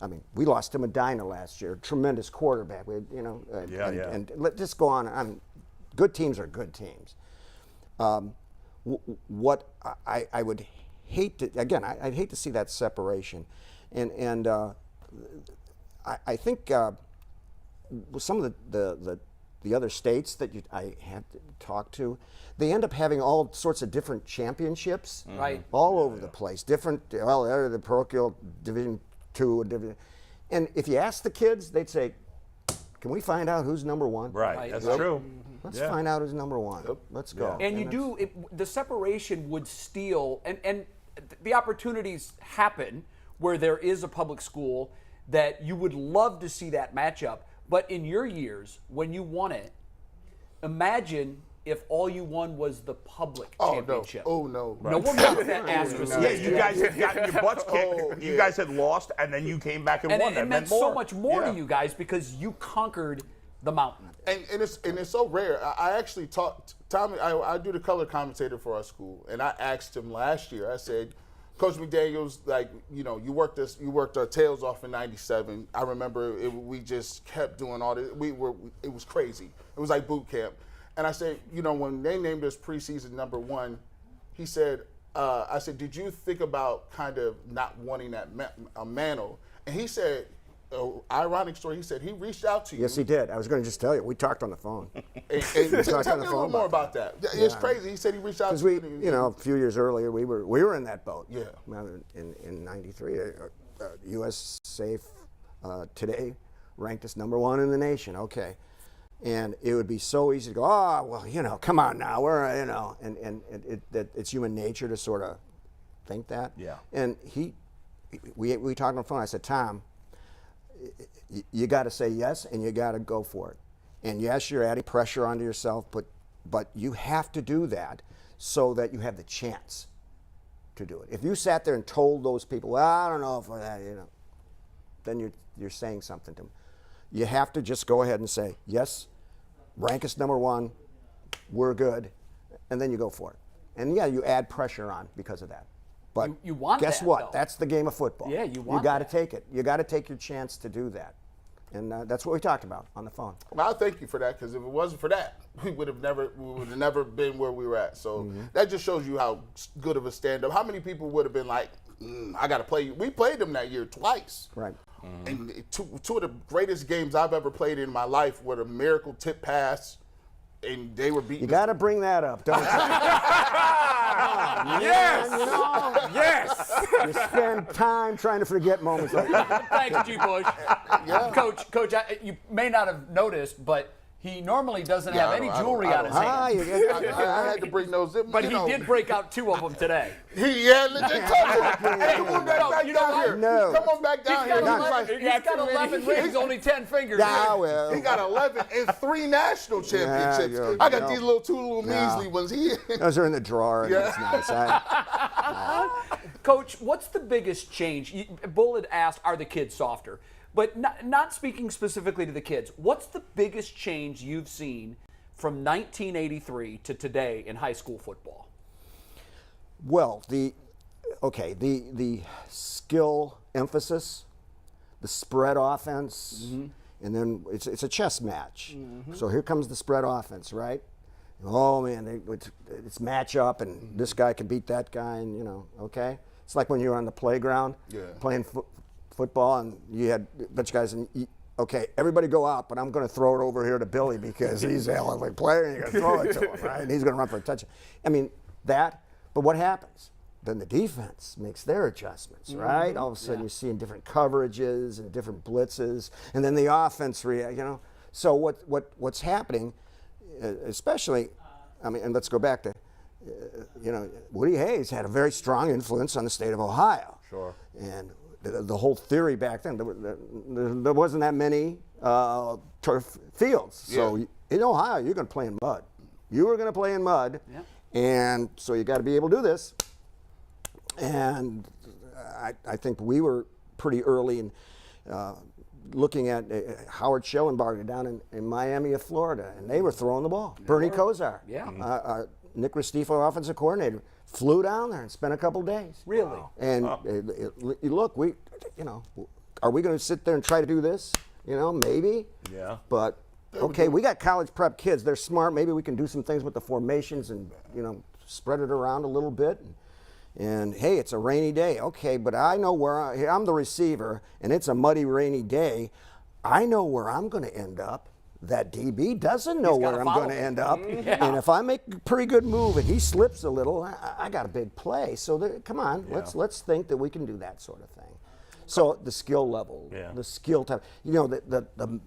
I mean, we lost to Medina last year. Tremendous quarterback. And let this go on. Good teams are good teams. What I would hate to, again, I'd hate to see that separation. And I think some of the other states that I have to talk to, they end up having all sorts of different championships, right, all over the place. Different, well, they're the parochial Division II, and if you ask the kids, they'd say, "Can we find out who's number one?" Right, that's true. Let's find out who's number one. Let's go. And the separation would steal, and the opportunities happen where there is a public school that you would love to see that matchup. But in your years, when you won it, imagine if all you won was the public championship. Oh, no. No one wants that asterisk. Yeah, you guys had gotten your butts kicked. You guys had lost, and then you came back and won. It meant so much more to you guys because you conquered the mountain. And it's so rare. I actually talked, Tommy, I do the color commentator for our school, and I asked him last year, I said, Coach McDaniels, you worked our tails off in '97. I remember we just kept doing all this. It was crazy. It was like boot camp. And I said, when they named us preseason number one, he said, I said, did you think about kind of not wanting that mantle? And he said, ironic story, he said he reached out to you. Yes, he did. I was going to just tell you. We talked on the phone. And tell me a little more about that. It's crazy. He said he reached out to you. Because a few years earlier, we were in that boat. Yeah. In '93, USA Today ranked us number one in the nation. Okay. And it would be so easy to go, come on now, it's human nature to sort of think that. Yeah. And we talked on the phone. I said, Tom, you got to say yes, and you got to go for it. And yes, you're adding pressure onto yourself, but you have to do that so that you have the chance to do it. If you sat there and told those people, well, I don't know for that, then you're saying something to them. You have to just go ahead and say, yes, rank us number one, we're good, and then you go for it. And you add pressure on because of that. But you want guess that, what? though. That's the game of football. Yeah, you want You got to that. take it. You got to take your chance to do that. And that's what we talked about on the phone. Well, I thank you for that, because if it wasn't for that, we would have never been where we were at. So that just shows you how good of a stand-up. How many people would have been like, I got to play you? We played them that year twice. Right. And two of the greatest games I've ever played in my life were the miracle tip pass, and they were beating. You got to bring that up, don't you? Yes. Yes. You spend time trying to forget moments like that. Thanks, G. Bush. Yeah. Coach, you may not have noticed, but he normally doesn't have any jewelry on his hand. I had to bring those in. But he did break out 2 of them today. Hey, come on back down here. No. Come on back down here. He's got 11 rings, only 10 fingers. Yeah, well. He got 11 and 3 national championships. Yeah, I got these two little measly ones here. Those are in the drawer, and it's nice. Coach, what's the biggest change? Bull had asked, are the kids softer? But not speaking specifically to the kids, what's the biggest change you've seen from 1983 to today in high school football? Well, the skill emphasis, the spread offense, and then it's a chess match. So here comes the spread offense, right? Oh man, it's match up, and this guy can beat that guy, and okay. It's like when you were on the playground playing football, and you had a bunch of guys, and okay, everybody go out, but I'm going to throw it over here to Billy because he's a hell of a player, and you're going to throw it to him, right? And he's going to run for a touchdown. I mean that, but what happens? Then the defense makes their adjustments, right? All of a sudden you're seeing different coverages and different blitzes, and then the offense react, So what's happening, especially, I mean, and let's go back to, Woody Hayes had a very strong influence on the state of Ohio. Sure. And the whole theory back then, there wasn't that many turf fields. So in Ohio, you're going to play in mud. You were going to play in mud, and so you got to be able to do this. And I think we were pretty early in looking at Howard Schellenbarger down in Miami of Florida, and they were throwing the ball. Bernie Kosar, Nick Restifo, offensive coordinator, flew down there and spent a couple days. Really? And look, are we going to sit there and try to do this? Maybe. Yeah. But okay, we got college prep kids. They're smart. Maybe we can do some things with the formations and spread it around a little bit. And hey, it's a rainy day. Okay, but I know where I'm the receiver, and it's a muddy, rainy day. I know where I'm going to end up. That DB doesn't know where I'm going to end up. And if I make a pretty good move and he slips a little, I got a big play. So come on, let's think that we can do that sort of thing. So the skill level, the skill type, the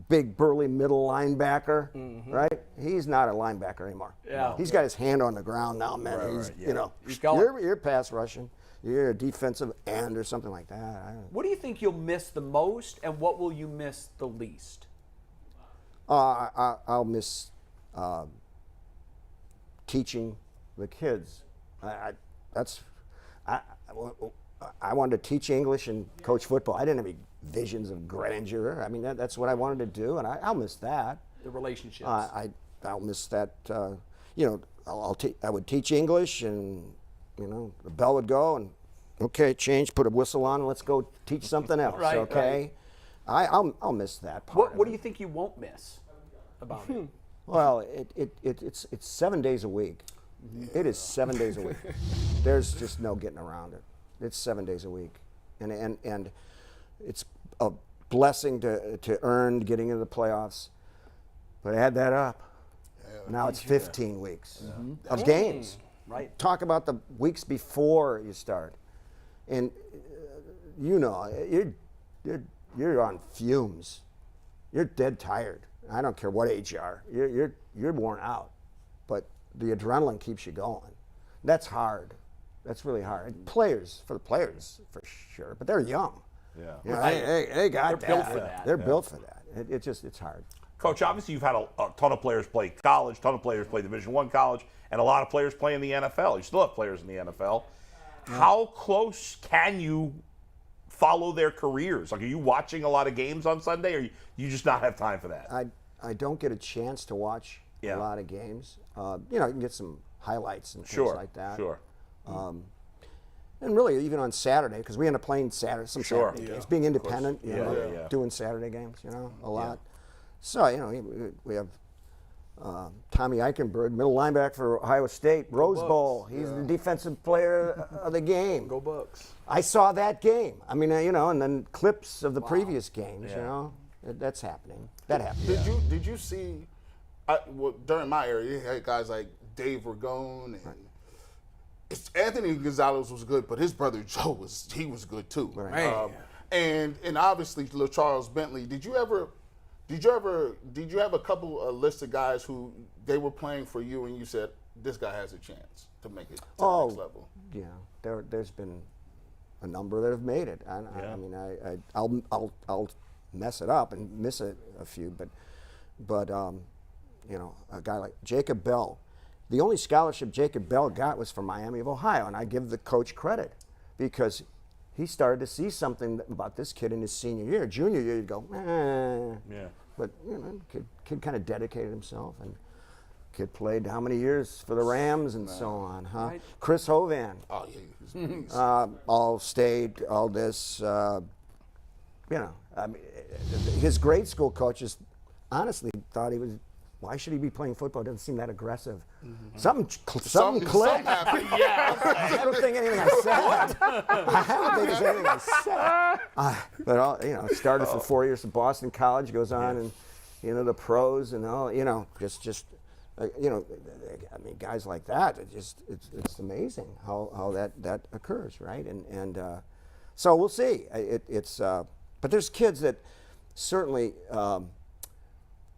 big burly middle linebacker, right? He's not a linebacker anymore. Yeah. He's got his hand on the ground now, man. You're pass rushing. You're a defensive end or something like that. What do you think you'll miss the most, and what will you miss the least? I'll miss teaching the kids. I wanted to teach English and coach football. I didn't have any visions of grandeur. I mean, that's what I wanted to do, and I'll miss that. The relationships. I'll miss that. I would teach English, and the bell would go, and okay, change, put a whistle on, and let's go teach something else. Right, okay. Right. I'll miss that part. What do you think you won't miss about it? Well, it's 7 days a week. It is 7 days a week. There's just no getting around it. It's 7 days a week, and it's a blessing to earn getting into the playoffs. But add that up. Now it's 15 weeks of games. Right. Talk about the weeks before you start, and you're on fumes. You're dead tired. I don't care what age you are. You're worn out, but the adrenaline keeps you going. That's hard. That's really hard. For the players, for sure. But they're young. Yeah. They got that. They're built for that. They're built for that. It's hard. Coach, obviously you've had a ton of players play college, ton of players play Division I college, and a lot of players play in the NFL. You still have players in the NFL. How close can you follow their careers? Like, are you watching a lot of games on Sunday, or you just not have time for that? I don't get a chance to watch a lot of games. You can get some highlights and things like that. Sure. And really, even on Saturday, because we end up playing Saturday games, being independent, doing Saturday games, a lot. So, we have Tommy Eichenberg, middle linebacker for Ohio State, Rose Bowl. He's the defensive player of the game. Go Bucks. I saw that game. I mean, and then clips of the previous games, that's happening. That happened. Did you see, during my era, you had guys like Dave Ragone and Anthony Gonzalez was good, but his brother Joe was good too. Right. And obviously Charles Bentley. Did you have a couple of list of guys who they were playing for you and you said this guy has a chance to make it to the next level? Yeah, there's been a number that have made it. I mean, I'll mess it up and miss a few, but a guy like Jacob Bell the only scholarship Jacob Bell got was from Miami of Ohio, and I give the coach credit because he started to see something about this kid in his senior year. Junior year, you'd go, Yeah. But, kid kind of dedicated himself, and kid played how many years for the Rams and so on, huh? Right. Chris Hovan. Oh, yeah. All state, all this, I mean, his grade school coaches honestly thought why should he be playing football? It doesn't seem that aggressive. Something clicked. I don't think anything I said. I don't think there's anything I said. But it started for 4 years at Boston College, goes on and the pros and all, I mean, guys like that, it's amazing how that occurs, right? And so we'll see. But there's kids that certainly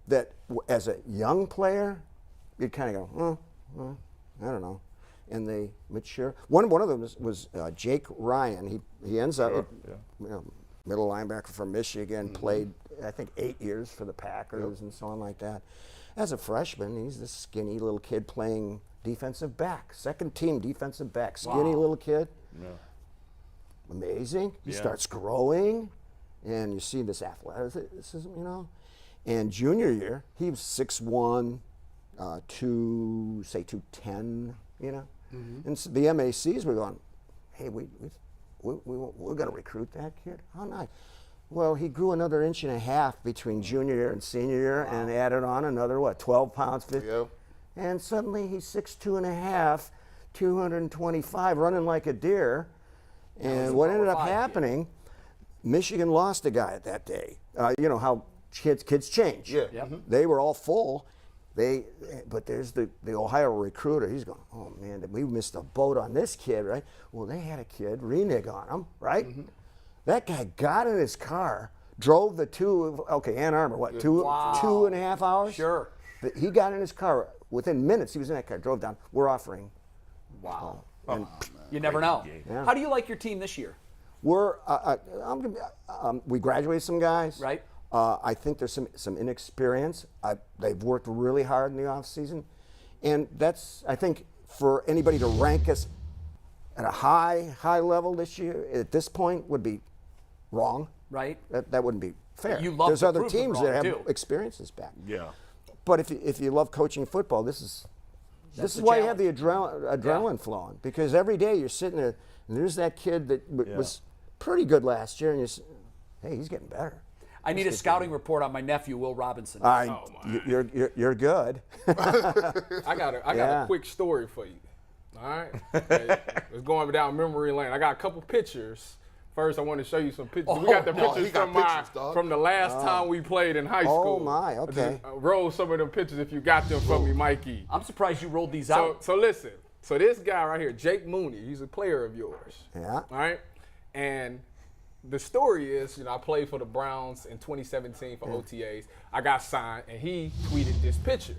that as a young player, you'd kind of go, I don't know, and they mature. One of them was Jake Ryan. He ends up middle linebacker from Michigan, played I think 8 years for the Packers and so on like that. As a freshman, he's this skinny little kid playing defensive back, second team defensive back, skinny little kid. Yeah. Amazing. He starts growing, and you see this athleticism, And junior year, he was 6'1", 210, And so the MACs were going, hey, we're going to recruit that kid? How nice. Well, he grew another 1.5 inches between junior year and senior year and added on another, 12 pounds, 50. Yeah. And suddenly he's 6'2.5", 225, running like a deer. And what ended up happening, Michigan lost a guy that day. You know how kids change. Yeah. They were all full. But there's the Ohio recruiter. He's going, oh, man, we missed a boat on this kid, right? Well, they had a kid renege on him, right? Mm-hmm. That guy got in his car, drove Ann Arbor, 2.5 hours? Sure. But he got in his car. Within minutes, he was in that car, drove down. We're offering. Wow. You never know. Yeah. How do you like your team this year? We graduated some guys. Right. I think there's some inexperience. They've worked really hard in the offseason. And that's, I think, for anybody to rank us at a high level this year, at this point, would be wrong. Right. That wouldn't be fair. There's other teams that have experiences back. Yeah. But if you love coaching football, this is why you have the adrenaline flowing. Because every day you're sitting there, and there's that kid that was pretty good last year, and hey, he's getting better. I need a scouting report on my nephew, Will Robinson. You're good. I got a quick story for you. All right? Okay. It's going down memory lane. I got a couple pictures. First, I want to show you some pictures. We got the pictures from the last time we played in high school. Oh, my, okay. Roll some of them pictures if you got them from me, Mikey. I'm surprised you rolled these out. So listen. So this guy right here, Jake Mooney, he's a player of yours. Yeah. All right? And the story is, I played for the Browns in 2017 for OTAs. I got signed, and he tweeted this picture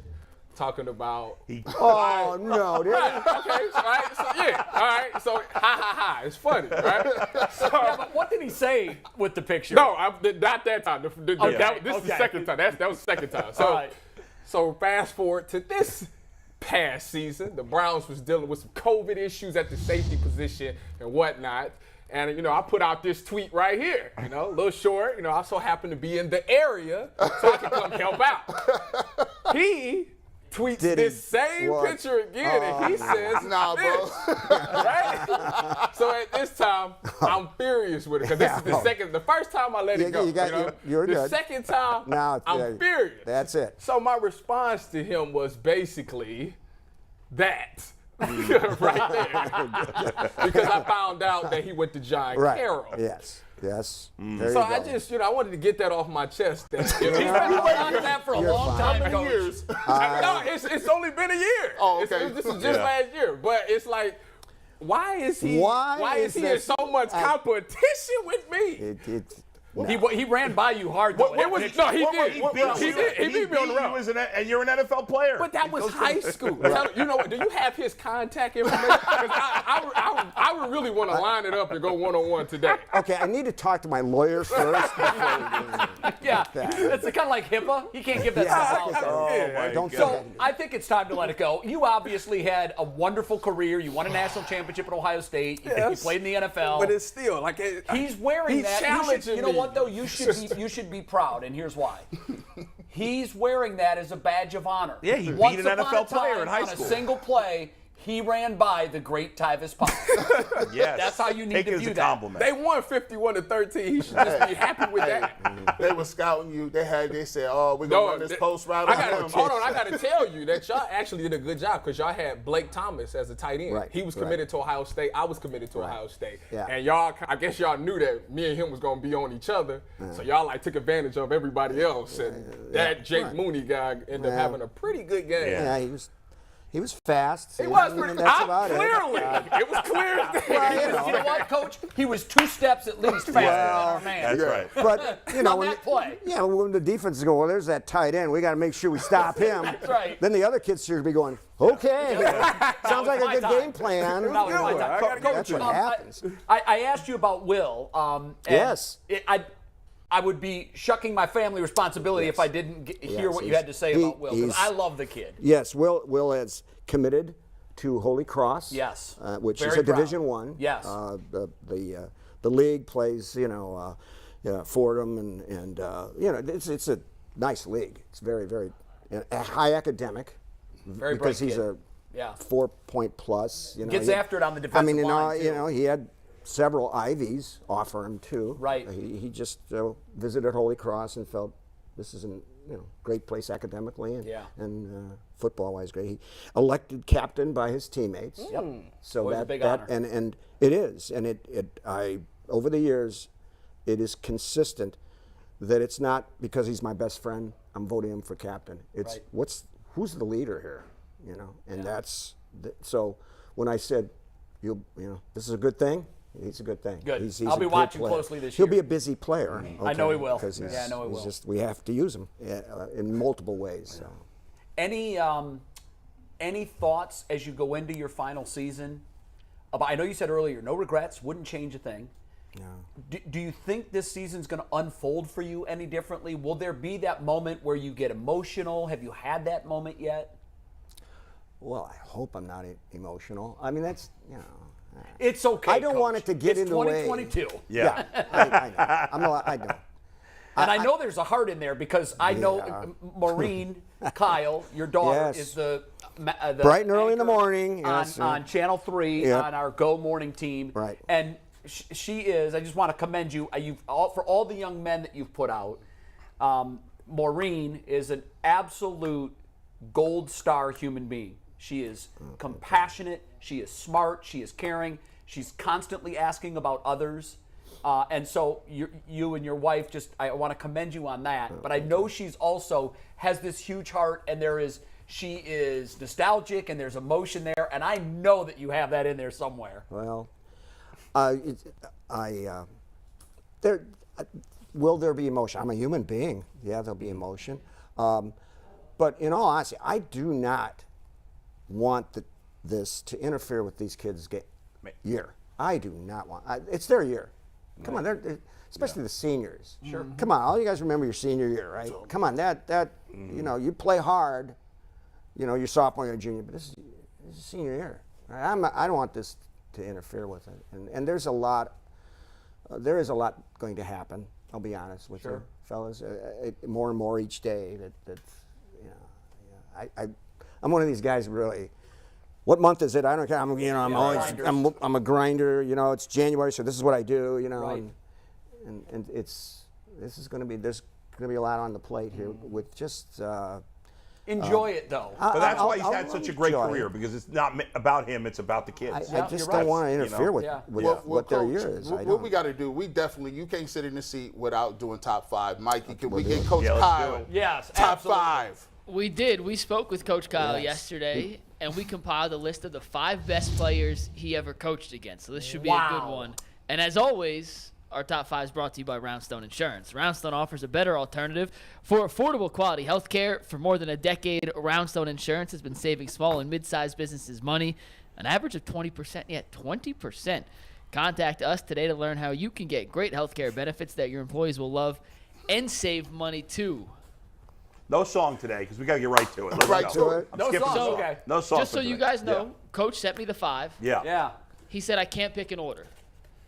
talking about. Oh, no. Right, okay, right? So, yeah, all right. So, ha. It's funny, right? So, but what did he say with the picture? No, not that time. This is the second time. That was the second time. So, so fast forward to this past season. The Browns was dealing with some COVID issues at the safety position and whatnot. And, I put out this tweet right here, a little short. I so happen to be in the area so I can come help out. He tweets this same picture again, and he says, nah, this, right? So at this time, I'm furious with it, because this is the second. The first time I let it go. You're the good. second time, I'm furious. That's it. So my response to him was basically that. Right there. Because I found out that he went to John Carroll. Yes. So I just, I wanted to get that off my chest. He's been waiting on that for a long time. How many years? No, it's only been a year. Oh, okay. This is just last year. But it's like, why is he in so much competition with me? He ran by you hard, though. He did. He beat me on the road. And you're an NFL player. But that was high school. You know what? Do you have his contact information? Because I would really want to line it up and go one-on-one today. Okay, I need to talk to my lawyer first. Yeah, it's kind of like HIPAA. He can't give that stuff out. So I think it's time to let it go. You obviously had a wonderful career. You won a national championship at Ohio State. You played in the NFL. But it's still like he's wearing that. You know me. what though? You should be proud, and here's why. He's wearing that as a badge of honor. Yeah, he Once beat an upon NFL a time, player in high school. On a single play, he ran by the great Tyvis Pop. Yes. That's how you need to view that. Compliment. They won 51-13. He should just be happy with that. They were scouting you. They said, "Oh, we're gonna run this post route." Hold on, I gotta tell you that y'all actually did a good job because y'all had Blake Thomas as a tight end. Right, He was committed to Ohio State. I was committed to Ohio State. Yeah. And y'all, I guess y'all knew that me and him was gonna be on each other. So y'all like took advantage of everybody else. And that Jake Mooney guy ended up having a pretty good game. Yeah, he was fast. He was pretty that's about clearly. It was clear as day. You know what, Coach? He was 2 steps at least faster than our man. That's right. But when the defense is going, well, there's that tight end. We got to make sure we stop him. That's right. Then the other kids should be going, okay, sounds like a good game plan. That's what happens. I asked you about Will. And Yes. I would be shucking my family responsibility if I didn't hear what you had to say about Will, because I love the kid. Yes, Will is committed to Holy Cross. Yes, which very is a proud. Division I. Yes. The league plays, Fordham and it's a nice league. It's very, very high academic. Very because bright he's kid. a 4-point plus. Gets after it on the defensive line. He had several Ivies offer him too. Right. He just visited Holy Cross and felt this is a great place academically and football-wise great. He elected captain by his teammates. Yep. So Always a big honor. And it is, and I over the years, it is consistent that it's not because he's my best friend I'm voting him for captain. It's who's the leader here, and that's so when I said this is a good thing. It's a good thing. Good. He's I'll be a good watching player. closely this year. He'll be a busy player. I know he will. I know he will. We have to use him in multiple ways. So. Any thoughts as you go into your final season? I know you said earlier, no regrets, wouldn't change a thing. No. Do you think this season's going to unfold for you any differently? Will there be that moment where you get emotional? Have you had that moment yet? Well, I hope I'm not emotional. I mean, that's It's okay. I don't Coach. want it to get in the way. It's 2022. Yeah, I know. I know. And I know there's a heart in there because I know Maureen, Kyle, your daughter, is the bright and early in the morning on Channel 3 on our Go Morning team. Right. And she is. I just want to commend you. For all the young men that you've put out. Maureen is an absolute gold star human being. She is compassionate. She is smart. She is caring. She's constantly asking about others. And so you and your wife, I want to commend you on that. But I know she's also has this huge heart, and she is nostalgic, and there's emotion there. And I know that you have that in there somewhere. Well, will there be emotion? I'm a human being. Yeah, there'll be emotion. But in all honesty, I do not want this to interfere with these kids' year. I do not want. It's their year. Come on, they're especially the seniors. Sure. Come on, all you guys remember your senior year, right? Come on, you play hard. Your sophomore year, junior, but this is senior year. Right? I don't want this to interfere with it. And there's a lot. There is a lot going to happen. I'll be honest with you, fellas. More and more each day. I'm one of these guys really. What month is it? I don't care. I'm a grinder. It's January, so this is what I do. Right. And there's going to be a lot on the plate here with just. Enjoy it though. But that's why he's had such a great career, because it's not about him; it's about the kids. I just don't want to interfere with what their year is. What we got to do? You can't sit in the seat without doing top 5. Mikey, can we get Coach Kyle? Yes, top absolutely. 5. We did. We spoke with Coach Kyle yesterday, and we compiled a list of the 5 best players he ever coached against. So this should be a good one. And as always, Our top 5 is brought to you by Roundstone Insurance. Roundstone offers a better alternative for affordable quality health care. For more than a decade, Roundstone Insurance has been saving small and mid-sized businesses money, an average of 20%. Yeah, 20%. Contact us today to learn how you can get great health care benefits that your employees will love and save money too. No song today because we got to get right to it. Let's go. No song. Okay. No song. Just so you guys know, Coach sent me the 5. Yeah. He said I can't pick an order.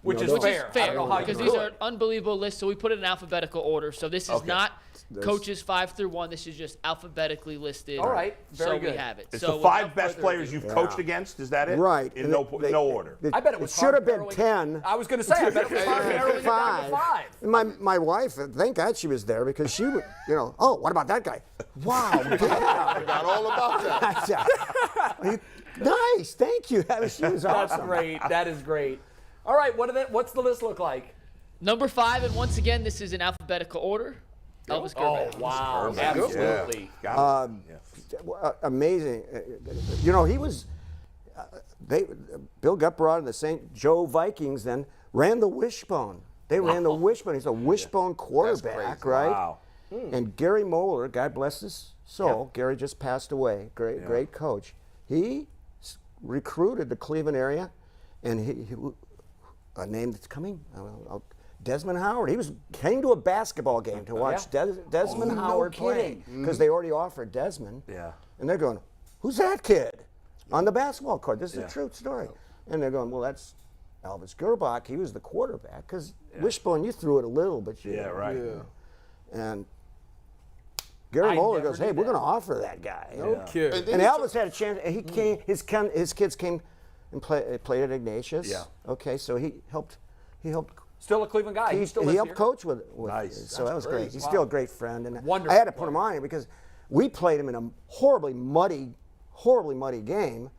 Which is fair. I don't know how because these are unbelievable lists, so we put it in alphabetical order. So this is not coaches 5 through 1. This is just alphabetically listed. All right. Very good. So we have it. It's so the 5 best players you've coached against. Is that it? Right. In no order. I bet it was should have been 10. I was going to say, I bet it was hard 5. My wife, thank God she was there because she would, oh, what about that guy? Wow, yeah. I forgot all about that. Nice, thank you. She was awesome. That's great. That is great. All right, what's the list look like? Number 5, and once again, this is in alphabetical order. Elvis Grbac. Oh, wow. Absolutely. Amazing. He was, Bill Gutbrod and the St. Joe Vikings then ran the wishbone. They ran the wishbone. He's a wishbone quarterback, right? Wow. And Gary Moeller, God bless his soul, Gary just passed away, great coach. He recruited the Cleveland area, and he a name that's coming, Desmond Howard. He came to a basketball game to watch Desmond Howard play because they already offered Desmond. Yeah. And they're going, who's that kid on the basketball court? This is a true story. And they're going, well, that's Elvis Grbac. He was the quarterback because wishbone, you threw it a little, but and Gary Moeller goes, hey, we're going to offer that guy. No kid. And Elvis had a chance. He came. His kids came and played at Ignatius. Yeah. Okay, so he helped. Still a Cleveland guy. He helped coach with Nice. so that was great. He's still a great friend. And Wonderful I had to put him on here because we played him in a horribly muddy game,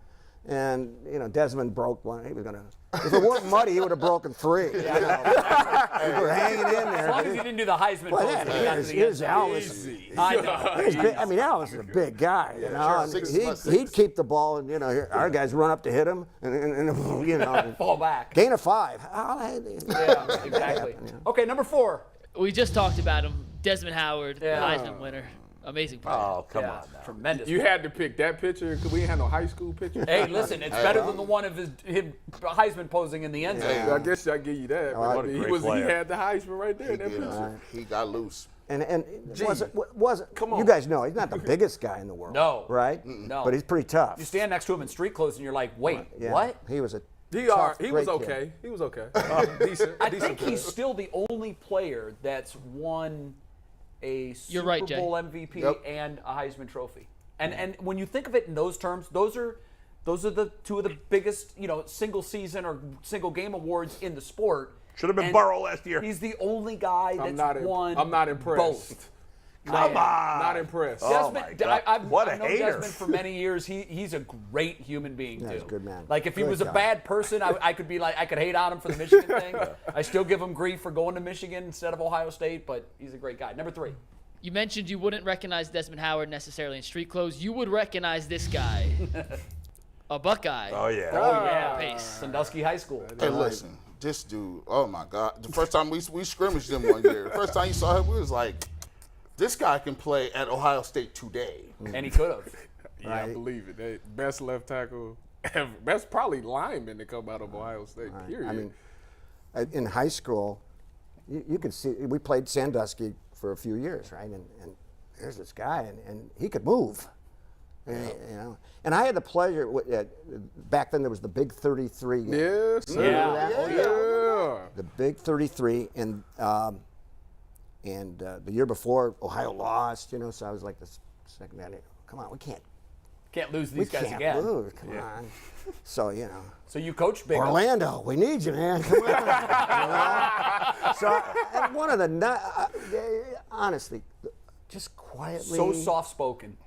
and Desmond broke one. He was gonna. If it weren't muddy, he would have broken 3. We were hanging in there. As long as he didn't do the Heisman pose. Here's Elvis. I know. Elvis is a big guy, and he'd keep the ball, and our guys run up to hit him, and fall back. Gain of 5. Yeah, exactly. Okay, number 4. We just talked about him. Desmond Howard, Heisman winner. Amazing player. Oh, come on now. Tremendous. You had to pick that picture because we ain't had no high school picture. Hey, listen, it's better than the one of him Heisman posing in the end zone. I guess I give you that. What a great player. He had the Heisman right there in that picture. He got loose. And wasn't come on. You guys know he's not the biggest guy in the world. No. Right? No. But he's pretty tough. You stand next to him in street clothes and you're like, wait, what? He was a He tough, was great okay. kid. He was okay. Decent. I think he's still the only player that's won a Super Bowl MVP and a Heisman Trophy. And when you think of it in those terms, those are the 2 of the biggest, single season or single game awards in the sport. Should have been Burrow last year. He's the only guy that's won. I'm not impressed. Both. Come on. Not impressed. Oh my God. I've What a known hater. Desmond for many years. He's a great human being too. He's a good man. Like if he Good was a guy. bad person, I could be like I could hate on him for the Michigan thing. I still give him grief for going to Michigan instead of Ohio State, but he's a great guy. Number 3. You mentioned you wouldn't recognize Desmond Howard necessarily in street clothes. You would recognize this guy, a Buckeye. Oh, yeah. Oh yeah, Pace. Sandusky High School. Hey, listen, this dude, oh my God. The first time we scrimmaged him one year, the first time you saw him, we was like, this guy can play at Ohio State today. And he could have. Yeah, I believe it. Best left tackle ever. Best probably lineman to come out of Ohio State, period. I mean, in high school, you could see, we played Sandusky for a few years, right? And there's this guy, and he could move. And I had the pleasure, back then there was the Big 33 game. Yes, sir. Yeah. The Big 33, and the year before, Ohio lost, so I was like the second guy. Come on, we can't lose these guys again. We can't lose, come on. So, So you coached big. Orlando, we need you, man. Come on. So, and one of the, honestly, just quietly. So soft-spoken.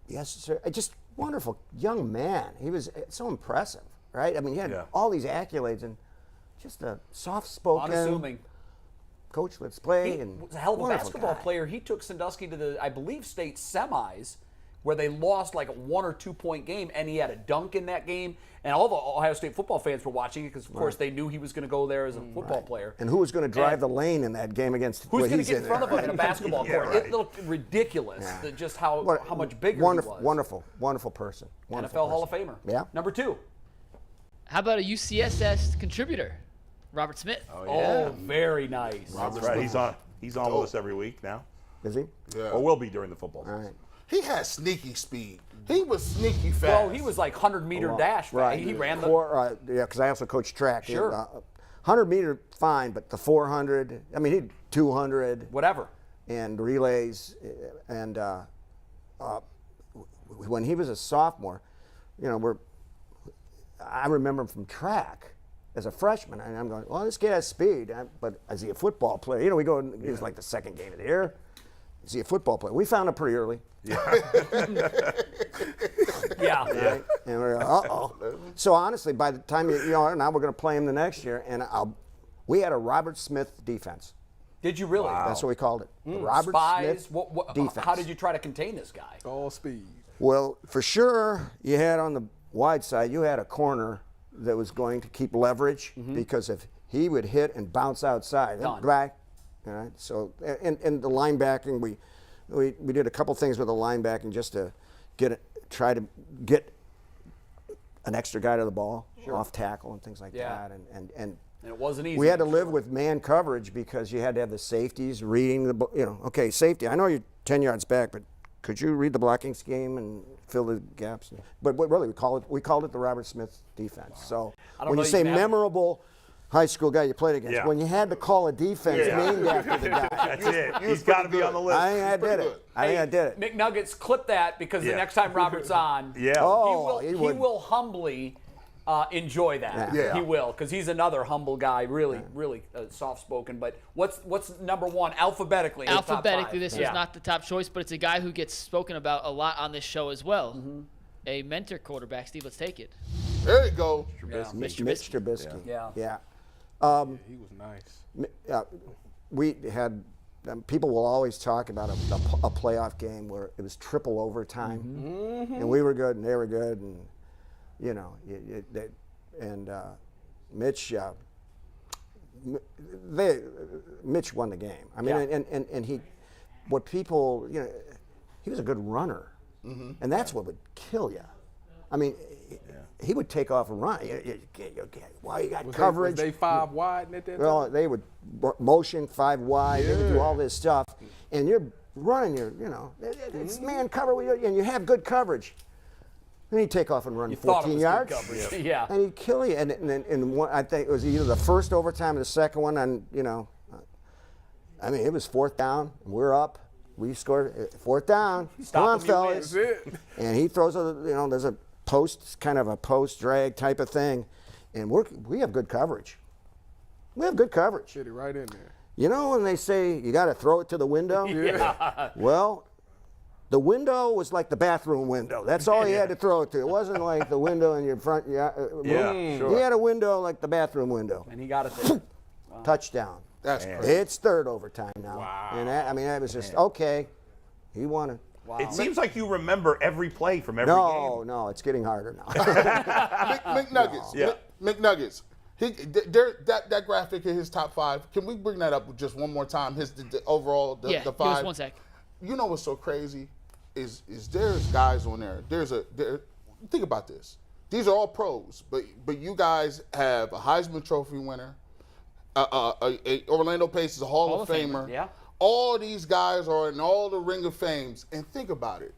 Yes, sir. Just wonderful young man. He was so impressive, right? I mean, he had all these accolades and just a soft-spoken. Unassuming. Coach, let's play. He and was a hell of a basketball guy. player. He took Sandusky to the, I believe, state semis where they lost like a 1 or 2 point game, and he had a dunk in that game, and all the Ohio State football fans were watching it because, of course, they knew he was going to go there as a football player. And who was going to drive the lane in that game against? Who's going to get in front of him in a basketball court? Right. It looked ridiculous, just how much bigger he was. Wonderful person. NFL Hall of Famer. Yeah. Number 2. How about a UCSS contributor, Robert Smith? Oh, very nice. That's right. He's on with us every week now. Is he? Yeah. Or will be during the football season. All right. He had sneaky speed. He was sneaky fast. Well, he was like 100-meter dash. Right. He ran the. Yeah, because I also coached track. Sure. 100-meter, fine, but the 400, I mean, he 200. Whatever. And relays. And when he was a sophomore, I remember him from track as a freshman. And I'm going, well, this kid has speed, but is he a football player? We go, he was like the second game of the year. Is he a football player? We found him pretty early. Yeah. Right? And we're like, uh-oh. So honestly, by the time now we're going to play him the next year, and we had a Robert Smith defense. Did you really? That's what we called it. The Robert Spies. Smith defense. How did you try to contain this guy? All speed. Well, for sure, you had on the wide side, you had a corner that was going to keep leverage because if he would hit and bounce outside, back. All right. So, and the linebacking, we did a couple things with the linebacking just to try to get an extra guy to the ball, off tackle and things like that. And it wasn't easy. we had to live with man coverage because you had to have the safeties reading okay, safety. I know you're 10 yards back, but could you read the blocking scheme and fill the gaps? But really, we called it the Robert Smith defense. So when you say memorable high school guy you played against, when you had to call a defense named after the guy. That's it. He's got to be on the list. I think I did it. McNuggets, clip that because the next time Robert's on, he will humbly enjoy that. He will, because he's another humble guy, really soft-spoken. But what's number 1 alphabetically? Alphabetically, this was not the top choice, but it's a guy who gets spoken about a lot on this show as well. A mentor quarterback. Steve, let's take it. There you go. Mitch Trubisky. Yeah. He was nice. We had people will always talk about a playoff game where it was triple overtime, and we were good and they were good, and Mitch won the game. I mean, and he was a good runner, and that's what would kill you. I mean, he would take off and run. Why you got coverage? They 5 wide at that Well, time? they would motion 5 wide. They would do all this stuff, and you're running. It's man cover, and you have good coverage. Then he'd take off and run 14 yards. And he'd kill you. And I think it was either the first overtime or the second one. And I mean, it was 4th down. And we're up. We scored 4th down. Come on, fellas. And he throws there's a post, kind of a post drag type of thing, and we have good coverage. We have good coverage. Hit it right in there. You know when they say you got to throw it to the window? Well, the window was like the bathroom window. That's all you had to throw it to. It wasn't like the window in your front room. He had a window like the bathroom window. And he got it there. Touchdown. That's crazy. It's 3rd overtime now. Wow. And that was just okay. He won it. Wow. It seems like you remember every play from every game. No, it's getting harder now. McNuggets. Yeah. McNuggets. That graphic in his top 5. Can we bring that up just one more time? The overall the 5. Give us 1 sec. You know what's so crazy is there's guys on there. Think about this. These are all pros, but you guys have a Heisman Trophy winner, Orlando Pace is a Hall of Famer. Yeah. All these guys are in all the Ring of Fames, and think about it.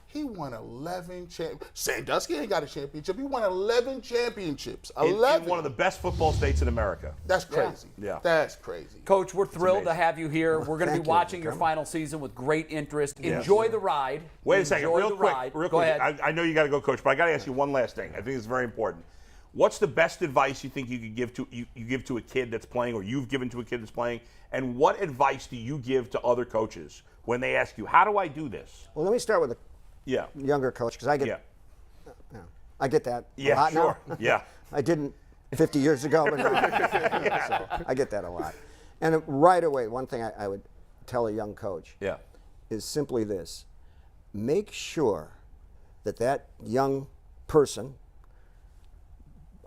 He won 11 championships. Sandusky ain't got a championship. He won 11 championships. 11. In one of the best football states in America. That's crazy. Yeah. That's crazy. Coach, we're thrilled to have you here. We're going to be watching your final season with great interest. Enjoy the ride. Wait a second, real quick. Go ahead. I know you got to go, Coach, but I got to ask you one last thing. I think it's very important. What's the best advice you think you could give to a kid that's playing, or you've given to a kid that's playing? And what advice do you give to other coaches when they ask you, how do I do this? Well, let me start with a younger coach, because I get that a lot now. Yeah. I didn't 50 years ago, but so I get that a lot. And right away, one thing I would tell a young coach is simply this. make sure that young person,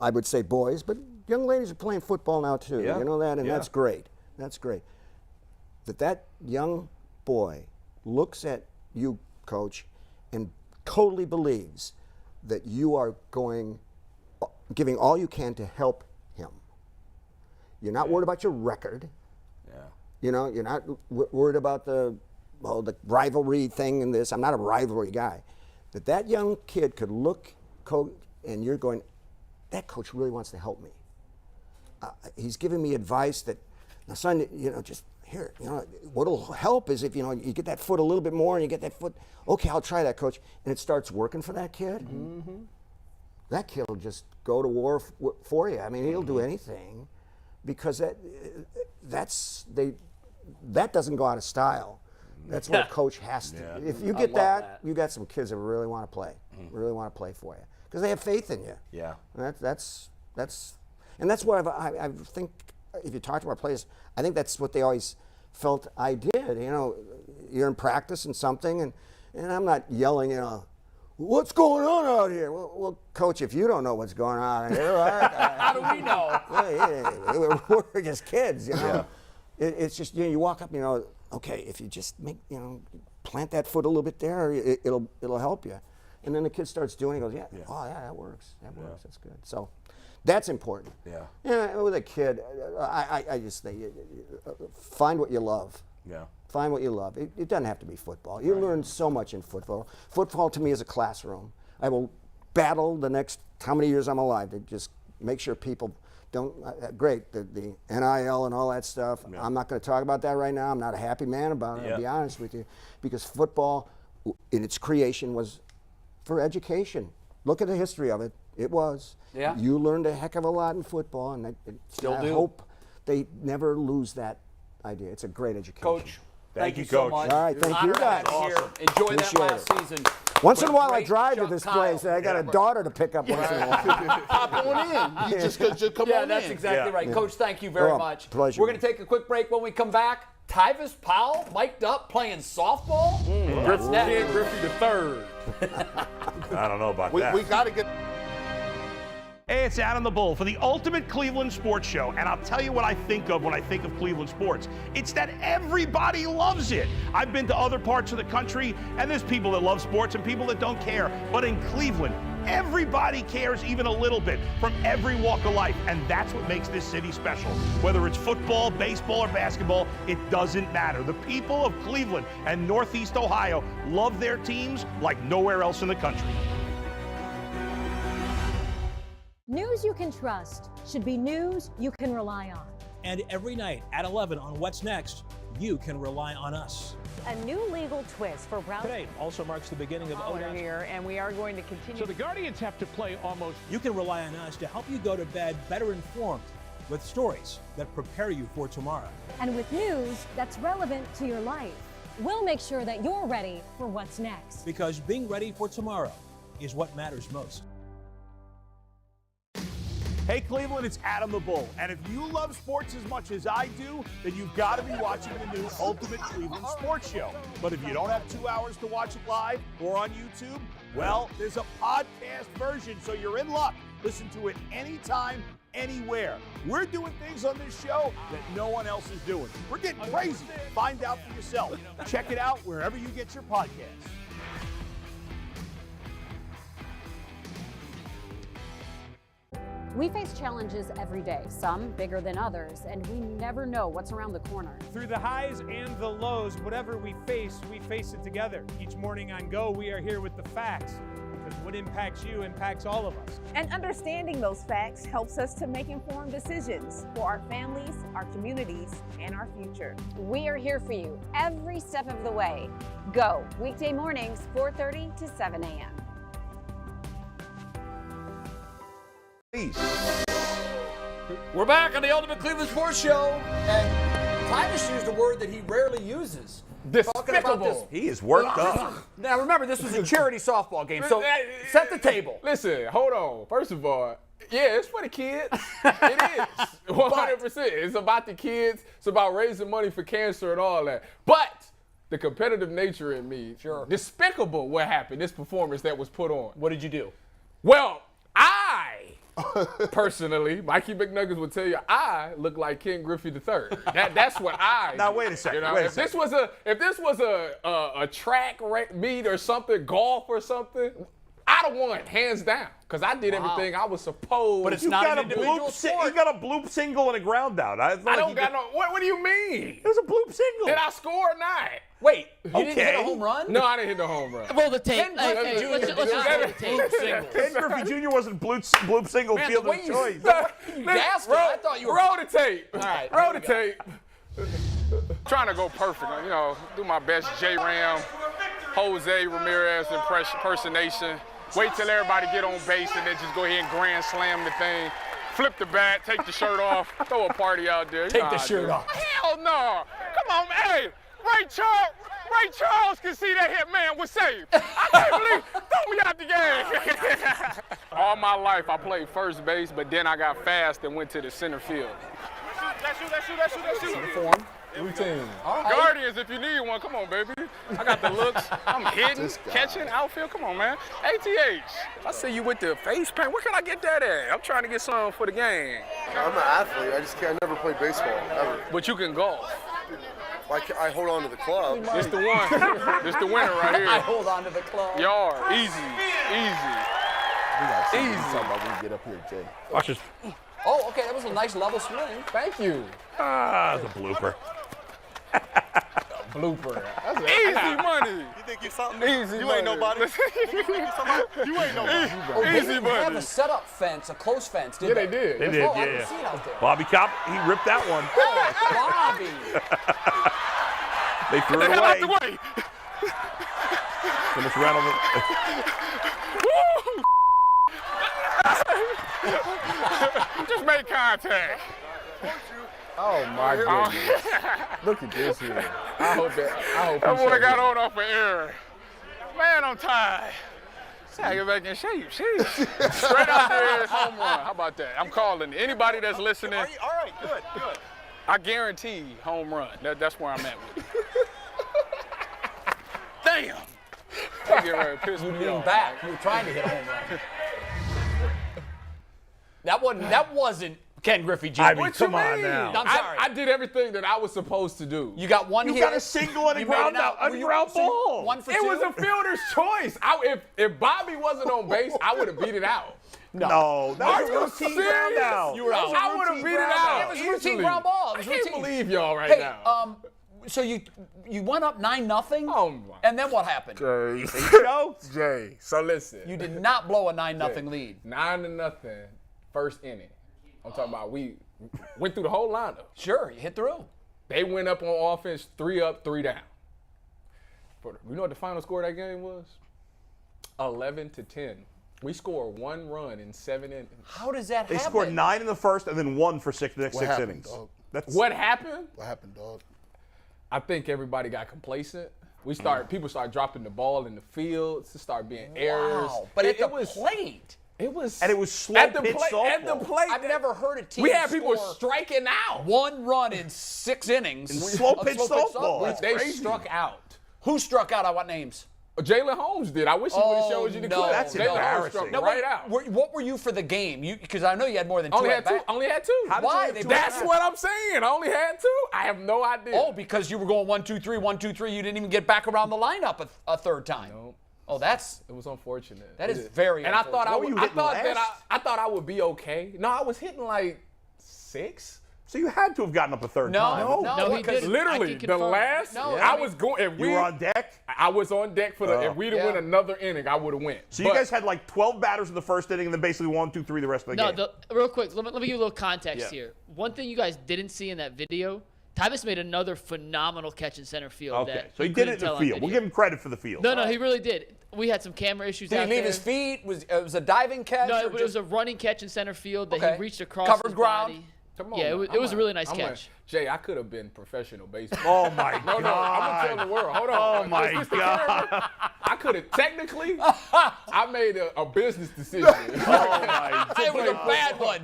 I would say boys, but young ladies are playing football now too. Yeah. You know that, and Yeah. that's great. That's great. That young boy looks at you, coach, and totally believes that you are giving all you can to help him. You're not worried about your record. Yeah. You know, you're not worried about the rivalry thing and this. I'm not a rivalry guy. That young kid could look, coach, and you're going, that coach really wants to help me. He's giving me advice that, now son, you know, just here, you know, what'll help is if, you know, you get that foot a little bit more and you get that foot, okay, I'll try that, coach. And it starts working for that kid. Mm-hmm. That kid will just go to war for you. I mean, he'll do anything because that doesn't go out of style. That's what a coach has to. Yeah. If you get that, you got some kids that really want to play, really want to play for you because they have faith in you. Yeah. And that's what I think. If you talk to our players, I think that's what they always felt I did. You know, you're in practice and something, and I'm not yelling, you know, what's going on out here? Well, coach, if you don't know what's going on out here, how do we know? We're just kids, you know. Yeah. It's just, you know, you walk up, you know, okay, if you just plant that foot a little bit there, it'll help you. And then the kid starts doing it, he goes, oh yeah, that works. That's good. So that's important. Yeah. With a kid, I just think find what you love. Yeah. Find what you love. It doesn't have to be football. You learn so much in football. Football to me is a classroom. I will battle the next how many years I'm alive to just make sure people don't. Great, the NIL and all that stuff. Yeah. I'm not going to talk about that right now. I'm not a happy man about it. I'll be honest with you, because football, in its creation, was for education. Look at the history of it. It was. Yeah. You learned a heck of a lot in football, and I hope they never lose that idea. It's a great education. Coach, thank you Coach. so much. All right, thank you guys. Awesome. Enjoy that last season. Once in a while I drive to this place. I got a daughter to pick up once in a while. Pop on in. You just come on in. Yeah, that's exactly right. Coach, thank you very much. Pleasure. We're going to take a quick break. When we come back, Tyvis Powell mic'd up playing softball. Griffey III. I don't know about that. We got to get... Hey, it's Adam the Bull for the Ultimate Cleveland Sports Show, and I'll tell you what I think of when I think of Cleveland sports. It's that everybody loves it. I've been to other parts of the country, and there's people that love sports and people that don't care. But in Cleveland, everybody cares even a little bit from every walk of life, and that's what makes this city special. Whether it's football, baseball, or basketball, it doesn't matter. The people of Cleveland and Northeast Ohio love their teams like nowhere else in the country. News you can trust should be news you can rely on. And every night at 11 on What's Next, you can rely on us. A new legal twist for Brown. Today also marks the beginning of We're here, and we are going to continue. So the Guardians have to play almost. You can rely on us to help you go to bed better informed with stories that prepare you for tomorrow. And with news that's relevant to your life. We'll make sure that you're ready for what's next. Because being ready for tomorrow is what matters most. Hey Cleveland, it's Adam the Bull. And if you love sports as much as I do, then you've got to be watching the new Ultimate Cleveland Sports Show. But if you don't have 2 hours to watch it live or on YouTube, well, there's a podcast version, so you're in luck. Listen to it anytime, anywhere. We're doing things on this show that no one else is doing. We're getting crazy. Find out for yourself. Check it out wherever you get your podcasts. We face challenges every day, some bigger than others, and we never know what's around the corner. Through the highs and the lows, whatever we face it together. Each morning on Go, we are here with the facts, because what impacts you impacts all of us. And understanding those facts helps us to make informed decisions for our families, our communities, and our future. We are here for you every step of the way. Go, weekday mornings, 4:30 to 7 a.m. We're back on the Ultimate Cleveland Sports Show, and Tyvis used a word that he rarely uses. Despicable. He is worked up. Now remember, this was a charity softball game, so set the table. Listen, hold on. First of all, yeah, it's for the kids. It is. 100%. It's about the kids. It's about raising money for cancer and all that. But the competitive nature in me. Sure. Despicable what happened, this performance that was put on. What did you do? Well, personally, Mikey McNuggets would tell you, I look like Ken Griffey III. That's what I. Now do. wait a second. You know, wait a if second. this was a track meet or something, golf or something, I'd have won hands down because I did everything I was supposed. But it's to. not an individual sport. You got a bloop single and a ground out. I don't got no. What do you mean? It was a bloop single. Did I score or not? Wait, you didn't hit a home run? No, I didn't hit the home run. Roll the tape. Ken Griffey Jr. Let's just roll the tape. Ken Griffey Jr. wasn't bloop single Man, field the way of you choice. gasped it, I thought you were. Roll the tape. All right, roll the tape. Trying to go perfect, you know, do my best J-Ram, Jose Ramirez impersonation. Wait till everybody get on base and then just go ahead and grand slam the thing. Flip the bat, take the shirt off, throw a party out there. Take the shirt off. Hell no. Come on, hey, Ray Charles can see that hit, man, was saved. I can't believe, throw me out the game. All my life I played first base, but then I got fast and went to the center field. Let's shoot. Uniform, routine. Right. Guardians, if you need one, come on, baby. I got the looks. I'm hitting, catching, outfield. Come on, man. ATH. I see you with the face paint. Where can I get that at? I'm trying to get some for the game. I'm an athlete. I never played baseball, ever. But you can golf. I hold on to the club. It's the one. It's the winner right here. I hold on to the club. Yard. Easy. We got something to talk about when we get up here, Jay. Watch this. Oh, okay, that was a nice level swing. Thank you. That's a blooper. Blooper. That's easy money. You think you something? Easy you money. ain't nobody. You ain't nobody. Easy They money. have a setup fence, a close fence, didn't Yeah, they did. They did, Oh, I yeah. didn't see it out there. Bobby Kopp, he ripped that one. Bobby. They threw Get it the hell out the away. way. Almost ran over. Just make contact. Oh my goodness! Look at this here. I hope that boy got on off an error. Man, I'm tired. I get back in shape. Jeez. Straight out there, home run. How about that? I'm calling it. Anybody that's listening. All right, good. I guarantee home run. That's where I'm at with it. Damn. They get ready to piss You me leaned off. back. You were trying to hit a home run. That wasn't Ken Griffey Jr. I mean, What you come on mean? now. I'm sorry. I did everything that I was supposed to do. You got one You hit. got a single and a You made ground it out. Were you Ground so you- ball. 1 for 2? It was a fielder's choice. If Bobby wasn't on base, I would have beat it out. No, that Are was a you routine serious? ground out. You were out. I would have beat it out. It was a routine easily. ground ball. It was I can't routine. believe y'all right Hey, now. so you went up 9-0, Oh, my. and then what happened? Jay, so listen. You did not blow a 9-0 lead. 9-0, first inning. I'm talking about we went through the whole lineup. Sure, you hit through. They went up on offense, 3 up, 3 down. You know what the final score of that game was? 11-10. We scored 1 run in 7 innings. How does that They happen? scored 9 in the first and then 1 for the next 6 happened, innings. dog? What happened? What happened, dog? I think everybody got complacent. People started dropping the ball in the fields. It started being errors. Wow. But it at the was plate. It was And it was slow at the pitch plate. softball. At the plate, I've never heard a team we had people score striking out. 1 run in 6 innings. In of slow pitch softball. That's They crazy. struck out. Who struck out on what names? Jalen Holmes did. I wish he would have showed you the no. clip. That's Jalen Holmes embarrassing. struck No, right out. What were you for the game? Because I know you had more than 2 Only at had two. bat. Only had 2. How did Why? you have They- two That's at-bats? what I'm saying. I only had 2. I have no idea. Oh, because you were going 1-2-3, 1-2-3. You didn't even get back around the lineup a third time. Nope. Oh, that's It was unfortunate. that is very. And I thought unfortunate. I thought I would be okay. No, I was hitting like 6. So you had to have gotten up a third No, time. no, he because didn't. Literally, I can the confirm. last. No, I I was going. If You were on deck? I was on deck for the. If we didn't Yeah. win another inning, I would have went. So you guys had like 12 batters in the first inning and then basically 1, 2, 3 the rest of the No, game. real quick, let me give you a little context Yeah. here. One thing you guys didn't see in that video, Tyvus made another phenomenal catch in center field. Okay, that so he you did couldn't it in the tell on field. We'll video. give him credit for the field. No, he really did. We had some camera issues Did out he leave there. his feet? It was a diving catch? No, or it was just- a running catch in center field that Okay. he reached across Covered his ground? body. Come on, Yeah, man. it was a really nice I'm catch. Jay, I could have been professional baseball. Oh my No, I'm gonna tell the world. Hold on. Oh my Is this the God. camera? I could have technically. I made a business decision. Oh my It was a bad one.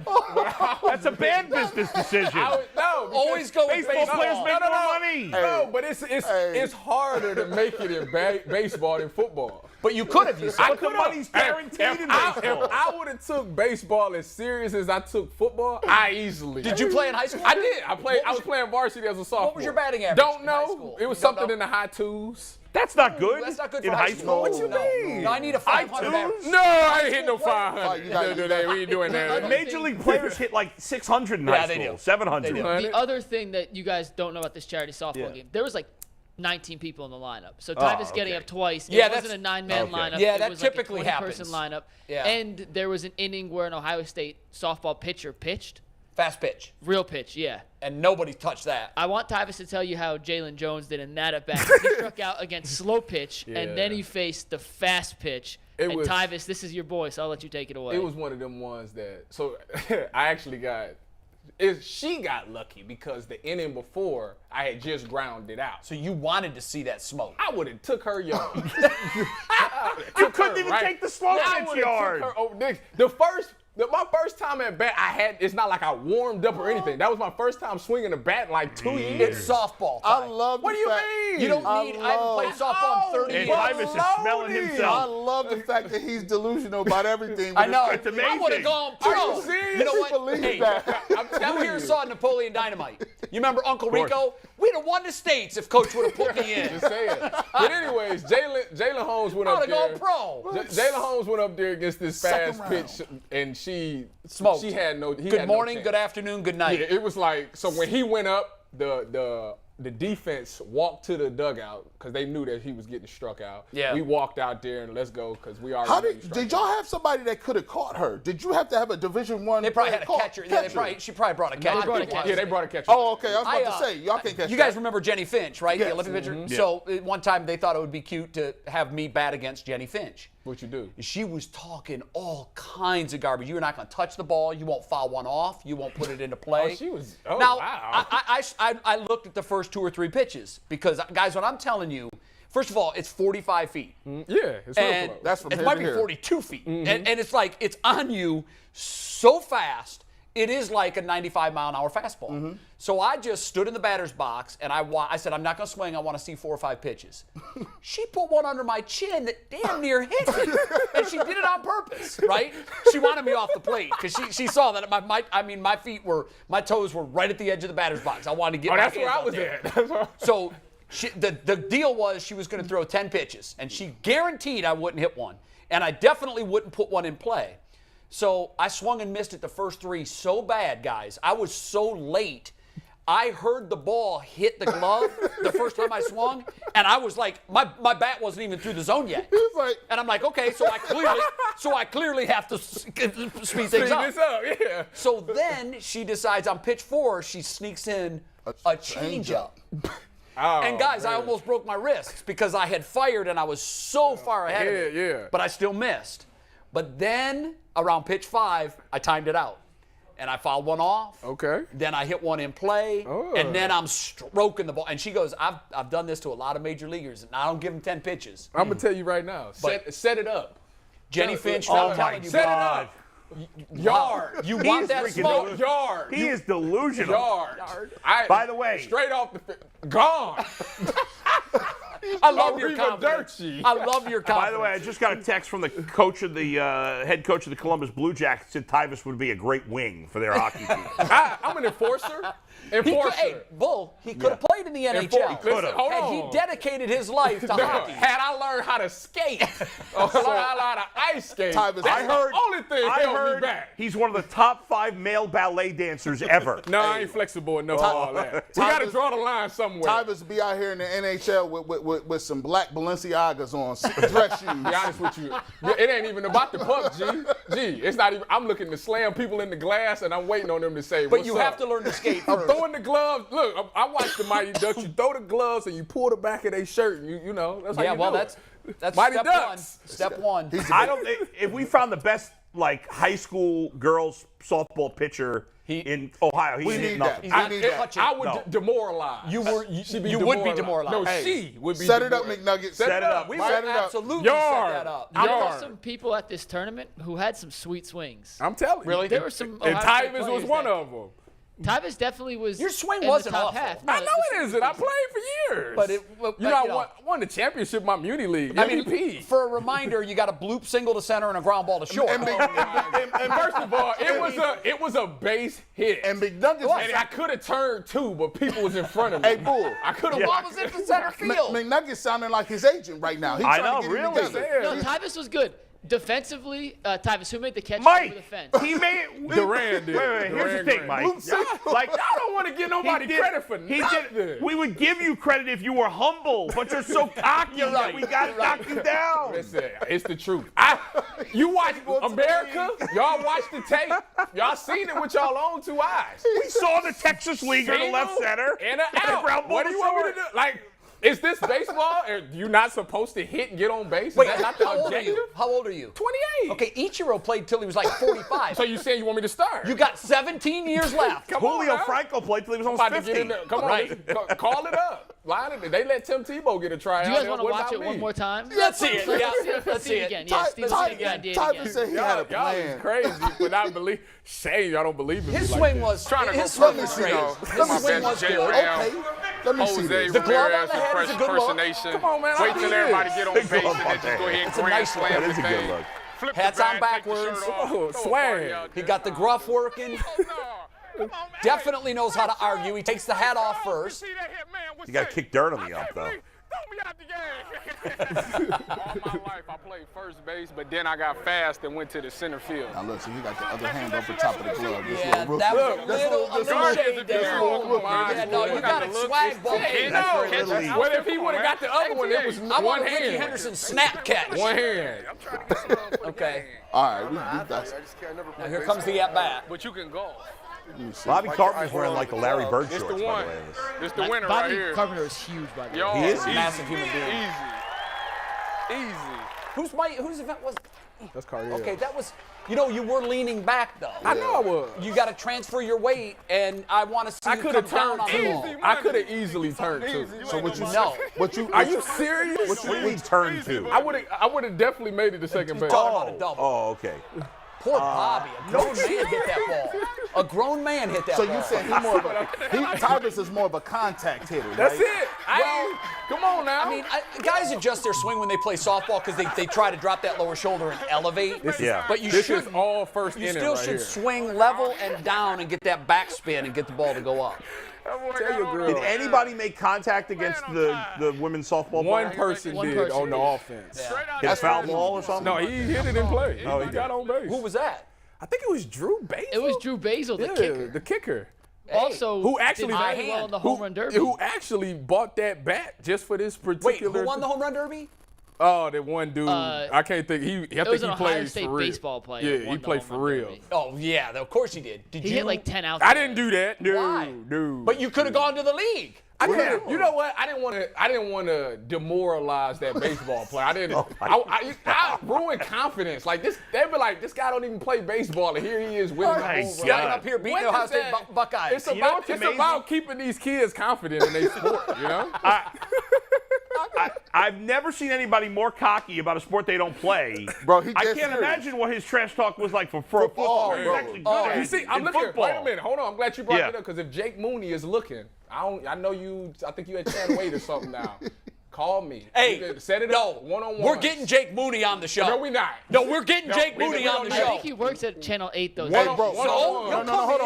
That's a bad business decision. No, always go with baseball players baseball. make more money. No, but it's harder to make it in baseball than football. But you could have. But the money's guaranteed in baseball. If I would have took baseball as serious as I took football, I easily. Did you play in high school? I did. I was playing varsity as a sophomore. What was your batting average? Don't in high know. school? It was You don't something know? in the high twos. That's not good. That's not good in for high school. What you mean? No, I need a 500 average. No, I ain't hit no Oh, 500. you got- We ain't doing that. Major league players hit like 600 in high they school, do. 700. They do. The other thing that you guys don't know about this charity softball game, there was like 19 people in the lineup. So Tyvus getting up twice. Yeah, it wasn't a 9-man lineup. Yeah, it that was typically like a 20-person happens. lineup. Yeah. And there was an inning where an Ohio State softball pitcher pitched. Fast pitch. Real pitch, yeah. And nobody touched that. I want Tyvus to tell you how Jalen Jones did in that at-bat. He struck out against slow pitch, and then he faced the fast pitch. And Tyvus, this is your boy, so I'll let you take it away. It was one of them ones that. So I actually got. She got lucky because the inning before I had just ground it out. So you wanted to see that smoke. I would have took her yard. You couldn't even take the slow pitch yard. My first time at bat, it's not like I warmed up or anything. That was my first time swinging a bat in like 2 years. It's softball. I love What do you mean? You don't need. I haven't played softball in 30 And years. Tyvus is smelling I himself. love the fact that he's delusional about everything. I know. It's amazing. I would have gone pro. Are you serious? You know You what? believe Hey, that? I'm telling you here you. saw Napoleon Dynamite. You remember Uncle Rico? We'd have won the states if Coach would have put me in. Just saying. But anyways, Jalen Holmes went I up would have there. gone pro. Jalen Holmes went up there against this Second fast round. pitch, and she Smoked. She had no. Good morning, good afternoon, good night. Yeah, it was like so when he went up, the defense walked to the dugout because they knew that he was getting struck out. Yeah. We walked out there and let's go because we already. How knew he was struck did y'all have somebody that could have caught her? Did you have to have a Division I? They probably had a catcher. Yeah, she probably brought a catcher. brought a catcher. Yeah, they brought a catcher. Oh, okay. I was about to say y'all can't catch You that. guys remember Jenny Finch, right? Yes. The Olympic pitcher. Yeah. So one time they thought it would be cute to have me bat against Jenny Finch. What you do? She was talking all kinds of garbage. You're not going to touch the ball. You won't foul one off. You won't put it into play. Oh, she was. Oh, now, wow. I looked at the first 2 or 3 pitches because, guys, what I'm telling you, first of all, it's 45 feet. Yeah, it's real And close. That's from it here might to be here. 42 feet. And it's like, it's on you so fast. It is like a 95-mile-an-hour fastball. So I just stood in the batter's box, and I said, I'm not going to swing. I want to see 4 or 5 pitches. She put one under my chin that damn near hit me. And she did it on purpose, right? She wanted me off the plate because she saw that my toes were right at the edge of the batter's box. I wanted to get my that's hands where I out was there. at. So the deal was she was going to throw 10 pitches, and she guaranteed I wouldn't hit one. And I definitely wouldn't put one in play. So I swung and missed it the first 3 so bad, guys. I was so late. I heard the ball hit the glove the first time I swung, and I was like, my bat wasn't even through the zone yet. And I'm like, okay, so I clearly have to speed things up. Yeah. So then she decides on pitch 4, she sneaks in a changeup. Oh, And guys, I man. almost broke my wrists because I had fired and I was so far ahead of it. Yeah. But I still missed. But then around pitch 5, I timed it out. And I fouled one off. Okay. Then I hit one in play. Oh. And then I'm stroking the ball. And she goes, I've done this to a lot of major leaguers, and I don't give them 10 pitches. I'm gonna tell you right now. Set it up. Jenny Finch, Oh, I'm my telling you, Set it God. up. Yard. You want that freaking smoke? Yard. He is delusional. Yard. By the way, straight off the gone. I love your Arriva confidence. Dirty. I love your confidence. By the way, I just got a text from the coach of the head coach of the Columbus Blue Jackets. Said Tyvus would be a great wing for their hockey team. I'm an enforcer. He could have played in the NHL. Listen, hold Had on. he dedicated his life to hockey. Had I learned how to skate, or learned how to ice skate, Tyvus, that's the only thing held me back. He's one of the top 5 male ballet dancers ever. No, I ain't flexible enough for all that. We got to draw the line somewhere. Tyvus be out here in the NHL with some black Balenciagas on, dress shoes. Be honest with you, it ain't even about the puck, G. It's not even. I'm looking to slam people in the glass, and I'm waiting on them to say, But what's you up? have to learn to skate I'm first. throwing the gloves. Look, I watched the Mighty Ducks. You throw the gloves and you pull the back of their shirt. And you know that's how you do it. that's Mighty step Ducks. one. Step one. I don't. If we found the best high school girls softball pitcher in Ohio, We he's need nothing. that. I would demoralize. You would be demoralized. No, Hey, she would be. Set it up, demoralized. McNuggets. Set it up. We Set would it up. absolutely Yard. set that up. I Yard. know some people at this tournament who had some sweet swings. I'm telling you. Really? There were some And Ohio State Tyvus was players one that- of them. Tyvus definitely was. Your swing in wasn't the top awful. half. No, I know it isn't. I played for years. But I won the championship, my Muni League. I MVP. mean, for a reminder, you got a bloop single to center and a ground ball to short. And first of all, it was a base hit. And McNuggets. And I could have turned too, but people was in front of me. Hey, Bull. I could have. Ball was in the center field. McNuggets sounding like his agent right now. He's I trying know, to get really. him together. No, Tyvus was good. Defensively, Tyvus, who made the catch Mike, over the fence? he made Durant did. Wait, here's the thing, Mike. Like, y'all don't want to give nobody credit for nothing. We would give you credit if you were humble, but you're so cocky that we got to knock you down. Listen, it's the truth. You watch America, y'all watch the tape, y'all seen it with y'all own 2 eyes. We saw the Texas Leaguer, the left center, and an out. ground ball What do you want me to do? Like, is this baseball? Are you not supposed to hit and get on base? Is Wait, that not the how old are objective? you? How old are you? 28. Okay, Ichiro played till he was like 45. So you saying you want me to start? You got 17 years left. Julio Franco played till he was almost About to get 50. in there. Come on, call it up. Line it. They let Tim Tebow get a tryout. Do you guys want to watch it one more time? Let's see it. Let's see it again. Yeah, Steve again. Tyvus said he had a Y'all plan. is crazy, but I believe. Shame y'all don't believe in me. His like swing that. was Trying to his go swing was perfect, great. you know. His swing was good. Okay, let me see Jose this. The glove on Ramirez the head is a good look. impersonation. Come on, man, Wait I till did. everybody get on base and then just go ahead and It's a grand nice slam look. That is a the good thing. look. Flip the Hats bag, on take the backwards. shirt off. Oh, Throw a swag. party out He there. got the gruff working. Definitely knows how to argue. He takes the hat off first. You got to kick dirt on the ump, though. Throw me out the game. All my life I played first base, but then I got fast and went to the center field. Now look, so he got the other hand over top of the glove. This Yeah, little that rookie. was a little shade there. Yeah, no, you got a swag ball. What if he would have got the other one? It was I one want a Ricky hand. Henderson snap catch. One hand. Okay. All right, we got. Now here comes the at bat. But you can golf. Bobby Carpenter's wearing like the Larry Bird It's shorts, the by one. the way. It's the winner Bobby right here. Carpenter is huge, by the way. Yo, He is easy. massive human being. Easy. Whose event was? That's Cardiel. Okay, that was. You know, you were leaning back though. I know I was. You got to transfer your weight, and I want to see I you could come have down turned on the ball. two. I could have easily turned two. So what you No. What you? Are you serious? What do you mean turn two? I would have definitely made it to second base. Talking about a double. Oh, okay. Poor Bobby. A grown man hit that ball. A grown man hit that So ball. you said he more of a Tyvus is more of a contact hitter, right? That's it. Come on now. I mean, guys adjust their swing when they play softball because they try to drop that lower shoulder and elevate. Yeah. But you this should is all first you inning still right should here. swing level and down and get that backspin and get the ball to go up. Tell your girl. Did anybody make contact against the women's softball One player? person One did person on the did. offense. Hit a foul ball or something? No, he hit it in play. Oh, he he got did. on base. Who was that? I think it was Drew Basil. It was Drew Basil, the Yeah, kicker. the kicker. Also, Who actually did very well in the home run derby. Who actually bought that bat just for this Wait, particular? who won the home run derby? Oh, that one dude. I can't think. I think was he an Ohio plays State for real. baseball player Yeah, won he the played home for run real. derby. Oh yeah, of course he did. Did He you? hit like 10 outs. I didn't do that. No, Why? no. But you could have gone to the league. I could've- you know what? I didn't want to demoralize that baseball player. I didn't. I ruined confidence. Like this, they'd be like, this guy don't even play baseball, and here he is winning the home Standing run. up here beating What Ohio is State that? Buckeyes. It's about keeping these kids confident in their sport. You know. I've never seen anybody more cocky about a sport they don't play. Bro, he I just can't serious. imagine what his trash talk was like for football. bro. He's actually good You at see, I'm in looking. football. Wait a minute. Hold on. I'm glad you brought Yeah. it up because if Jake Mooney is looking, I know you. I think you at Channel 8 or something now. Call me. Hey, You can set it no, up one-on-one. we're getting Jake Mooney on the show. No, we not. No, we're getting Jake we Mooney don't on the need I show. think he works at Channel 8, though. Hey, bro. One-on-one. No, hold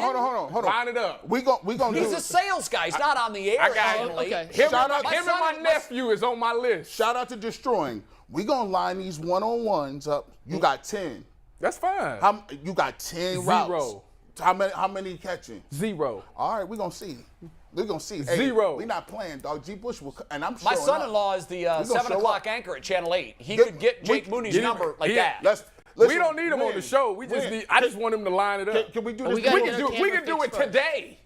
on. Line it up. We gonna He's do a sales guy. He's not on the air. I got it. normally. Okay. Him, Shout out- and my nephew is on my list. Shout out to Destroying. We gonna line these one-on-ones up. You got 10. That's fine. You got 10 Zero. routes. How many catching? 0. All right, we gonna see. We're gonna see. Hey, 0. We not playing, dog. G. Bush will, and I'm My showing son-in-law is the 7 show o'clock up. anchor at Channel 8. He Get- could get Jake we- Mooney's get him- number like yeah, that. We don't need him on the show. We just Win. need. I just want him to line it up. Can we do Oh, this? we gotta We get can our do. camera We can do it fixed first. today.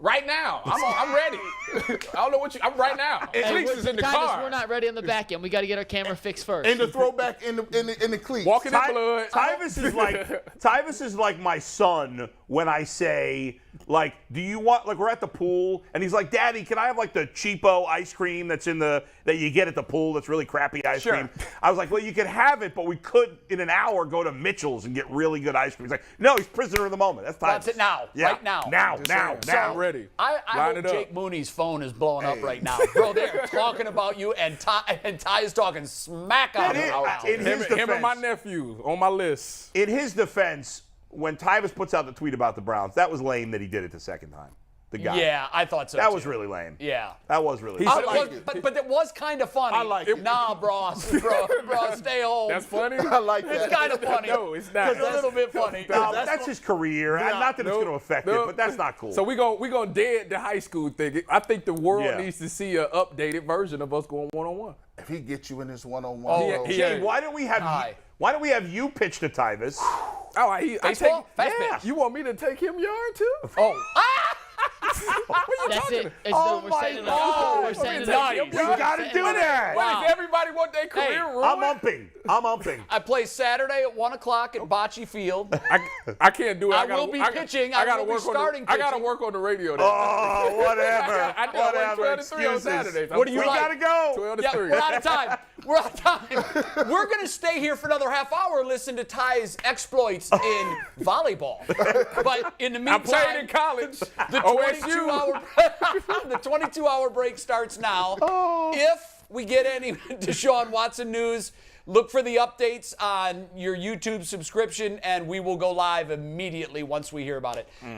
Right now. I'm ready. I don't know what I'm right now. Cleats is in the car. We're not ready on the back end. We got to get our camera fixed first. And the throwback in the cleats. Walking in blood. Tyvis is like my son when I say, like, do you want, like, we're at the pool, and he's like, Daddy, can I have, like, the cheapo ice cream that you get at the pool that's really crappy ice cream? I was like, well, you could have it, but we could, in an hour, go to Mitchell's and get really good ice cream. He's like, no, he's prisoner of the moment. That's Tyvis. That's it now. Yeah. Right now. Now. I'm ready. I hope Jake Mooney's phone is blowing up right now. Bro, they're talking about you, and Ty is talking smack on you. Him and my nephew on my list. In his defense, when Tyvis puts out the tweet about the Browns, that was lame that he did it the second time. The guy. Yeah, I thought so. That was really lame. Yeah. That was really lame. But it was kind of funny. I like it. Nah, bro, stay home. That's funny? I like that. It's kind of funny. No, it's not. It's a little bit funny. No, that's his career. Not that it's going to affect it, but that's not cool. So we're gonna dead the high school thing. I think the world needs to see an updated version of us going one-on-one. If he gets you in this one-on-one, Jay, why don't we have you pitch to Tyvis? You want me to take him yard too? Oh. That's it. Oh my God! We're saying We got to do that. Wait, if everybody want their career ruined? I'm umping. I play Saturday at 1 o'clock at Bocce Field. I can't do it. I will be pitching. I will be starting pitching. I got to work on the radio. Oh, whatever. Whatever. Excuses. What do you like? We got to go. 12 to 3. We're out of time. We're going to stay here for another half hour and listen to Ty's exploits in volleyball. But in the meantime, I played in college. The 22-hour break starts now. If we get any Deshaun Watson news, look for the updates on your YouTube subscription, and we will go live immediately once we hear about it.